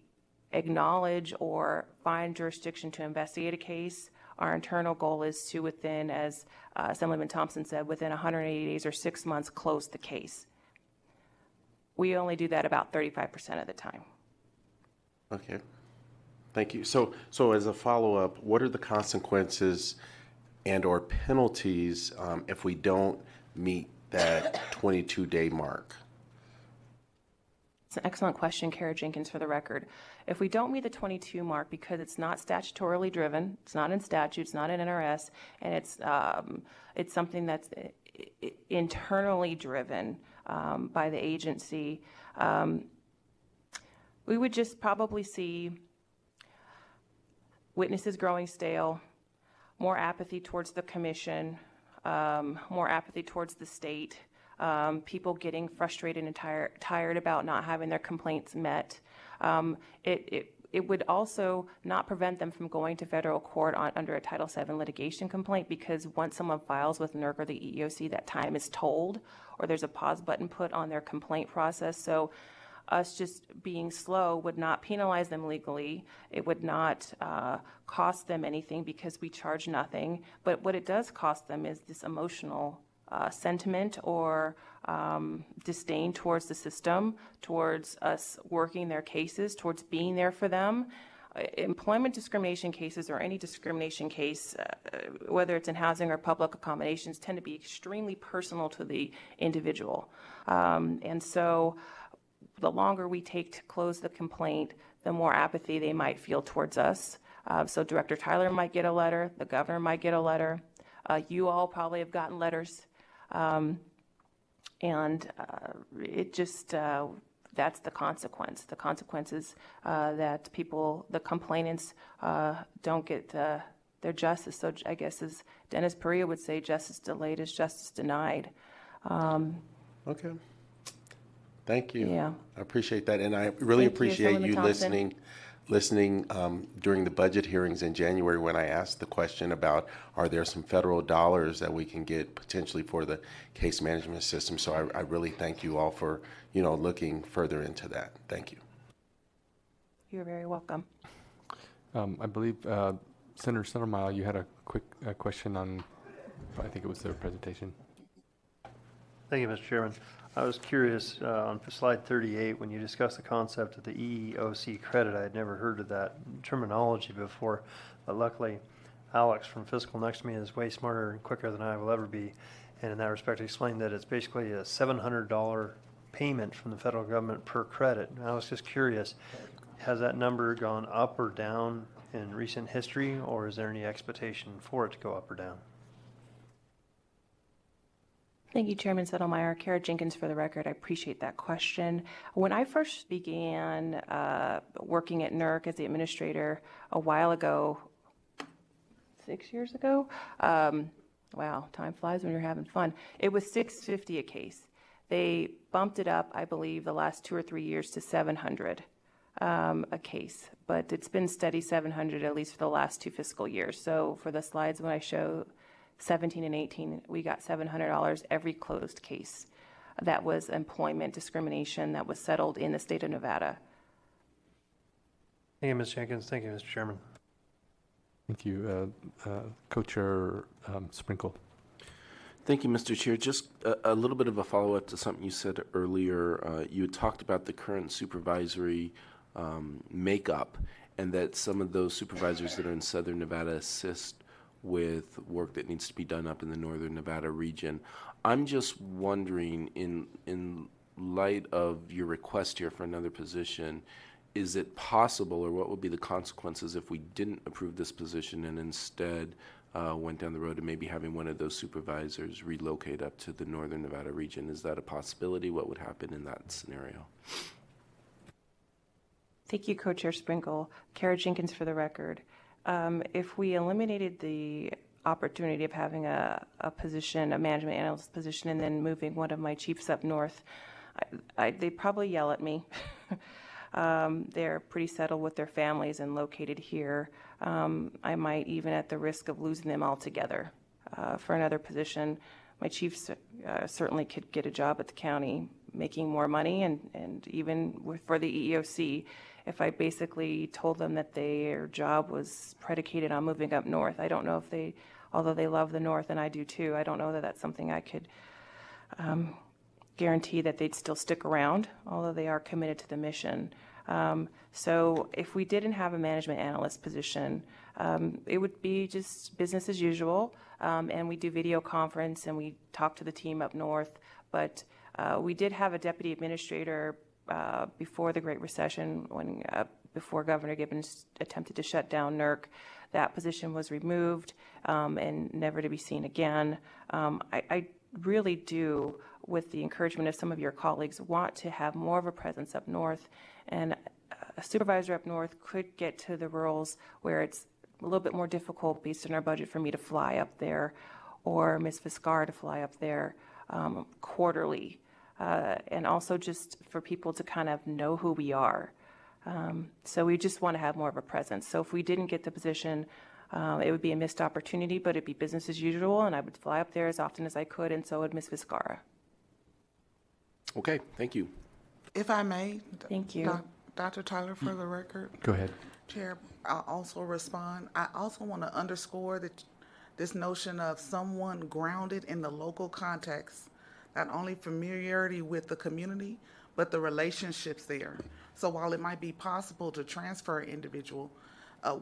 acknowledge or find jurisdiction to investigate a case, our internal goal is to, within, as Assemblyman Thompson said, within 180 days or 6 months, close the case. We only do that about 35% of the time. Okay. Thank you. So as a follow-up, what are the consequences and/or penalties if we don't meet that 22-day mark? It's an excellent question, Kara Jenkins, for the record. If we don't meet the 22 mark because it's not statutorily driven, it's not in statute, it's not in NRS, and it's something that's internally driven by the agency, we would just probably see witnesses growing stale, more apathy towards the commission, more apathy towards the state, people getting frustrated and tired about not having their complaints met. It would also not prevent them from going to federal court under a Title VII litigation complaint, because once someone files with NERC or the EEOC, that time is told, or there's a pause button put on their complaint process. So us just being slow would not penalize them legally. It would not cost them anything because we charge nothing. But what it does cost them is this emotional sentiment or disdain towards the system, towards us working their cases, towards being there for them. Employment discrimination cases or any discrimination case, whether it's in housing or public accommodations, tend to be extremely personal to the individual. And so the longer we take to close the complaint, the more apathy they might feel towards us. So Director Tyler might get a letter, the governor might get a letter, you all probably have gotten letters. It just, that's the consequence. The consequence is that people, the complainants, don't get their justice. So I guess as Dennis Perea would say, justice delayed is justice denied. Okay. Thank you. Yeah. I appreciate that. And I really appreciate you listening during the budget hearings in January when I asked the question about, are there some federal dollars that we can get potentially for the case management system? So I really thank you all for, looking further into that. Thank you. You're very welcome. I believe Senator Sotomayor, you had a quick question on, I think it was their presentation. Thank you, Mr. Chairman. I was curious on slide 38 when you discussed the concept of the EEOC credit. I had never heard of that terminology before, but luckily Alex from Fiscal next to me is way smarter and quicker than I will ever be, and in that respect explained that it's basically a $700 payment from the federal government per credit. And I was just curious, has that number gone up or down in recent history, or is there any expectation for it to go up or down? Thank you, Chairman Settlemeyer. Kara Jenkins for the record. I appreciate that question. When I first began working at NERC as the administrator a while ago, 6 years ago, wow, time flies when you're having fun. It was $650 a case. They bumped it up, I believe, the last 2 or 3 years to $700 a case, but it's been steady $700 at least for the last 2 fiscal years. So for the slides when I show 17 and 18, we got $700 every closed case. That was employment discrimination that was settled in the state of Nevada. Thank you, Ms. Jenkins. Thank you, Mr. Chairman. Thank you. Co-Chair Sprinkle. Thank you, Mr. Chair. Just a little bit of a follow-up to something you said earlier. You had talked about the current supervisory makeup and that some of those supervisors that are in Southern Nevada assist with work that needs to be done up in the Northern Nevada region. I'm just wondering, in light of your request here for another position, is it possible, or what would be the consequences if we didn't approve this position and instead went down the road of maybe having one of those supervisors relocate up to the Northern Nevada region? Is that a possibility? What would happen in that scenario? Thank you, Co-Chair Sprinkle. Kara Jenkins for the record. If we eliminated the opportunity of having a position, a management analyst position, and then moving one of my chiefs up north, they'd probably yell at me. They're pretty settled with their families and located here. I might even at the risk of losing them altogether for another position. My chiefs certainly could get a job at the county making more money, and even for the EEOC, if I basically told them that their job was predicated on moving up north. I don't know if they, although they love the north and I do too, I don't know that that's something I could guarantee that they'd still stick around, although they are committed to the mission. So if we didn't have a management analyst position, it would be just business as usual, and we do video conference and we talk to the team up north. But we did have a deputy administrator before the Great Recession, when before Governor Gibbons attempted to shut down NERC. That position was removed and never to be seen again. I really do, with the encouragement of some of your colleagues, want to have more of a presence up north, and a supervisor up north could get to the rurals where it's a little bit more difficult based on our budget for me to fly up there, or Ms. Viscar to fly up there quarterly, and also just for people to kind of know who we are. So we just want to have more of a presence. So if we didn't get the position, it would be a missed opportunity, but it'd be business as usual, and I would fly up there as often as I could, and so would Ms. Viscara. Okay, thank you. If I may. Thank you. Dr. Tyler, for the record. Go ahead. Chair, I'll also respond. I also want to underscore that this notion of someone grounded in the local context, not only familiarity with the community, but the relationships there. So while it might be possible to transfer an individual,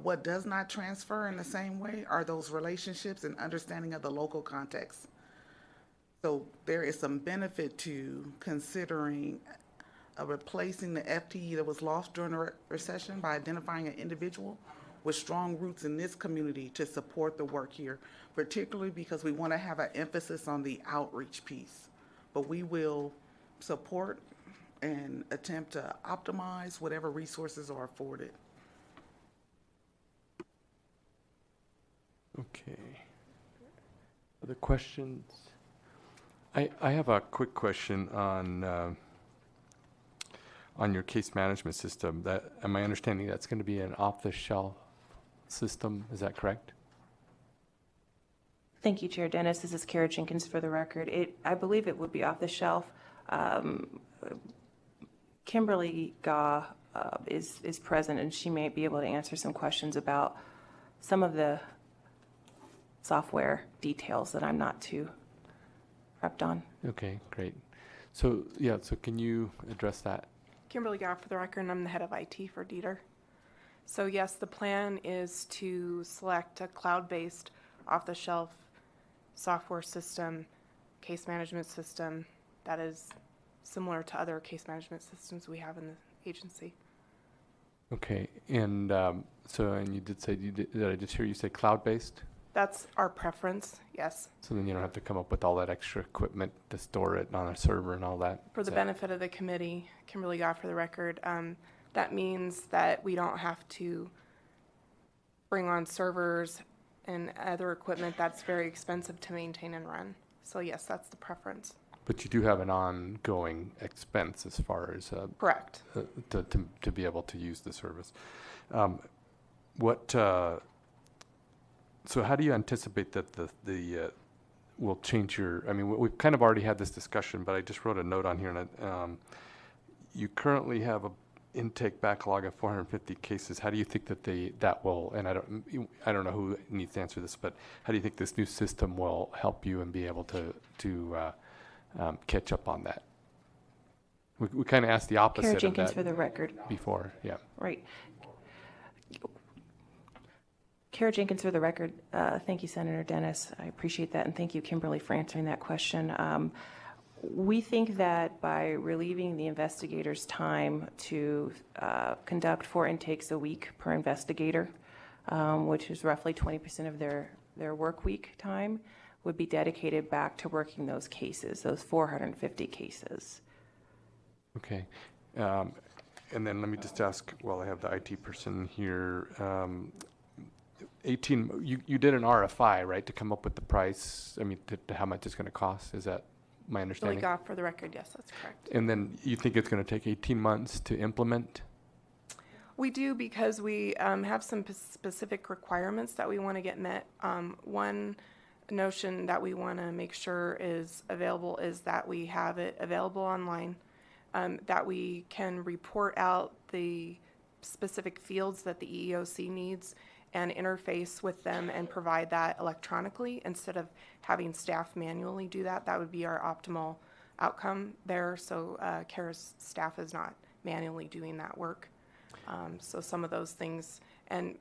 what does not transfer in the same way are those relationships and understanding of the local context. So there is some benefit to considering replacing the FTE that was lost during the recession by identifying an individual with strong roots in this community to support the work here, particularly because we want to have an emphasis on the outreach piece. But we will support and attempt to optimize whatever resources are afforded. Okay. Other questions? I have a quick question on your case management system. That, am I understanding that's going to be an off-the-shelf system? Is that correct? Thank you, Chair Dennis. This is Kara Jenkins for the record. I believe it would be off the shelf. Kimberly Gaw is present, and she may be able to answer some questions about some of the software details that I'm not too prepped on. Okay, great. So, yeah, so can you address that? Kimberly Gaw for the record, and I'm the head of IT for DETR. So yes, the plan is to select a cloud-based, off-the-shelf software system, case management system that is similar to other case management systems we have in the agency. Okay, and and you did say, did I just hear you say cloud-based? That's our preference, yes. So then you don't have to come up with all that extra equipment to store it on a server and all that? For the benefit of the committee, Kimberly Gaw for the record, that means that we don't have to bring on servers, and other equipment that's very expensive to maintain and run. So yes, that's the preference. But you do have an ongoing expense as far as Correct. To be able to use the service. So how do you anticipate that the will change your? I mean, we've kind of already had this discussion, but I just wrote a note on here, and you currently have a intake backlog of 450 cases. How do you think that will? And I don't know who needs to answer this, but how do you think this new system will help you and be able to catch up on that? We kind of asked the opposite Kara of Jenkins that for the record. before. Yeah. Right. Kara Jenkins for the record. Thank you, Senator Dennis. I appreciate that, and thank you, Kimberly, for answering that question. We think that by relieving the investigators' time to conduct 4 intakes a week per investigator, which is roughly 20% of their work week time, would be dedicated back to working those cases, those 450 cases. Okay. And then let me just ask, while I have the IT person here, you did an RFI, right, to come up with the price, I mean, to how much it's going to cost? Is that my understanding? Shelley Goff for the record, yes, that's correct. And then you think it's going to take 18 months to implement? We do, because we have some specific requirements that we want to get met. One notion that we want to make sure is available is that we have it available online, that we can report out the specific fields that the EEOC needs and interface with them and provide that electronically instead of having staff manually do that. That would be our optimal outcome there. So CARE's staff is not manually doing that work. So some of those things, and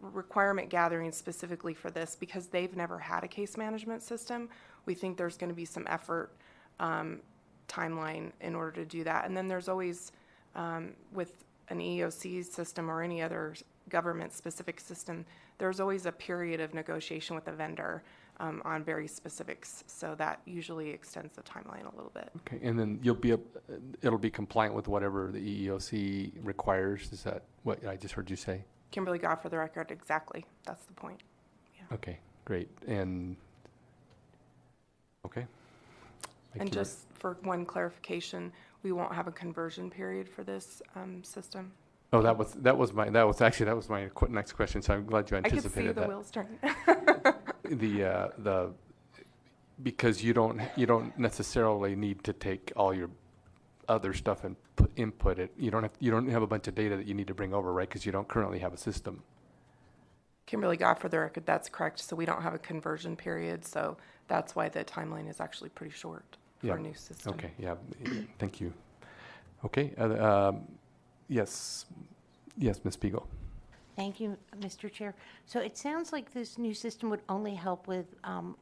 requirement gathering specifically for this, because they've never had a case management system, we think there's going to be some effort timeline in order to do that. And then there's always, with an EEOC system or any other government-specific system, there's always a period of negotiation with the vendor on very specifics. So that usually extends the timeline a little bit. Okay, and then it'll be compliant with whatever the EEOC requires. Is that what I just heard you say? Kimberly Goff for the record, exactly. That's the point. Yeah. Okay, great. And okay. And just for one clarification, we won't have a conversion period for this system. Oh, that was my next question. So I'm glad you anticipated that. I could see the wheels turning. Because you don't necessarily need to take all your other stuff and input it. You don't have a bunch of data that you need to bring over, right? Because you don't currently have a system. Kimberly Goff for the record, that's correct. So we don't have a conversion period. So that's why the timeline is actually pretty short for a new system. Okay. Yeah. Thank you. Okay. Yes, Ms. Spiegel. Thank you, Mr. Chair. So it sounds like this new system would only help with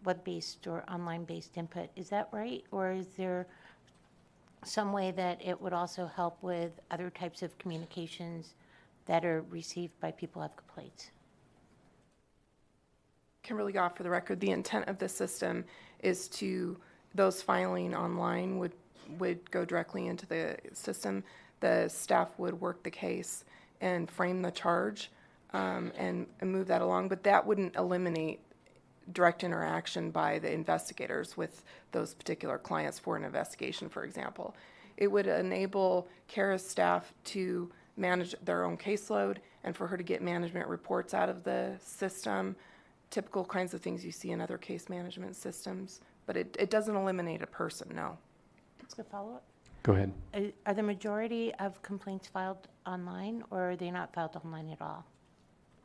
web-based or online-based input. Is that right? Or is there some way that it would also help with other types of communications that are received by people who have complaints? Kimberly Goff for the record, the intent of this system is to, those filing online would go directly into the system. The staff would work the case and frame the charge and move that along, but that wouldn't eliminate direct interaction by the investigators with those particular clients for an investigation, for example. It would enable CARA's staff to manage their own caseload and for her to get management reports out of the system, typical kinds of things you see in other case management systems, but it doesn't eliminate a person, no. That's a good follow-up. Go ahead. Are the majority of complaints filed online, or are they not filed online at all?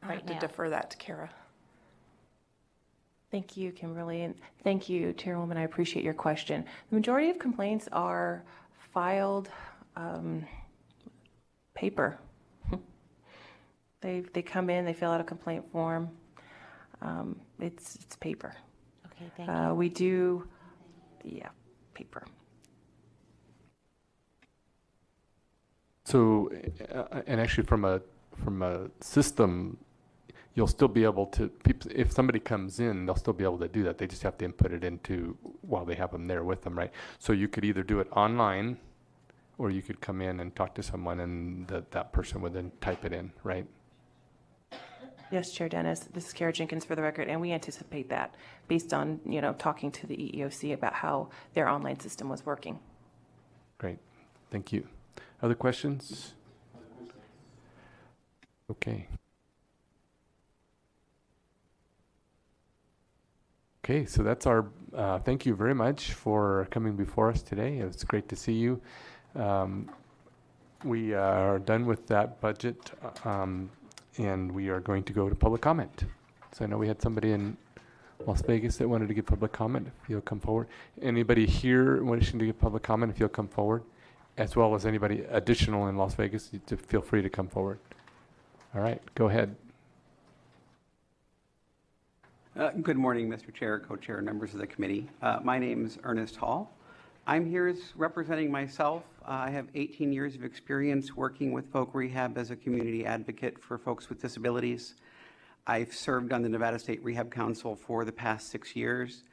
I have to defer that to Kara. Thank you, Kimberly, and thank you, Chairwoman. I appreciate your question. The majority of complaints are filed paper. They come in, they fill out a complaint form. It's paper. Okay, thank you. We do, paper. So, and actually from a system, you'll still be able to, if somebody comes in, they'll still be able to do that. They just have to input it into while they have them there with them, right? So you could either do it online, or you could come in and talk to someone, and that person would then type it in, right? Yes, Chair Dennis, this is Kara Jenkins for the record, and we anticipate that based on, talking to the EEOC about how their online system was working. Great, thank you. Other questions? Okay. Okay, so that's our, thank you very much for coming before us today. It's great to see you. We are done with that budget, and we are going to go to public comment. So I know we had somebody in Las Vegas that wanted to give public comment. If you'll come forward. Anybody here wishing to give public comment, if you'll come forward, as well as anybody additional in Las Vegas, feel free to come forward. All right, go ahead. Good morning, Mr. Chair, co-chair, members of the committee. My name is Ernest Hall. I'm here representing myself. I have 18 years of experience working with folk rehab as a community advocate for folks with disabilities. I've served on the Nevada State Rehab Council for the past 6 years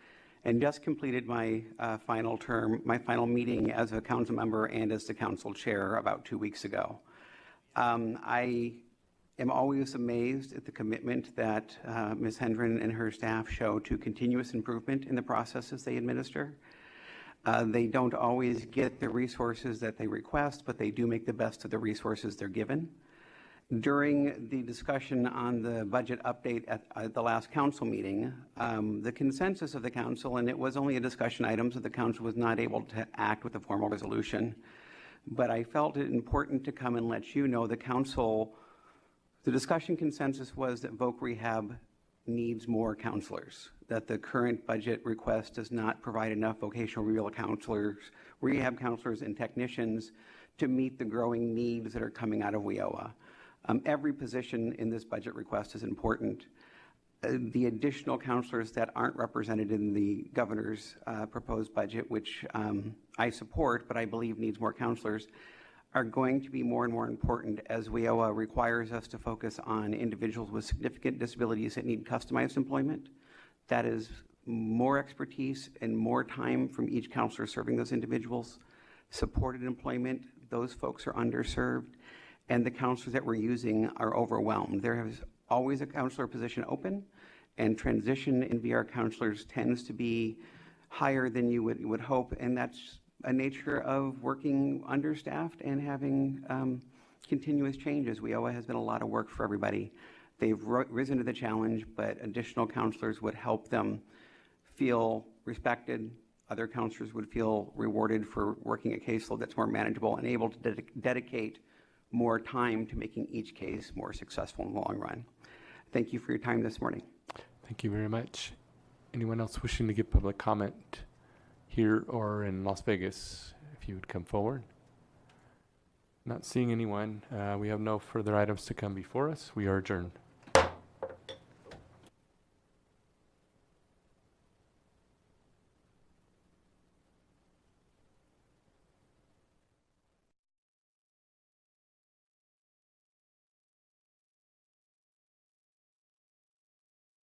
and just completed my final term, my final meeting as a council member and as the council chair about 2 weeks ago. I am always amazed at the commitment that Ms. Hendren and her staff show to continuous improvement in the processes they administer. They don't always get the resources that they request, but they do make the best of the resources they're given. During the discussion on the budget update at the last council meeting, the consensus of the council, and it was only a discussion item, so the council was not able to act with a formal resolution, but I felt it important to come and let you know the council, the discussion consensus was that Voc Rehab needs more counselors, that the current budget request does not provide enough vocational rehab counselors and technicians to meet the growing needs that are coming out of WIOA. Every position in this budget request is important. The additional counselors that aren't represented in the governor's proposed budget, which I support, but I believe needs more counselors, are going to be more and more important as WIOA requires us to focus on individuals with significant disabilities that need customized employment. That is more expertise and more time from each counselor serving those individuals. Supported employment, those folks are underserved, and the counselors that we're using are overwhelmed. There is always a counselor position open, and transition in VR counselors tends to be higher than you would hope, and that's a nature of working understaffed and having continuous changes. WIOA has been a lot of work for everybody. They've risen to the challenge, but additional counselors would help them feel respected. Other counselors would feel rewarded for working a caseload that's more manageable and able to dedicate more time to making each case more successful in the long run. Thank you for your time this morning. Thank you very much. Anyone else wishing to give public comment here or in Las Vegas, if you would come forward? Not seeing anyone. We have no further items to come before us. We are adjourned.